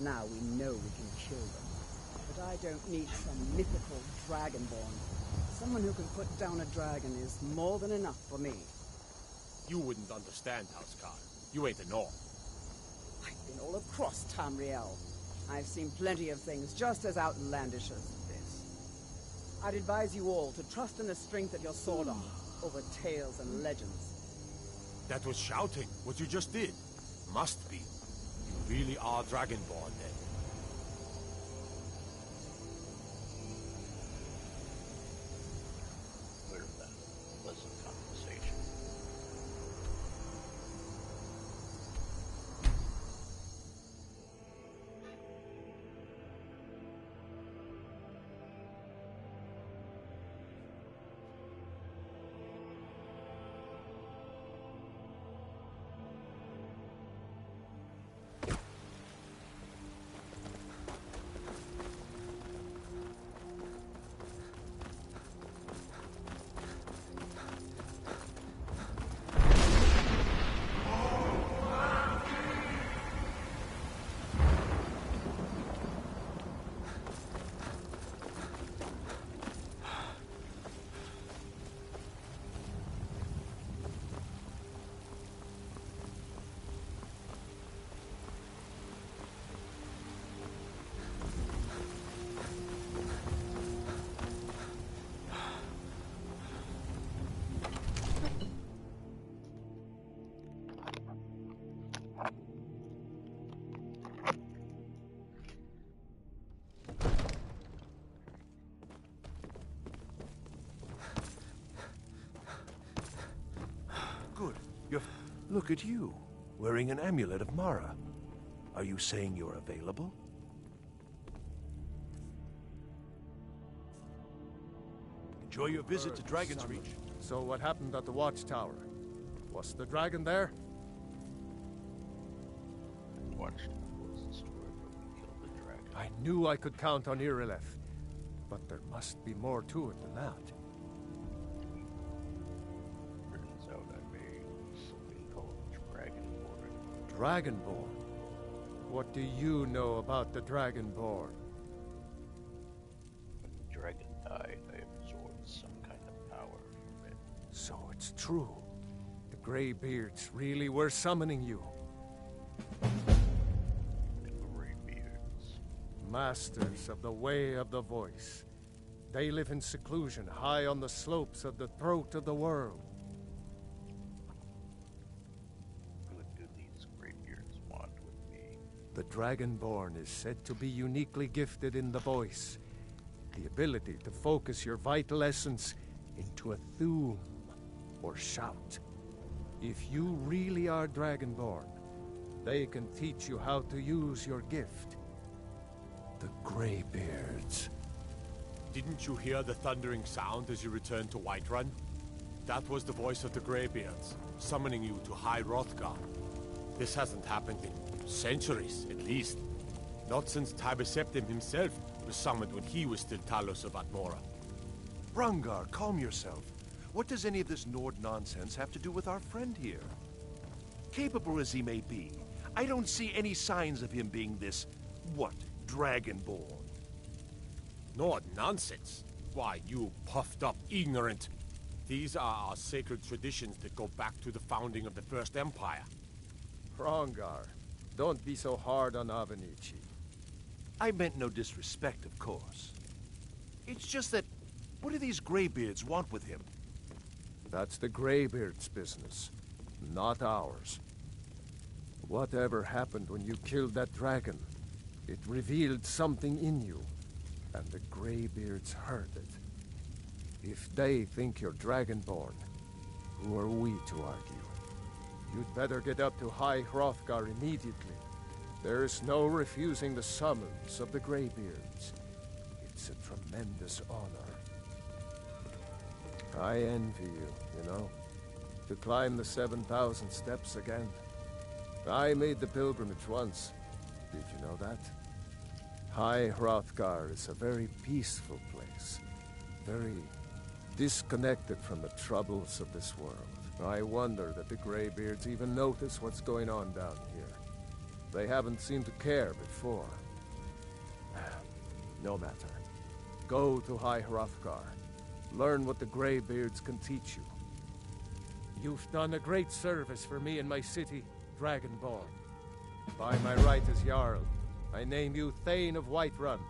Now we know we can kill them. But I don't need some mythical Dragonborn. Someone who can put down a dragon is more than enough for me. You wouldn't understand, Houseguard. You ain't a Norn. I've been all across Tamriel. I've seen plenty of things just as outlandish as this. I'd advise you all to trust in the strength of your sword arm over tales and legends. That was shouting, what you just did. Must be. You really are Dragonborn, then. Where's that pleasant conversation? Good. Look at you, wearing an amulet of Mara. Are you saying you're available? Enjoy your visit to Dragon's Reach. So what happened at the watchtower? Was the dragon there? Watchtower was the story, but we killed the dragon. I knew I could count on Irileth, but there must be more to it than that. Turns out I made something called Dragonborn. Dragonborn? What do you know about the Dragonborn? When the dragon died, I absorbed some kind of power from it. So it's true. The Greybeards really were summoning you. The Greybeards. Masters of the Way of the Voice. They live in seclusion high on the slopes of the throat of the world. What do these Greybeards want with me? The Dragonborn is said to be uniquely gifted in the voice. The ability to focus your vital essence into a thum, or shout. If you really are Dragonborn, they can teach you how to use your gift. The Greybeards. Didn't you hear the thundering sound as you returned to Whiterun? That was the voice of the Greybeards, summoning you to High Hrothgar. This hasn't happened in centuries, at least. Not since Tibeseptim himself was summoned when he was still Talos of Atmora. Brungar, calm yourself. What does any of this Nord nonsense have to do with our friend here? Capable as he may be, I don't see any signs of him being this, what, Dragonborn? Nord nonsense? Why, you puffed up ignorant. These are our sacred traditions that go back to the founding of the First Empire. Rongar, don't be so hard on Avenici. I meant no disrespect, of course. It's just that, what do these Greybeards want with him? That's the Greybeards' business, not ours. Whatever happened when you killed that dragon, it revealed something in you, and the Greybeards heard it. If they think you're Dragonborn, who are we to argue? You'd better get up to High Hrothgar immediately. There's no refusing the summons of the Greybeards. It's a tremendous honor. I envy you know, to climb the 7,000 steps again. I made the pilgrimage once. Did you know that? High Hrothgar is a very peaceful place. Very disconnected from the troubles of this world. I wonder that the Greybeards even notice what's going on down here. They haven't seemed to care before. No matter. Go to High Hrothgar. Learn what the Greybeards can teach you. You've done a great service for me and my city, Dragonborn. By my right as Jarl, I name you Thane of Whiterun.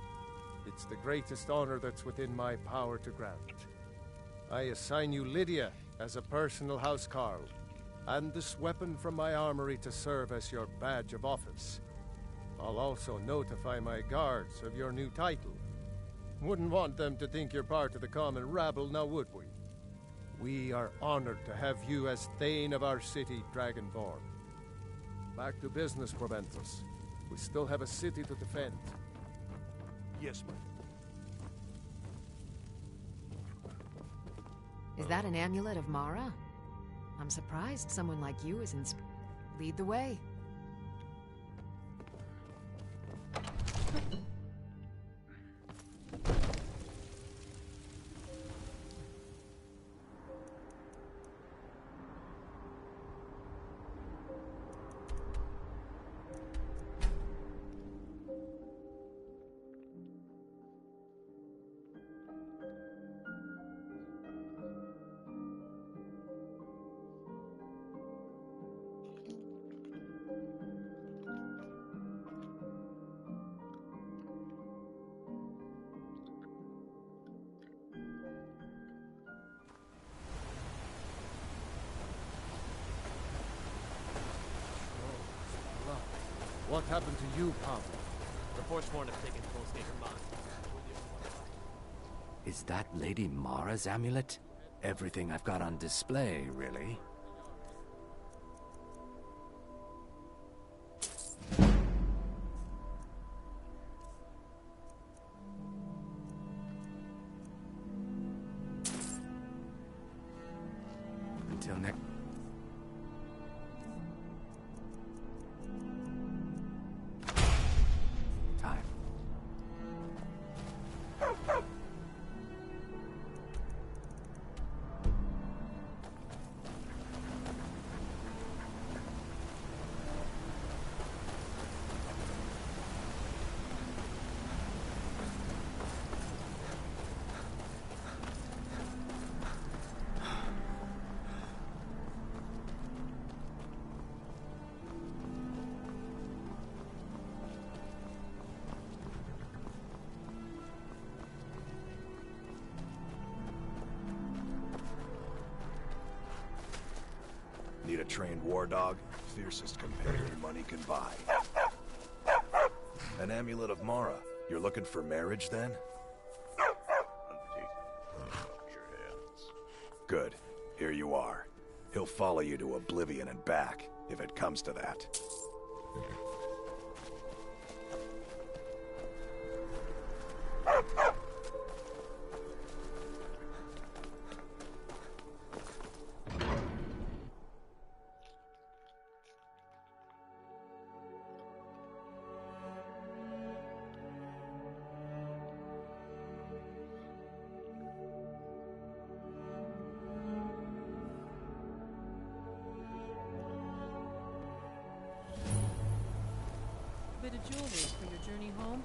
It's the greatest honor that's within my power to grant. I assign you Lydia as a personal housecarl, and this weapon from my armory to serve as your badge of office. I'll also notify my guards of your new title. Wouldn't want them to think you're part of the common rabble, now would we? We are honored to have you as Thane of our city, Dragonborn. Back to business, Proventus. We still have a city to defend. Yes, ma'am. Is that an amulet of Mara? I'm surprised someone like you is lead the way. What happened to you, Pablo? Reports warn of taking full state command. Is that Lady Mara's amulet? Everything I've got on display, really. Until next... time. Need a trained war dog? Fiercest companion money can buy. An amulet of Mara. You're looking for marriage, then? Good. Here you are. He'll follow you to oblivion and back, if it comes to that. bit of jewelry for your journey home?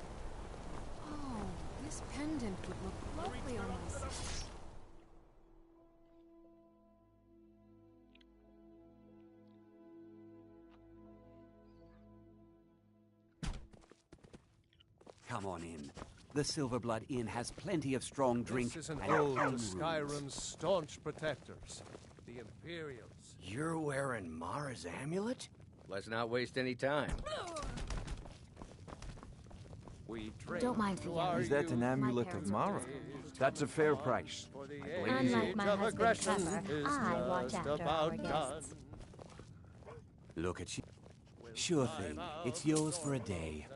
Oh, this pendant would look lovely on my sister. Come on in. The Silverblood Inn has plenty of strong drink This is an and ode clean to rooms. Skyrim's staunch protectors, the Imperials. You're wearing Mara's amulet? Let's not waste any time. We Don't mind the young. Is that an amulet of parents Mara? That's a fair price. Unlike my husband Trevor, I watch just after about our done. guests. Look at you. Sure thing. It's yours for a day.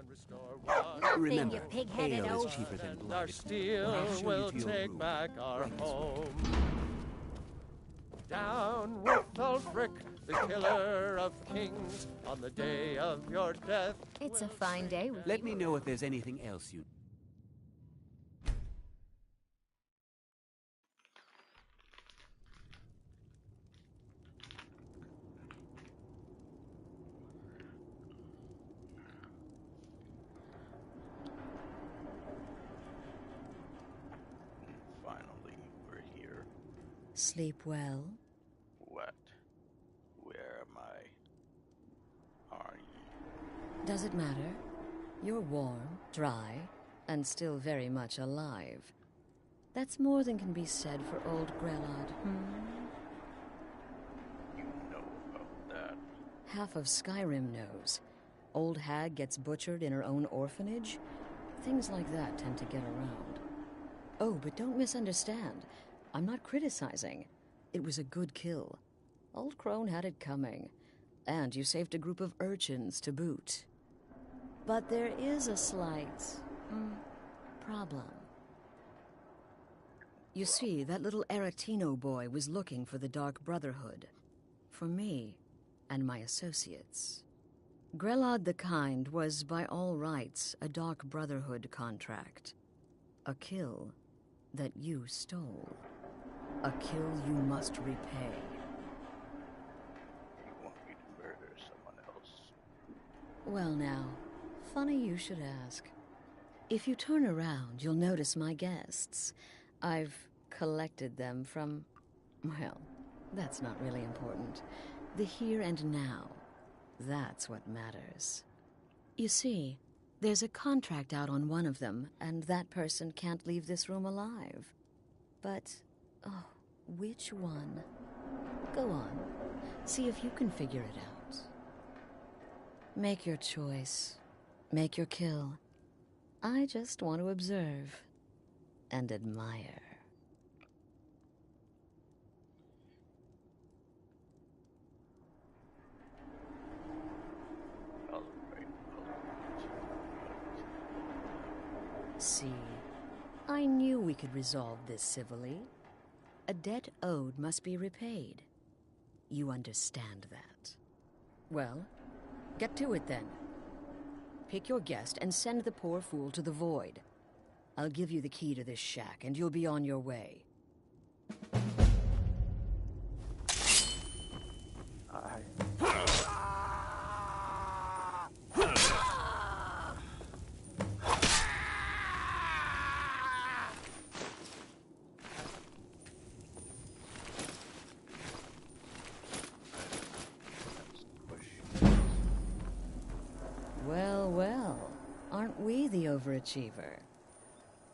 Nothing, Remember, you pig-headed ale old... is cheaper than Our blood. steel I'll show will you to your take room. back our Right this way. home. Down with Ulfric, the killer of kings, on the day of your death. It's a fine day. Let me know if there's anything else you... Finally, we're here. Sleep well. What? Where am I? Are you? Does it matter? You're warm, dry, and still very much alive. That's more than can be said for old Grelod, You know about that. Half of Skyrim knows. Old hag gets butchered in her own orphanage. Things like that tend to get around. Oh, but don't misunderstand. I'm not criticizing. It was a good kill. Old Crone had it coming. And you saved a group of urchins to boot. But there is a slight... problem. You see, that little Aretino boy was looking for the Dark Brotherhood. For me and my associates. Grelod the Kind was, by all rights, a Dark Brotherhood contract. A kill that you stole. A kill you must repay. You want me to murder someone else? Well now, funny you should ask. If you turn around, you'll notice my guests. I've collected them from... well, that's not really important. The here and now. That's what matters. You see, there's a contract out on one of them, and that person can't leave this room alive. But, oh, which one? Go on. See if you can figure it out. Make your choice. Make your kill. I just want to observe and admire. See, I knew we could resolve this civilly. A debt owed must be repaid. You understand that. Well, get to it then. Pick your guest and send the poor fool to the void. I'll give you the key to this shack, and you'll be on your way. Well, well, aren't we the overachiever?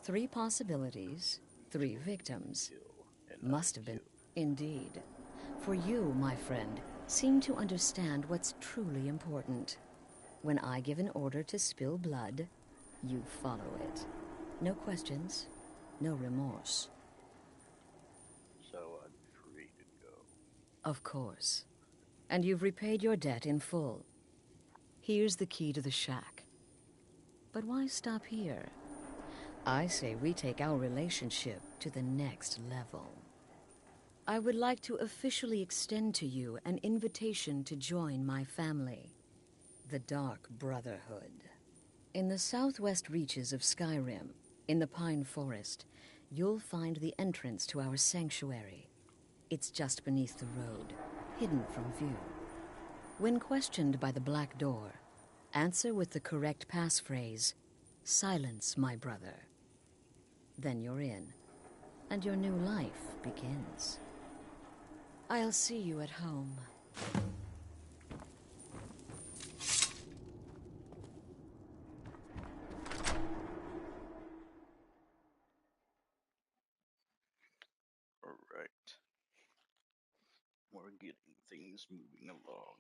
3 possibilities, 3 victims. Must have been, indeed. For you, my friend, seem to understand what's truly important. When I give an order to spill blood, you follow it. No questions, no remorse. So I'm free to go. Of course. And you've repaid your debt in full. Here's the key to the shack. But why stop here? I say we take our relationship to the next level. I would like to officially extend to you an invitation to join my family, the Dark Brotherhood. In the southwest reaches of Skyrim, in the Pine Forest, you'll find the entrance to our sanctuary. It's just beneath the road, hidden from view. When questioned by the Black Door, Answer with the correct passphrase. Silence, my brother. Then you're in, and your new life begins. I'll see you at home. Alright. We're getting things moving along.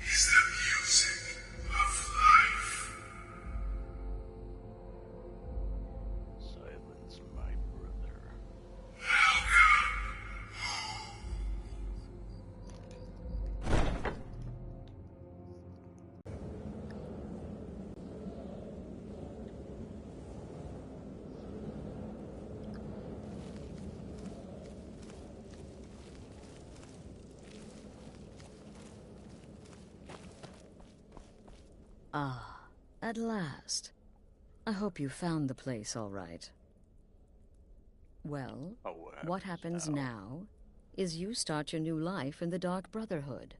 Is the music of life. Silence, my brother. Ah, at last. I hope you found the place all right. Well, what happens now is you start your new life in the Dark Brotherhood.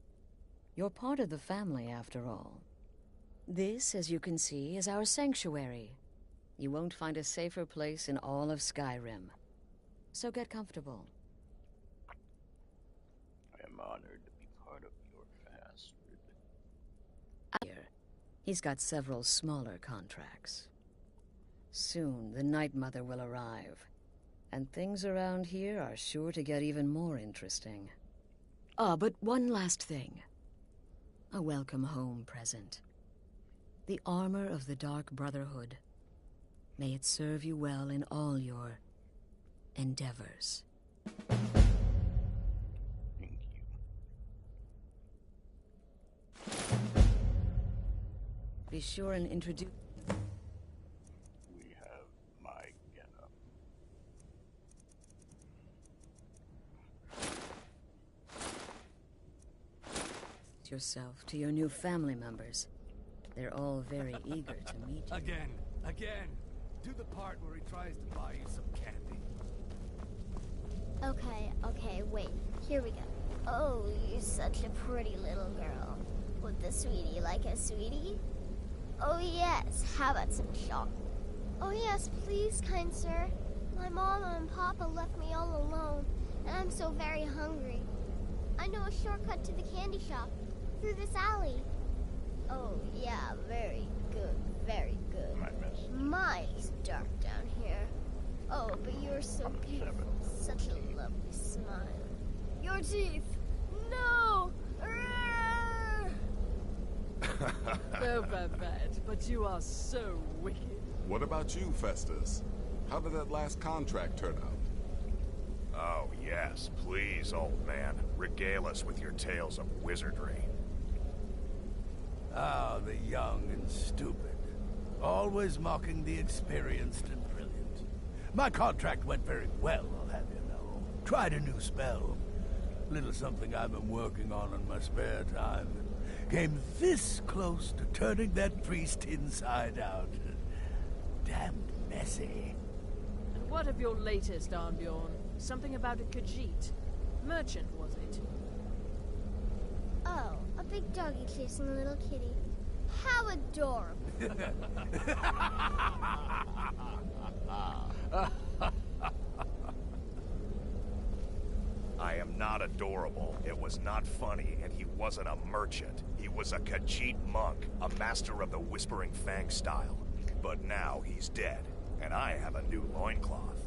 You're part of the family, after all. This, as you can see, is our sanctuary. You won't find a safer place in all of Skyrim. So get comfortable. I am honored to be part of your fast. Here, he's got several smaller contracts. Soon, the Night Mother will arrive, and things around here are sure to get even more interesting. Ah, but one last thing. A welcome home present. The armor of the Dark Brotherhood. May it serve you well in all your endeavors. Be sure and introduce... We have my getup. yourself to your new family members. They're all very eager to meet you. Again. Do the part where he tries to buy you some candy. Okay, wait. Here we go. Oh, you're such a pretty little girl. Would the sweetie like a sweetie? Oh yes, how about some chocolate? Oh yes, please, kind sir. My mama and papa left me all alone, and I'm so very hungry. I know a shortcut to the candy shop, through this alley. Oh yeah, very good, very good. My, it's dark down here. Oh, but you're so beautiful. Such a lovely smile. Your teeth! No! Oh, Babette, but you are so wicked. What about you, Festus? How did that last contract turn out? Oh, yes. Please, old man. Regale us with your tales of wizardry. Ah, the young and stupid. Always mocking the experienced and brilliant. My contract went very well, I'll have you know. Tried a new spell. Little something I've been working on in my spare time. Came this close to turning that priest inside out. Damned messy. And what of your latest, Arnbjorn? Something about a Khajiit. Merchant, was it? Oh, a big doggy chasing a little kitty. How adorable. I am not adorable. It was not funny, and he wasn't a merchant. He was a Khajiit monk, a master of the Whispering Fang style. But now he's dead, and I have a new loincloth.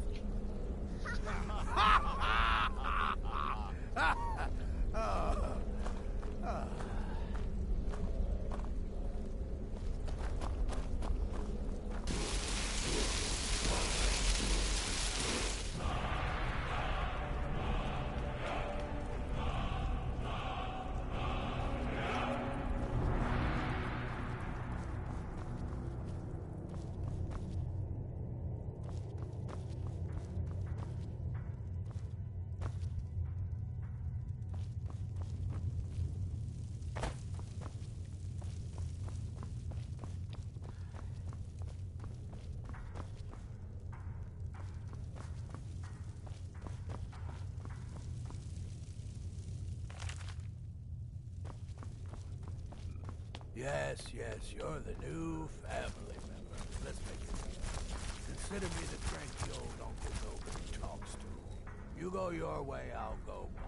Yes, you're the new family member. Let's make it easy. Consider me the cranky old uncle nobody talks to. You go your way, I'll go mine.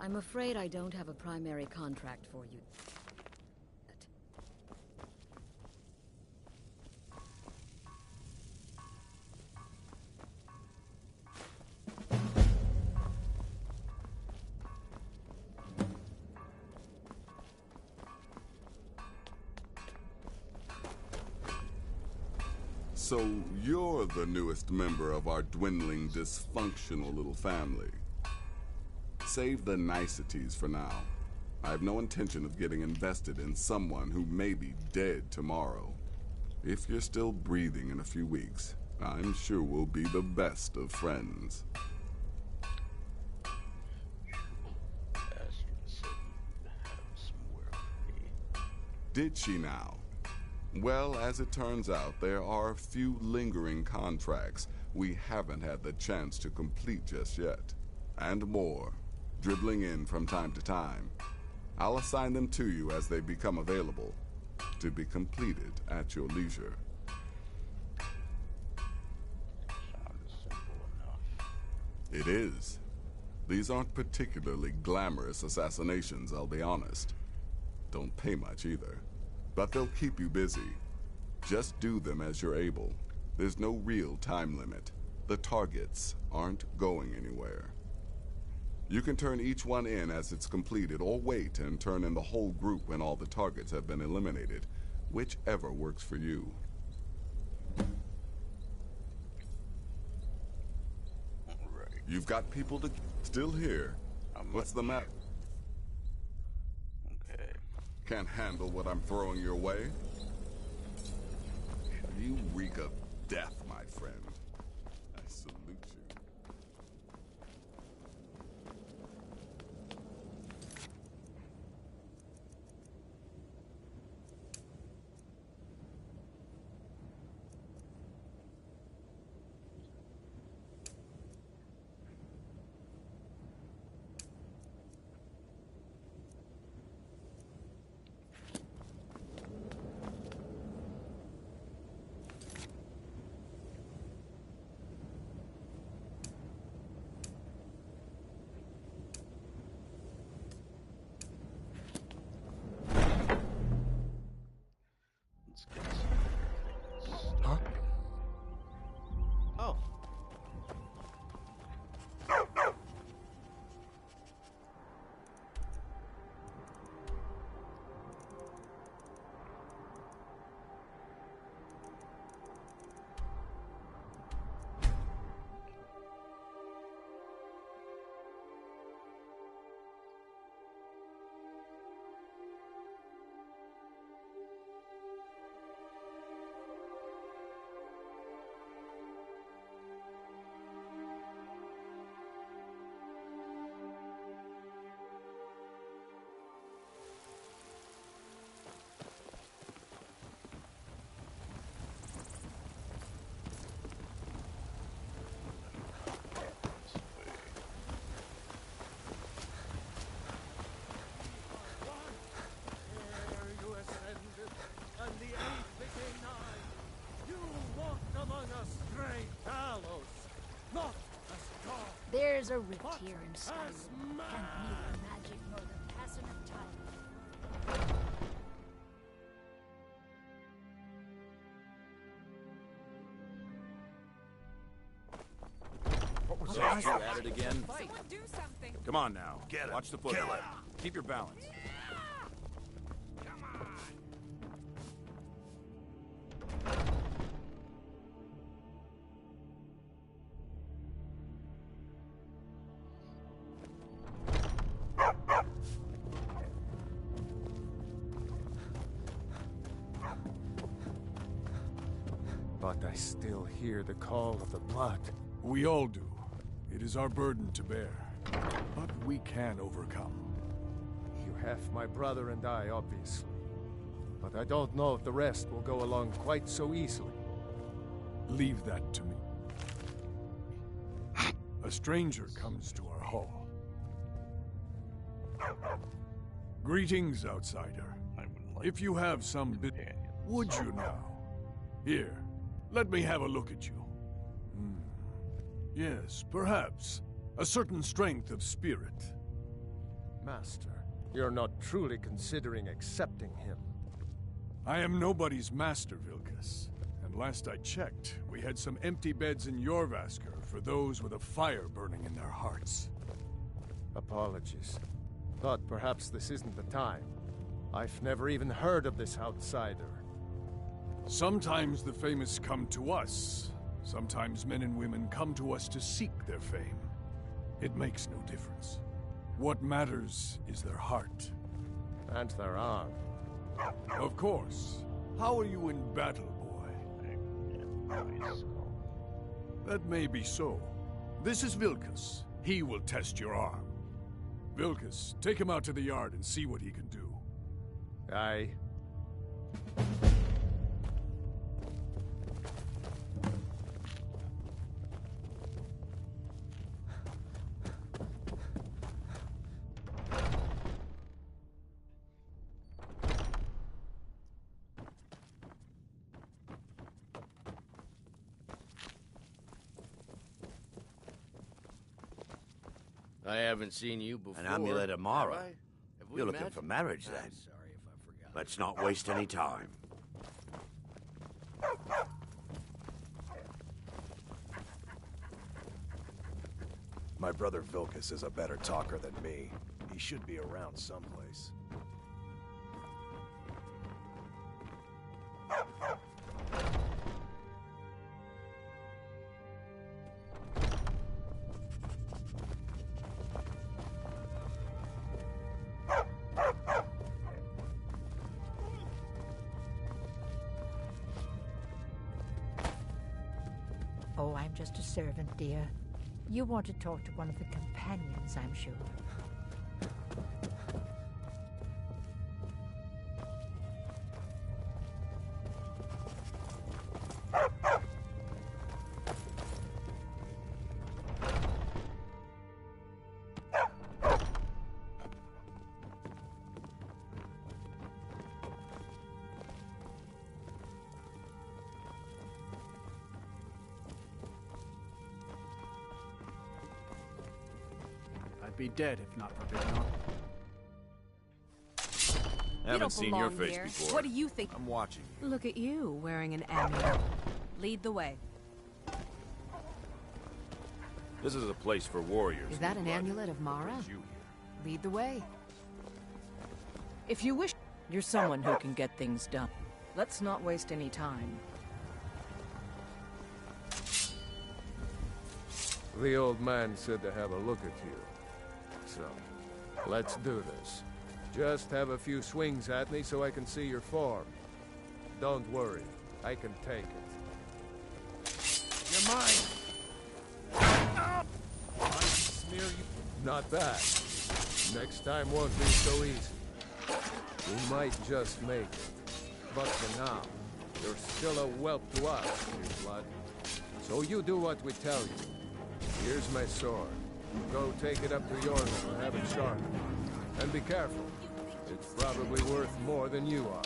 I'm afraid I don't have a primary contract for you. So you're the newest member of our dwindling, dysfunctional little family. Save the niceties for now. I have no intention of getting invested in someone who may be dead tomorrow. If you're still breathing in a few weeks, I'm sure we'll be the best of friends. Did she now? Well, as it turns out, there are a few lingering contracts we haven't had the chance to complete just yet. And more, dribbling in from time to time. I'll assign them to you as they become available, to be completed at your leisure. Sounds simple enough. It is. These aren't particularly glamorous assassinations, I'll be honest. Don't pay much either. But they'll keep you busy. Just do them as you're able. There's no real time limit. The targets aren't going anywhere. You can turn each one in as it's completed, or wait and turn in the whole group when all the targets have been eliminated. Whichever works for you. Right. You've got people to... Still here. What's the matter? Okay. Can't handle what I'm throwing your way? You reek of death, my friend. I salute you. There's a rift here in Skyrim. And neither magic nor the passing of time. What was that? You at it again? Someone do something. Come on now. Get him. Watch the foot. Kill him. Keep your balance. But I still hear the call of the blood. We all do. It is our burden to bear. But we can overcome. You have my brother and I, obviously. But I don't know if the rest will go along quite so easily. Leave that to me. A stranger comes to our hall. Greetings, outsider. If you have some bit... Would you now? Here, let me have a look at you. Yes, perhaps. A certain strength of spirit. Master, you're not truly considering accepting him. I am nobody's master, Vilkas. And last I checked, we had some empty beds in Jorvaskr for those with a fire burning in their hearts. Apologies. Thought perhaps this isn't the time. I've never even heard of this outsider. Sometimes the famous come to us. Sometimes men and women come to us to seek their fame. It makes no difference. What matters is their heart. And their arm. Of course. How are you in battle, boy? That may be so. This is Vilkas. He will test your arm. Vilkas, take him out to the yard and see what he can do. Aye. I haven't seen you before. An amulet of Mara. have I? Have we You're looking met? for marriage, then. I'm sorry if I forgot. Let's not waste any time. My brother Vilkas is a better talker than me. He should be around someplace. Oh, I'm just a servant, dear. You want to talk to one of the companions, I'm sure. I'd be dead if not for Vignon. Haven't seen your face before. What do you think? I'm watching you. Look at you, wearing an amulet. Lead the way. This is a place for warriors. Is that an but amulet of Mara? brings you here. Lead the way. If you wish, you're someone who can get things done. Let's not waste any time. The old man said to have a look at you. So, let's do this. Just have a few swings at me so I can see your form. Don't worry, I can take it. You're mine! I smear you. Not that. Next time won't be so easy. We might just make it. But for now, you're still a whelp to us, New Blood. So you do what we tell you. Here's my sword. Go take it up to Jordan and have it sharpened. And be careful. It's probably worth more than you are.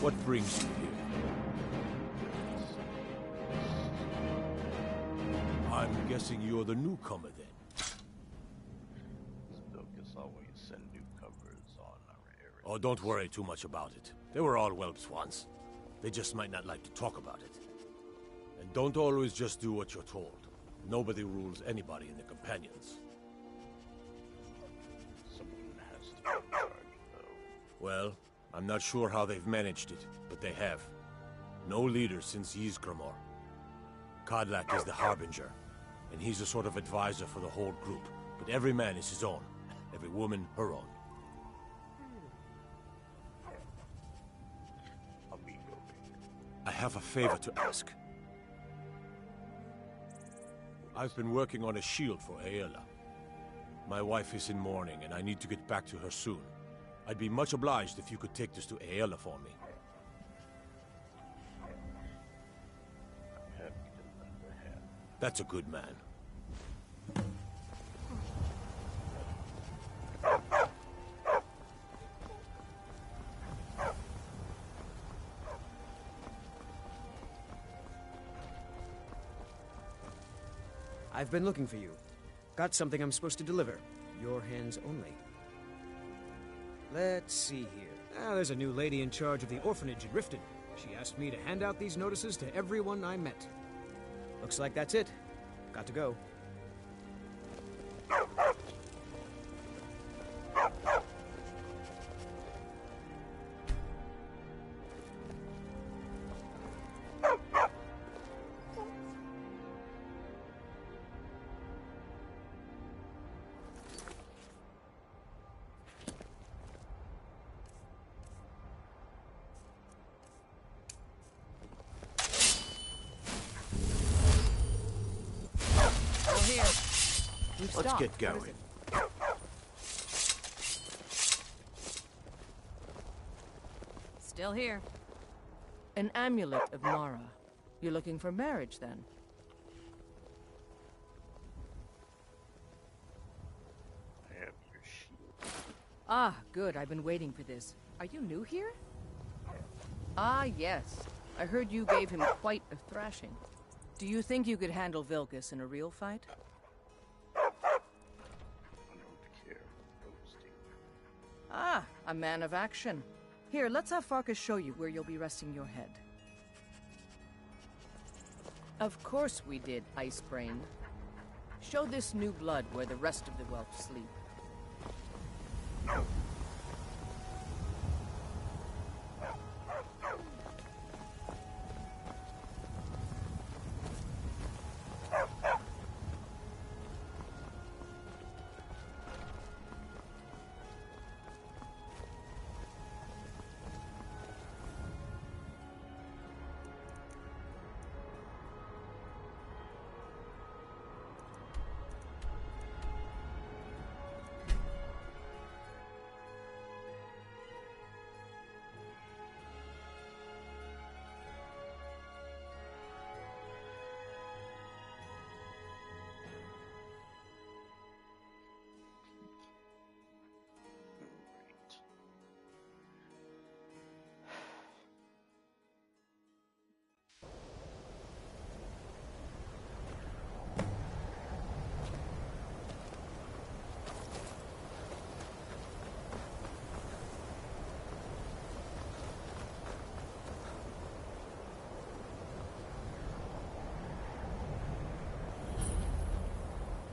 What brings you here? I'm guessing you're the newcomer then. Vilkas always send newcomers on our area. Oh, don't worry too much about it. They were all whelps once. They just might not like to talk about it. And don't always just do what you're told. Nobody rules anybody in the companions. Someone has to be in charge, though. Well, I'm not sure how they've managed it, but they have. No leader since Ysgramor. Kodlak is the Harbinger, and he's a sort of advisor for the whole group. But every man is his own. Every woman, her own. I have a favor to ask. I've been working on a shield for Aela. My wife is in mourning, and I need to get back to her soon. I'd be much obliged if you could take this to Aela for me. That's a good man. I've been looking for you. Got something I'm supposed to deliver. Your hands only. Let's see here. There's a new lady in charge of the orphanage in Riften. She asked me to hand out these notices to everyone I met. Looks like that's it. Got to go. Let's get going. Still here. An amulet of Mara. You're looking for marriage, then? I have your shield. Ah, good. I've been waiting for this. Are you new here? Ah, yes. I heard you gave him quite a thrashing. Do you think you could handle Vilkas in a real fight? Ah, a man of action. Here, let's have Farkas show you where you'll be resting your head. Of course we did, Icebrain. Show this new blood where the rest of the whelps sleep.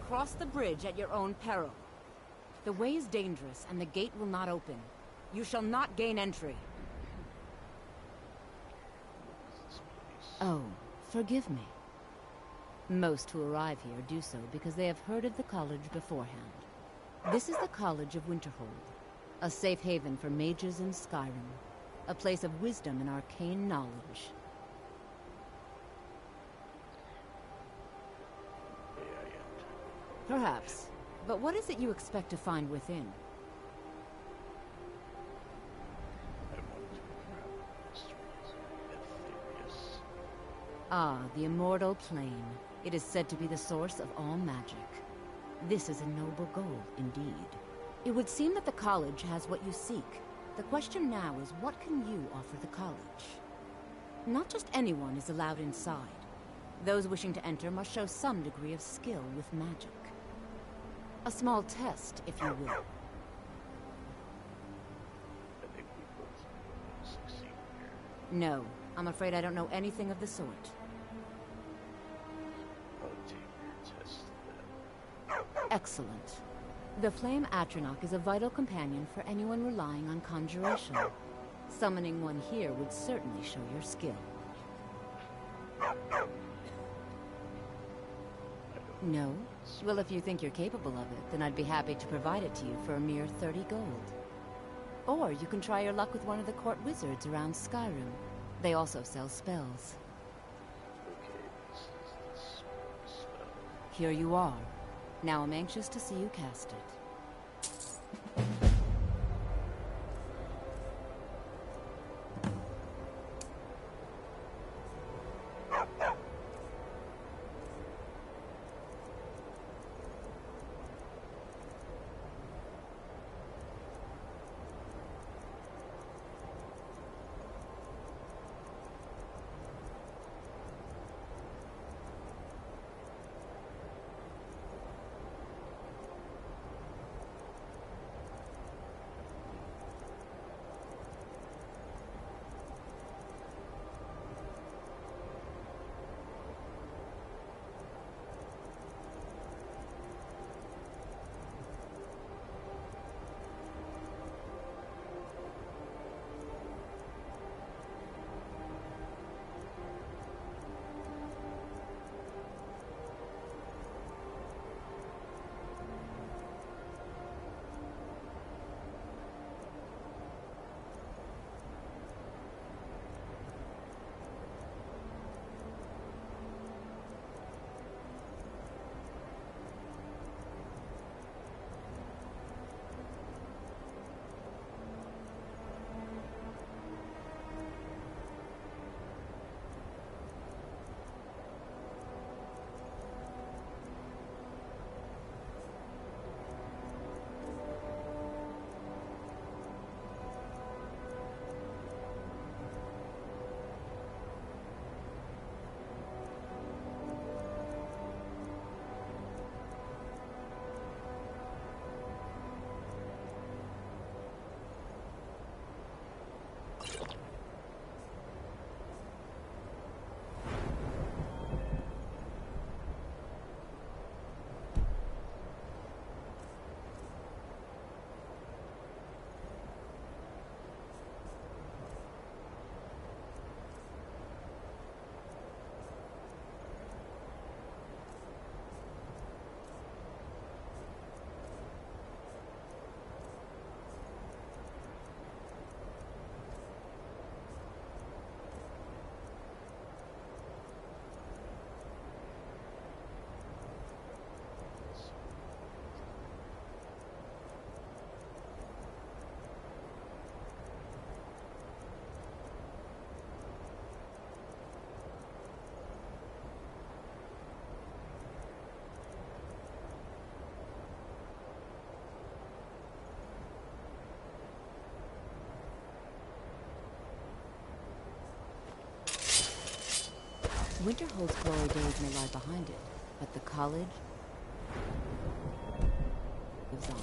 Cross the bridge at your own peril. The way is dangerous, and the gate will not open. You shall not gain entry. Oh, forgive me. Most who arrive here do so because they have heard of the college beforehand. This is the College of Winterhold, a safe haven for mages in Skyrim, a place of wisdom and arcane knowledge. Perhaps. But what is it you expect to find within? Ah, the immortal plane. It is said to be the source of all magic. This is a noble goal, indeed. It would seem that the college has what you seek. The question now is, what can you offer the college? Not just anyone is allowed inside. Those wishing to enter must show some degree of skill with magic. A small test, if you will. I think we both succeed here. No, I'm afraid I don't know anything of the sort. I'll take your test then. Excellent. The Flame Atronach is a vital companion for anyone relying on conjuration. Summoning one here would certainly show your skill. No? Well, if you think you're capable of it, then I'd be happy to provide it to you for a mere 30 gold. Or you can try your luck with one of the court wizards around Skyrim. They also sell spells. Okay, this is the spell. Here you are. Now I'm anxious to see you cast it. Winterhold's glory days may lie behind it, but the college lives on.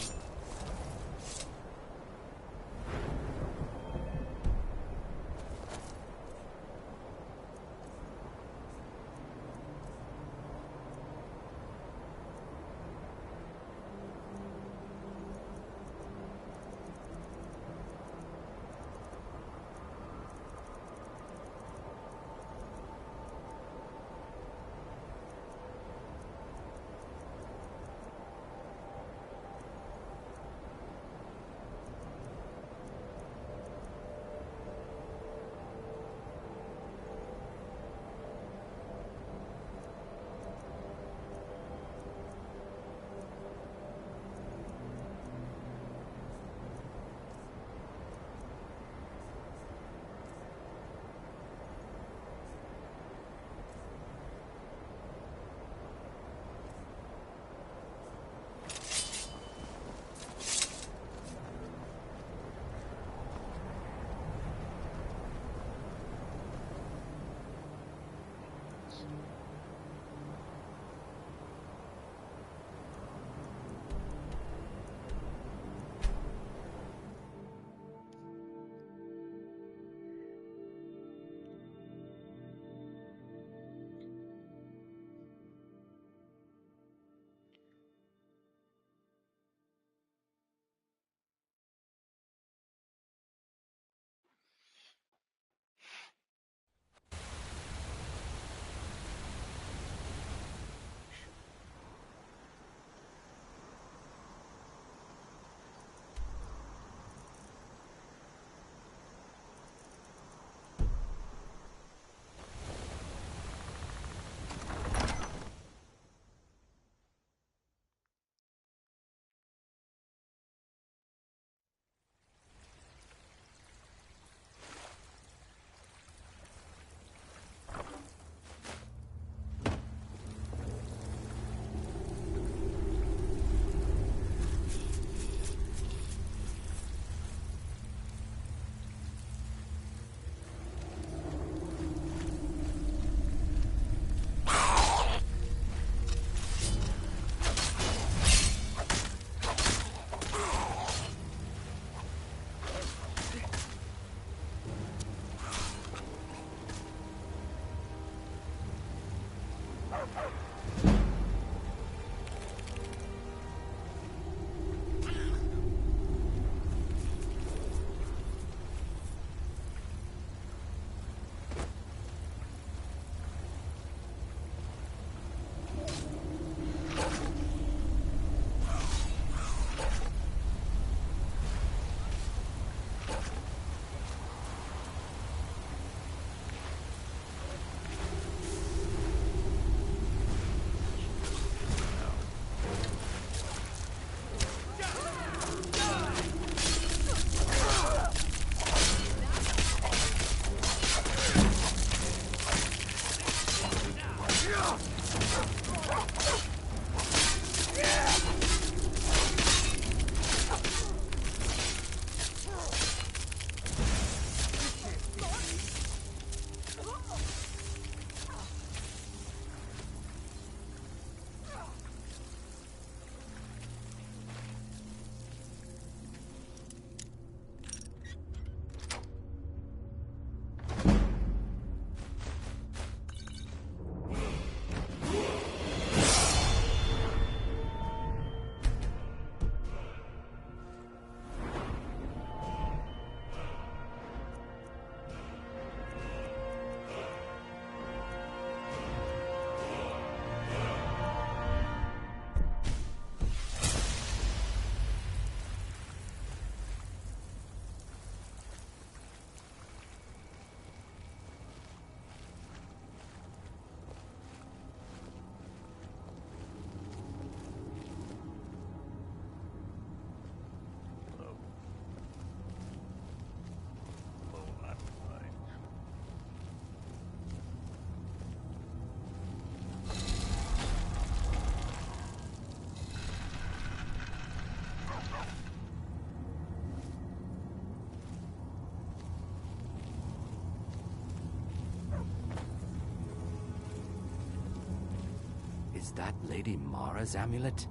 Is that Lady Mara's amulet?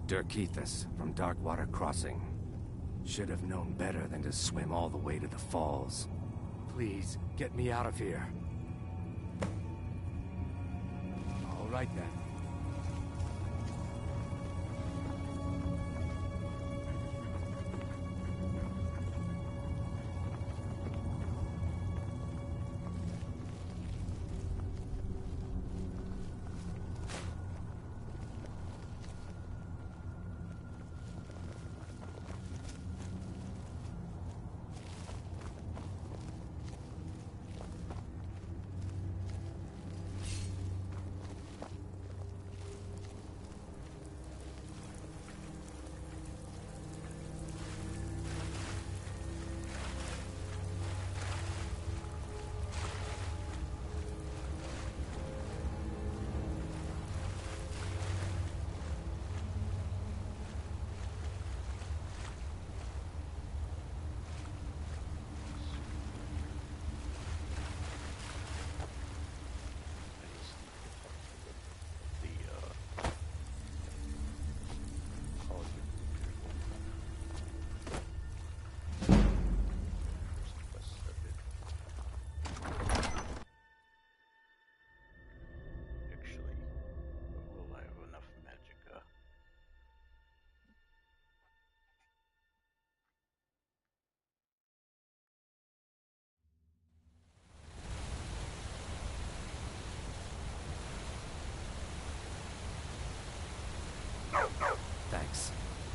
Dirkethus from Darkwater Crossing. Should have known better than to swim all the way to the falls. Please, get me out of here. All right then.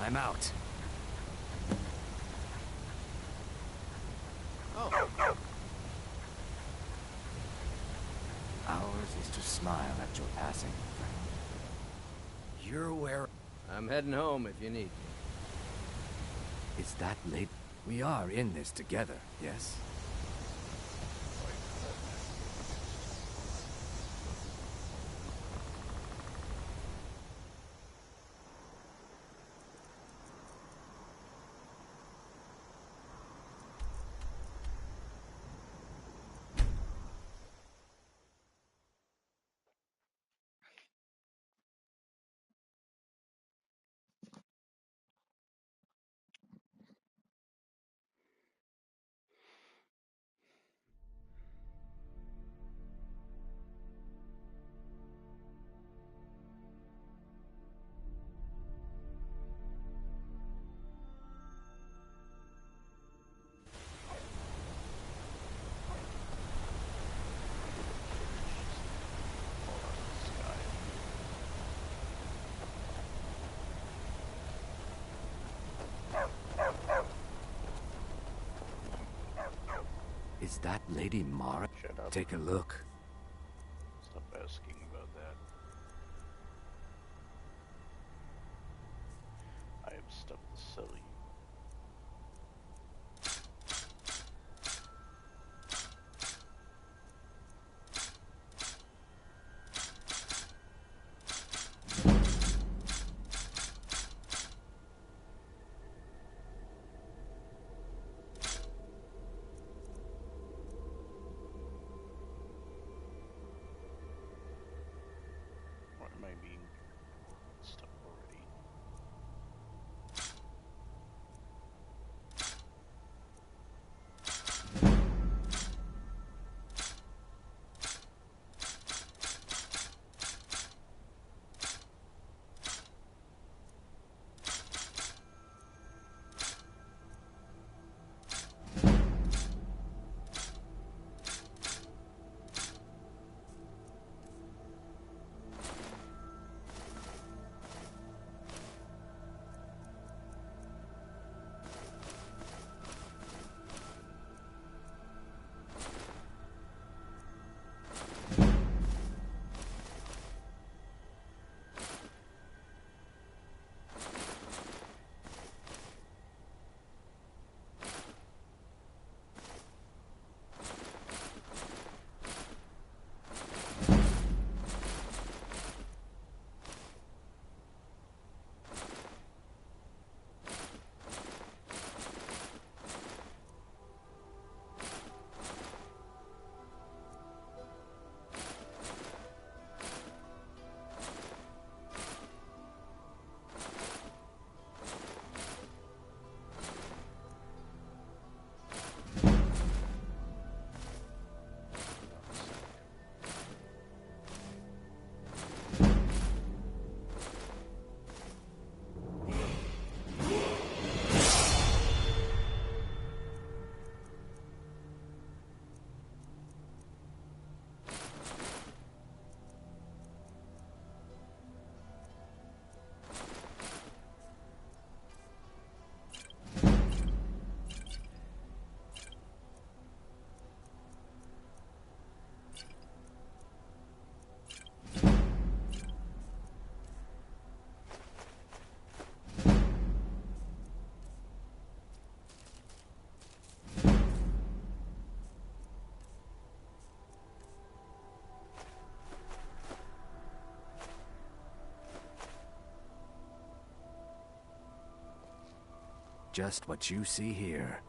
I'm out. Oh. Ours is to smile at your passing, friend. You're where... I'm heading home if you need me. Is that late? We are in this together, yes? Is that Lady Mara? Shut up. Take a look. Stop asking about that. I have stuff to sell you. What am I being stuff already? Just what you see here.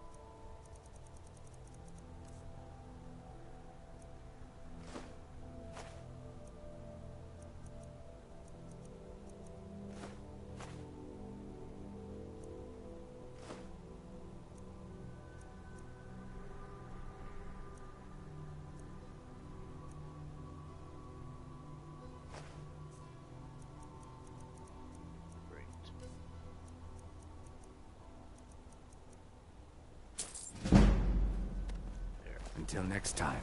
Until next time.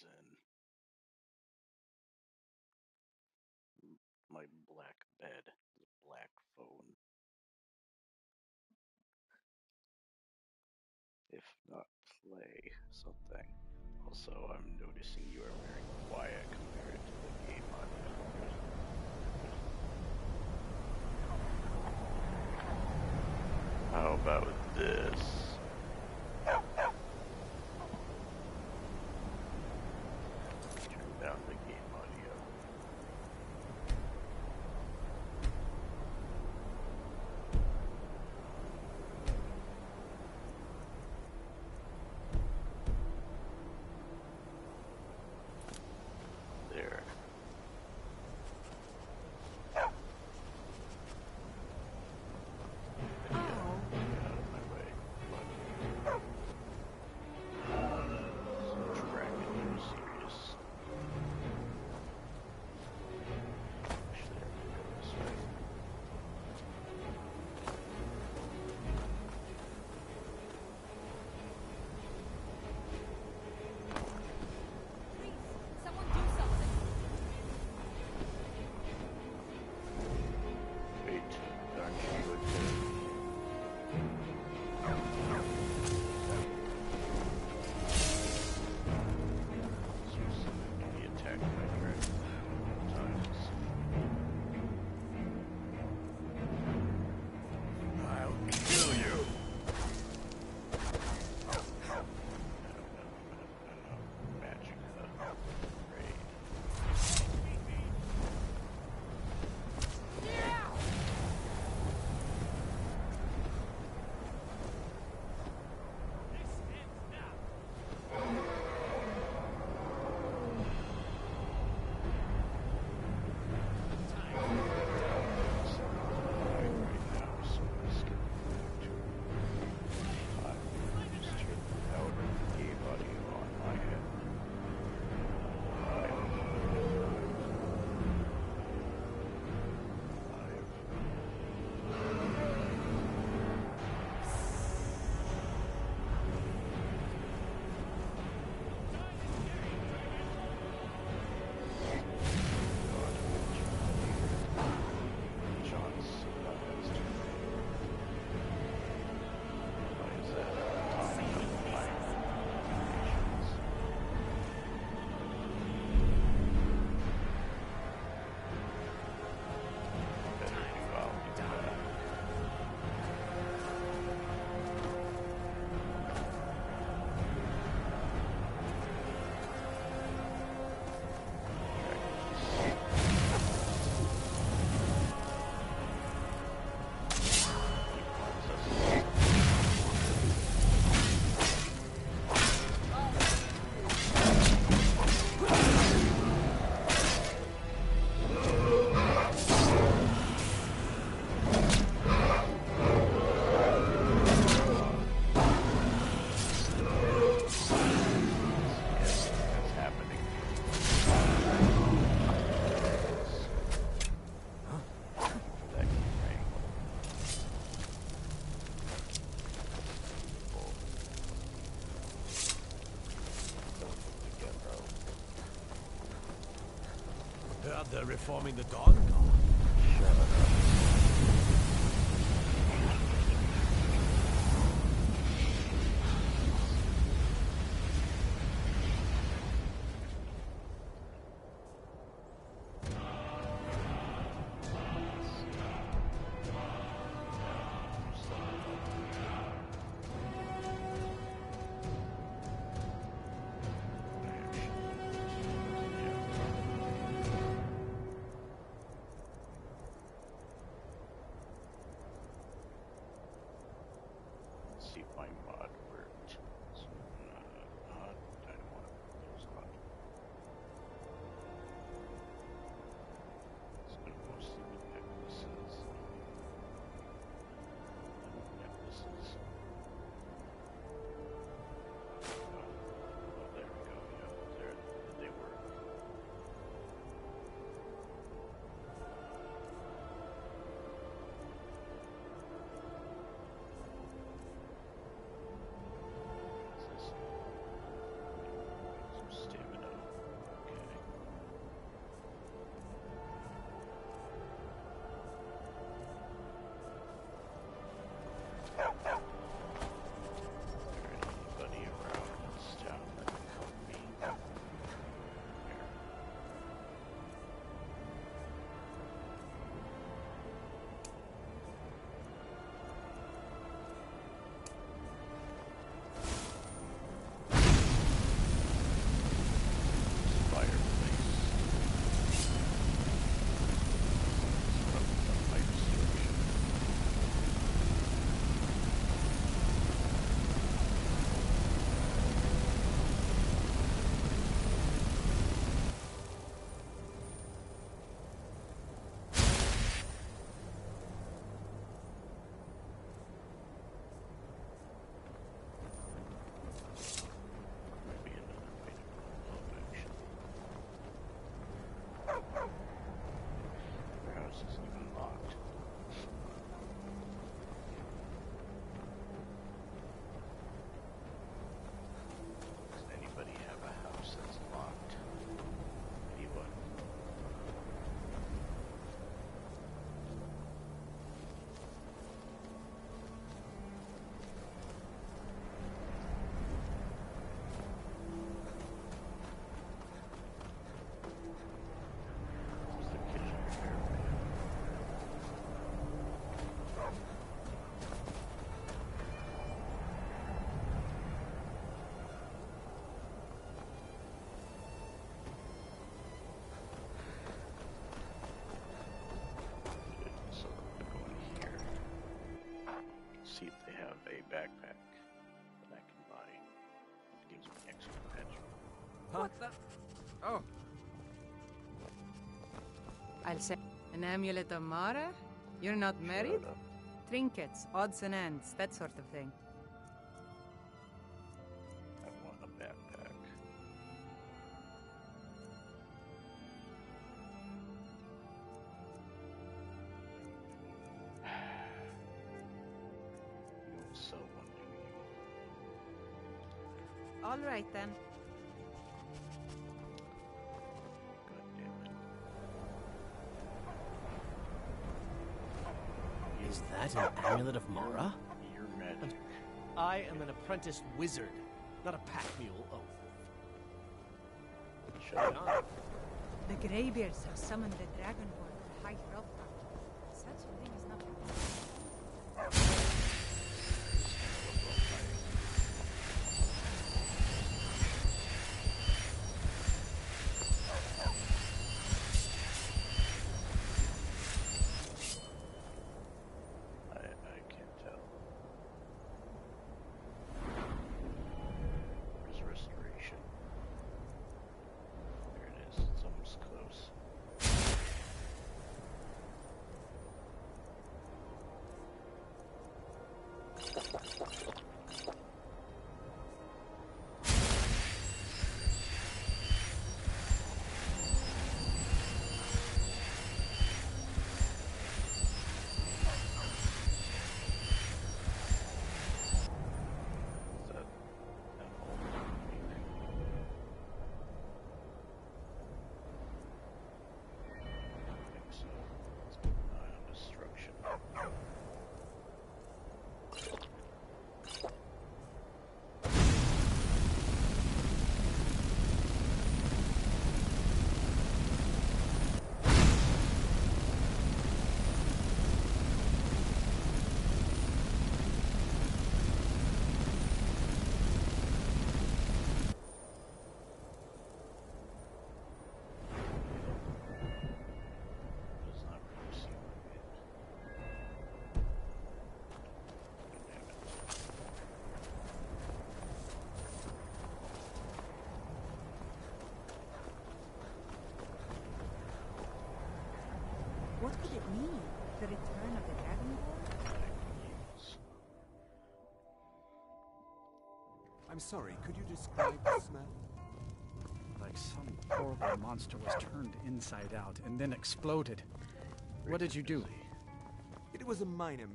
is in. My black bed, the black phone. If not play something. Also, I'm noticing you are very quiet compared to the game audio. How about this? Turn down the game audio. There. They're reforming the Dawn Guard. Shut up. backpack that I can buy. It gives me extra petrol. What the? Oh. I'll say an amulet of Mara? You're not married? Trinkets, odds and ends, that sort of thing. I want a backpack. You don't sell one, do you? All right then. Is that an amulet of Mara? You're magic. I am an apprentice wizard, not a pack mule. Oh. Shut it on. The Greybeards have summoned the Dragonborn to High Hrothgar. Such a thing is not I can't tell. What is restoration? There it is. It's almost close. What could it mean? The return of the Dragonborn? I'm sorry, could you describe the smell? Like some horrible monster was turned inside out and then exploded. What did you do? It was a minor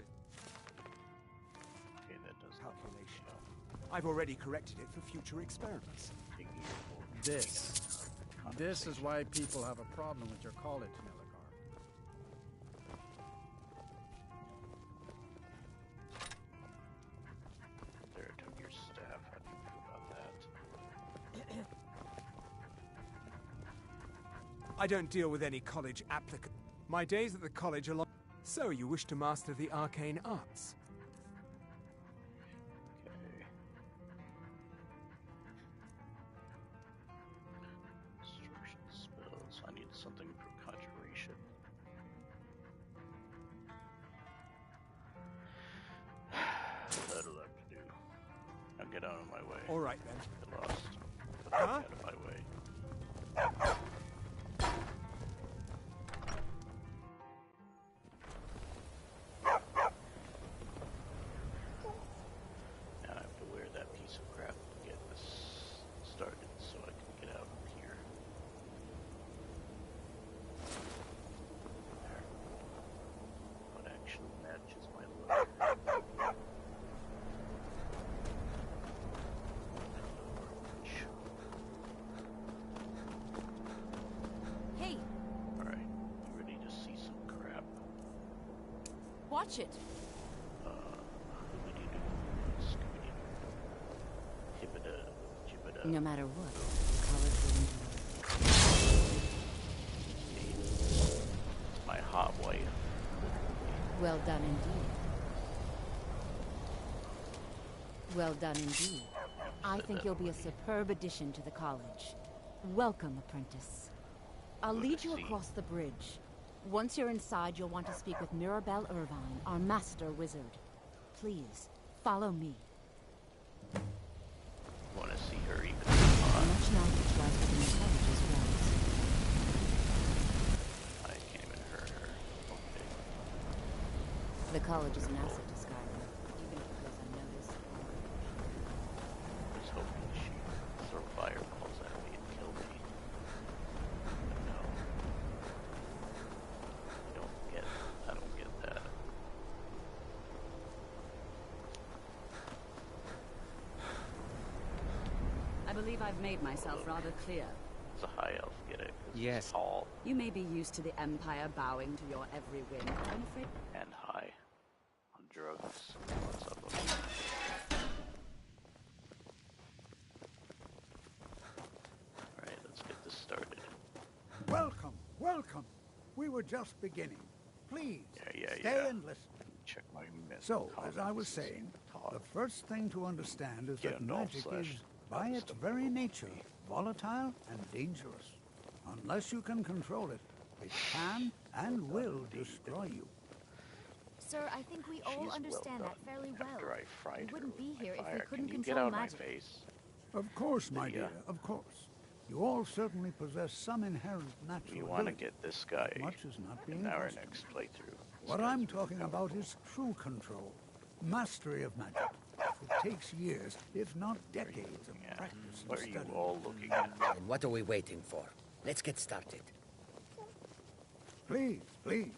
calculation. I've already corrected it for future experiments. This is why people have a problem with your college, Meligar. There, took your staff. How do you feel about that? I don't deal with any college applicant. My days at the college are long. So you wish to master the arcane arts? Okay. Destruction spells. I need something for conjuration. That'll have to do. I'll get out of my way. All right then. Get lost. Huh? Out of my way. Now I have to wear that piece of crap to get this started so I can get out of here. There. What actually matches my look? Hey, Alright, you ready to see some crap? watch it. No matter what, the college will endure. My hot wife. Well done indeed. Well done indeed. I think you'll be a superb addition to the college. Welcome, apprentice. I'll lead you across the bridge. Once you're inside, you'll want to speak with Mirabelle Irvine, our master wizard. Please, Follow me. Want to see her even Much knowledge lies within the college's walls. I can't even hurt her. Okay. The college is an asset to Skyrim, even if it goes unnoticed. I was hoping she'd throw fireballs at me and kill me. But no. I don't get that. I believe I've made myself rather clear. It's a high elf, get it? 'Cause Yes. it's tall You may be used to the Empire bowing to your every whim, but I'm afraid... and high on drugs. What's up with me? Alright, let's get this started. Welcome, welcome. We were just beginning. Please, stay and listen. Check my So, as I was saying, the first thing to understand is that magic is, by its very nature, volatile and dangerous. Unless you can control it, it can and will destroy you. Sir, I think we all understand that fairly well. We wouldn't be here if we couldn't Can you get control out of my magic. face? Of course, my dear, of course. You all certainly possess some inherent natural We want to ability. get this guy Much is not being in our questioned. next playthrough. What I'm talking about is true control, mastery of magic. It takes years, if not decades, of practice and What are you study. all looking at? And what are we waiting for? Let's get started. Please, please.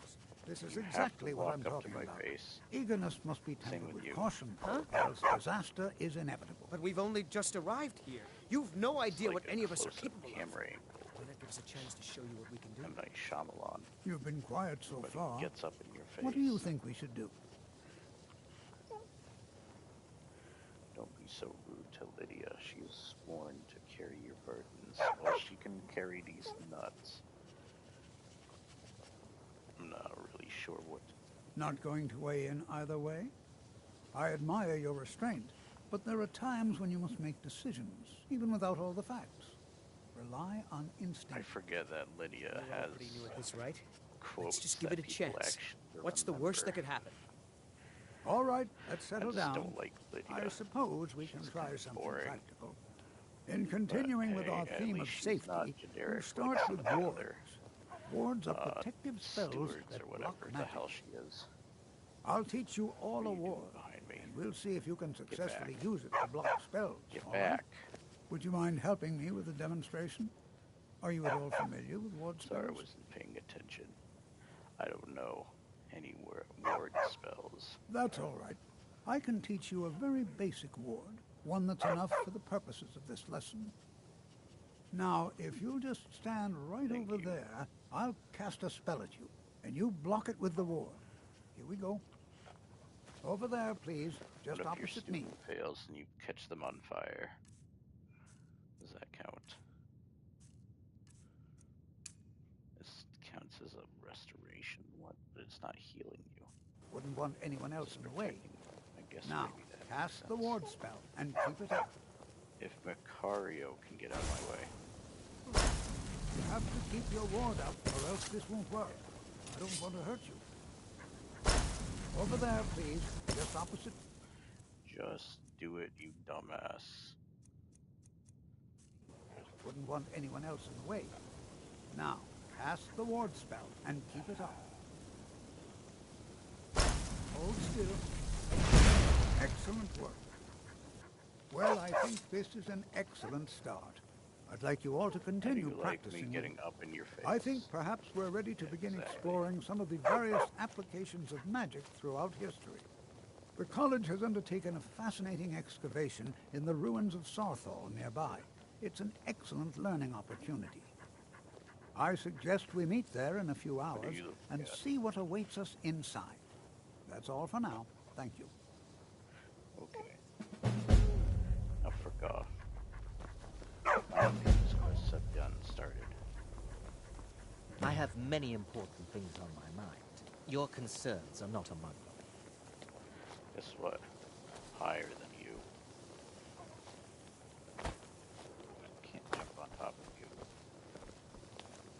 This is You have exactly to what walk I'm up to talking my about. face. Eagerness must be Same tempered with with you. caution, else disaster is inevitable. But we've only just arrived here. You've no idea what any of us are capable of. Camera angle. Will that give us a chance to show you what we can do? M. Night Shyamalan. You've been quiet so But far. he gets up in your face. What do you think we should do? Don't be so rude to Lydia. She is sworn to carry your burdens. Well, she can carry these nuts. I'm not really sure what. Not going to weigh in either way? I admire your restraint, but there are times when you must make decisions, even without all the facts. Rely on instinct. I forget that Lydia has. Pretty new at this, right? Quotes Let's just give it a that people chance. actually What's the worst that could happen? All right, let's settle I just down. don't like Lydia. I suppose we can try something boring. practical. In continuing with our hey, at theme of least she's not safety, we generic start like with some of the wards. other, Wards are protective spells stewards that or block whatever the magic. hell she is. I'll teach you all a What are you doing ward, behind me? and we'll see if you can successfully back. use it to block spells. Get all right? back. Would you mind helping me with the demonstration? Are you at all familiar with ward spells? Sorry, I wasn't paying attention. I don't know any ward spells. That's all right. I can teach you a very basic ward, one that's enough for the purposes of this lesson. Now, if you'll just stand right over there, I'll cast a spell at you, and you block it with the ward. Here we go. Over there, please, just What if your opposite me. student fails and you catch them on fire? Does that count? This counts as a restoration, what? But it's not healing you. Wouldn't want anyone else in the way. I guess Now, maybe that cast makes the sense. ward spell and keep it up. If Macario can get out of my way. You have to keep your ward up, or else this won't work. I don't want to hurt you. Over there, please, just opposite. Just do it, you dumbass. Wouldn't want anyone else in the way. Now, cast the ward spell and keep it up. Hold still. Excellent work. Well, I think this is an excellent start. I'd like you all to continue How do you like me practicing. getting up in your face? I think perhaps we're ready to begin exploring some of the various applications of magic throughout history. The college has undertaken a fascinating excavation in the ruins of Sarthal nearby. It's an excellent learning opportunity. I suggest we meet there in a few hours and see what awaits us inside. That's all for now. Thank you. Okay. I forgot. These quests have done started. I have many important things on my mind. Your concerns are not among them. Guess what? Higher than you. Can't jump on top of you.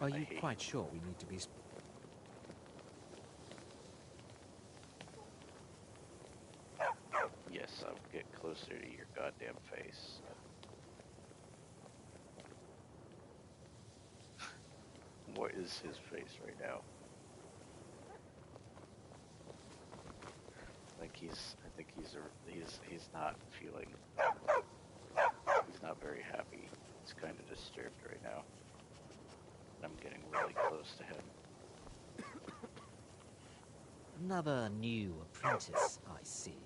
Are you quite sure we need to be... Yes, closer to your goddamn face. What is his face right now? Like I think he's not feeling, he's not very happy. He's kind of disturbed right now. I'm getting really close to him. Another new apprentice, I see.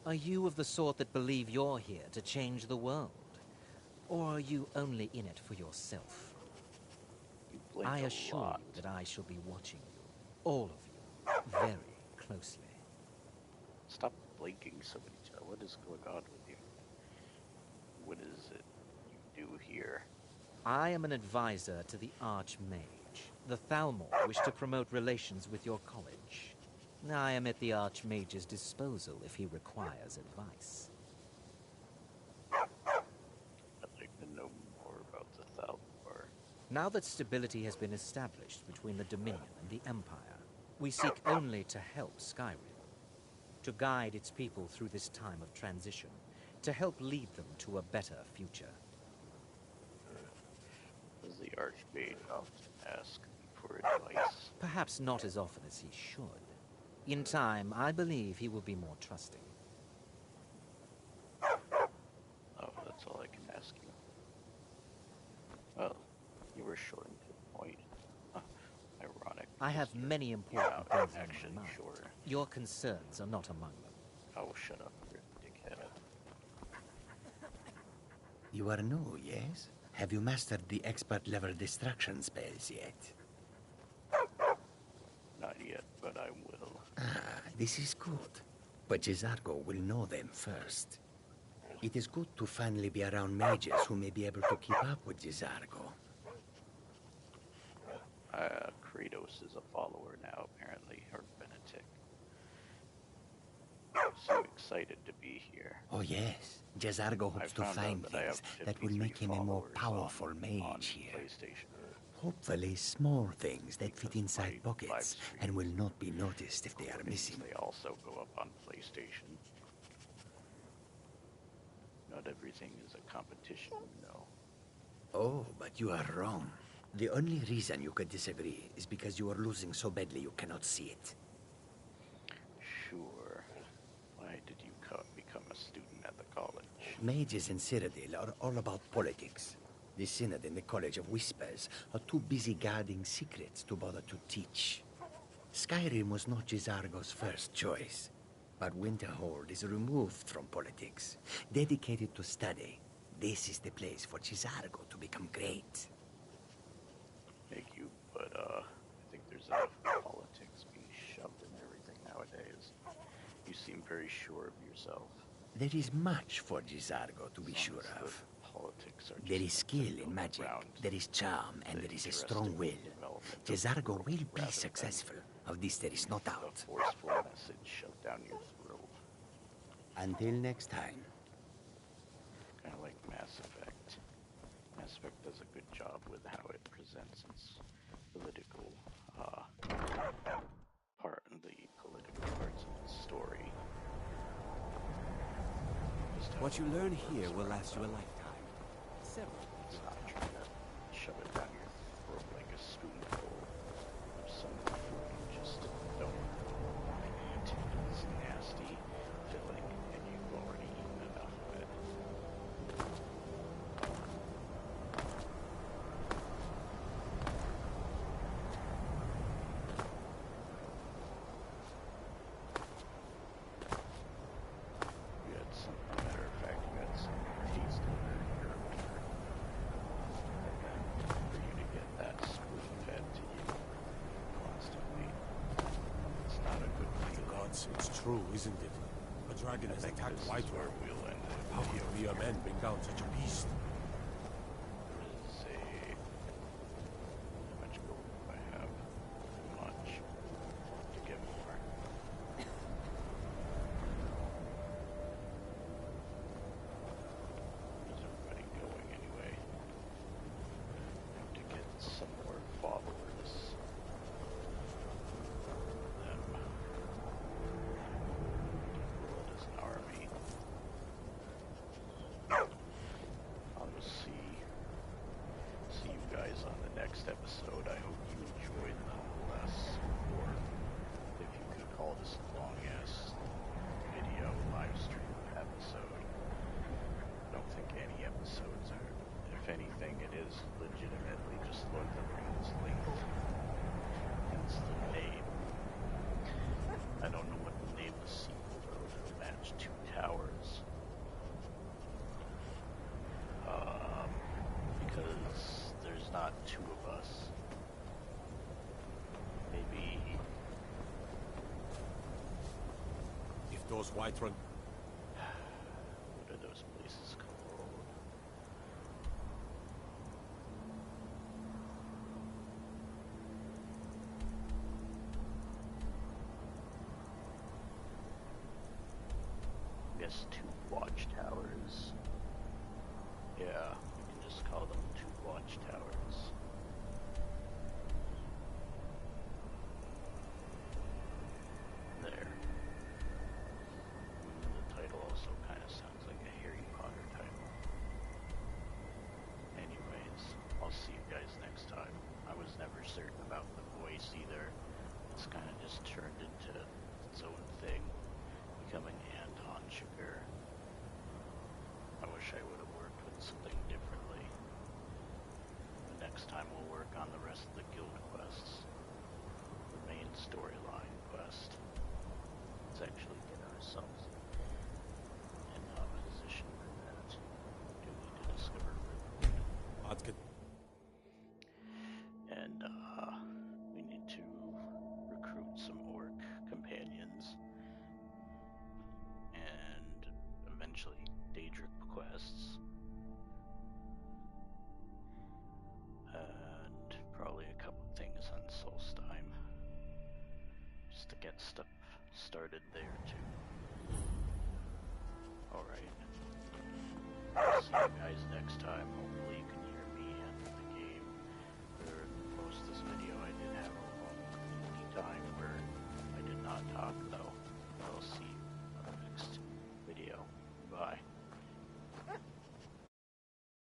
Are you of the sort that believe you're here to change the world? Or are you only in it for yourself? I assure you that I shall be watching you, all of you, very closely. Stop blinking so many times. What is going on with you? What is it you do here? I am an advisor to the Archmage. The Thalmor wish to promote relations with your college. I am at the Archmage's disposal if he requires advice. I'd like to know more about the Thalmor. Now that stability has been established between the Dominion and the Empire, we seek only to help Skyrim. To guide its people through this time of transition, to help lead them to a better future. Does the Archmage often ask for advice? Perhaps not as often as he should. In time, I believe he will be more trusting. Oh, that's all I can ask you. Well, you were short and to the point. Ironic. I have many important things on my mind. Your concerns are not among them. Oh, shut up, you dickhead. You are new, yes? Have you mastered the expert-level distraction spells yet? Not yet, but I will. Ah, this is good. But Jizargo will know them first. It is good to finally be around mages who may be able to keep up with Jizargo. Kratos is a follower now, apparently, or Benedict. I'm so excited to be here. Oh yes, Jizargo hopes to find things that will make him a more powerful mage here. Hopefully small things that fit inside pockets and will not be noticed if they are missing. They also go up on PlayStation. Not everything is a competition, you know. Oh, but you are wrong. The only reason you could disagree is because you are losing so badly you cannot see it. Sure. Why did you become a student at the college? Mages in Cyrodiil are all about politics. The Synod and the College of Whispers are too busy guarding secrets to bother to teach. Skyrim was not Jizargo's first choice, but Winterhold is removed from politics, dedicated to study. This is the place for Jizargo to become great. Thank you, but I think there's enough politics being shoved in everything nowadays. You seem very sure of yourself. There is much for Jizargo to be sure of. There is skill in magic, there is charm, and there is a strong will. Jizargo will be successful. Of this there is no doubt. A forceful message shoved down your throat. Until next time. Kind of like Mass Effect. Mass Effect does a good job with how it presents its political part in the political parts of the story. What you learn here will last you a lifetime. It's not trying to shove it down your throat like a spoonful of some food you just don't want to eat. It's nasty, filling, and you've already eaten enough of it. You had some, as a matter of fact, you had some taste of your character. For you to get that spoon-fed to you constantly, it's not a good feeling. Gods, it's true, isn't it? A dragon has attacked Whitewater. How can mere men bring down such a beast? How much gold do I have? Too much. To get more. Where's everybody going anyway? I have to get some more followers. Them. Build as an army. those Whiterun? What are those places called? I guess 2 watchtowers. Yeah, we can just call them 2 watchtowers. There. The title also kind of sounds like a Harry Potter title. Anyways, I'll see you guys next time. I was never certain about the voice either. It's kind of just turned into its own thing, becoming Anton Sugar. I wish I would have worked with something differently. But next time we'll work on the rest of the guild quests. The main storyline quest. Let's actually get ourselves in a position for that. Do we need to discover Riverwood? That's good. And we need to recruit some orc companions. And eventually Daedric quests. And probably a couple things on Solstheim. Just to get stuff started there too.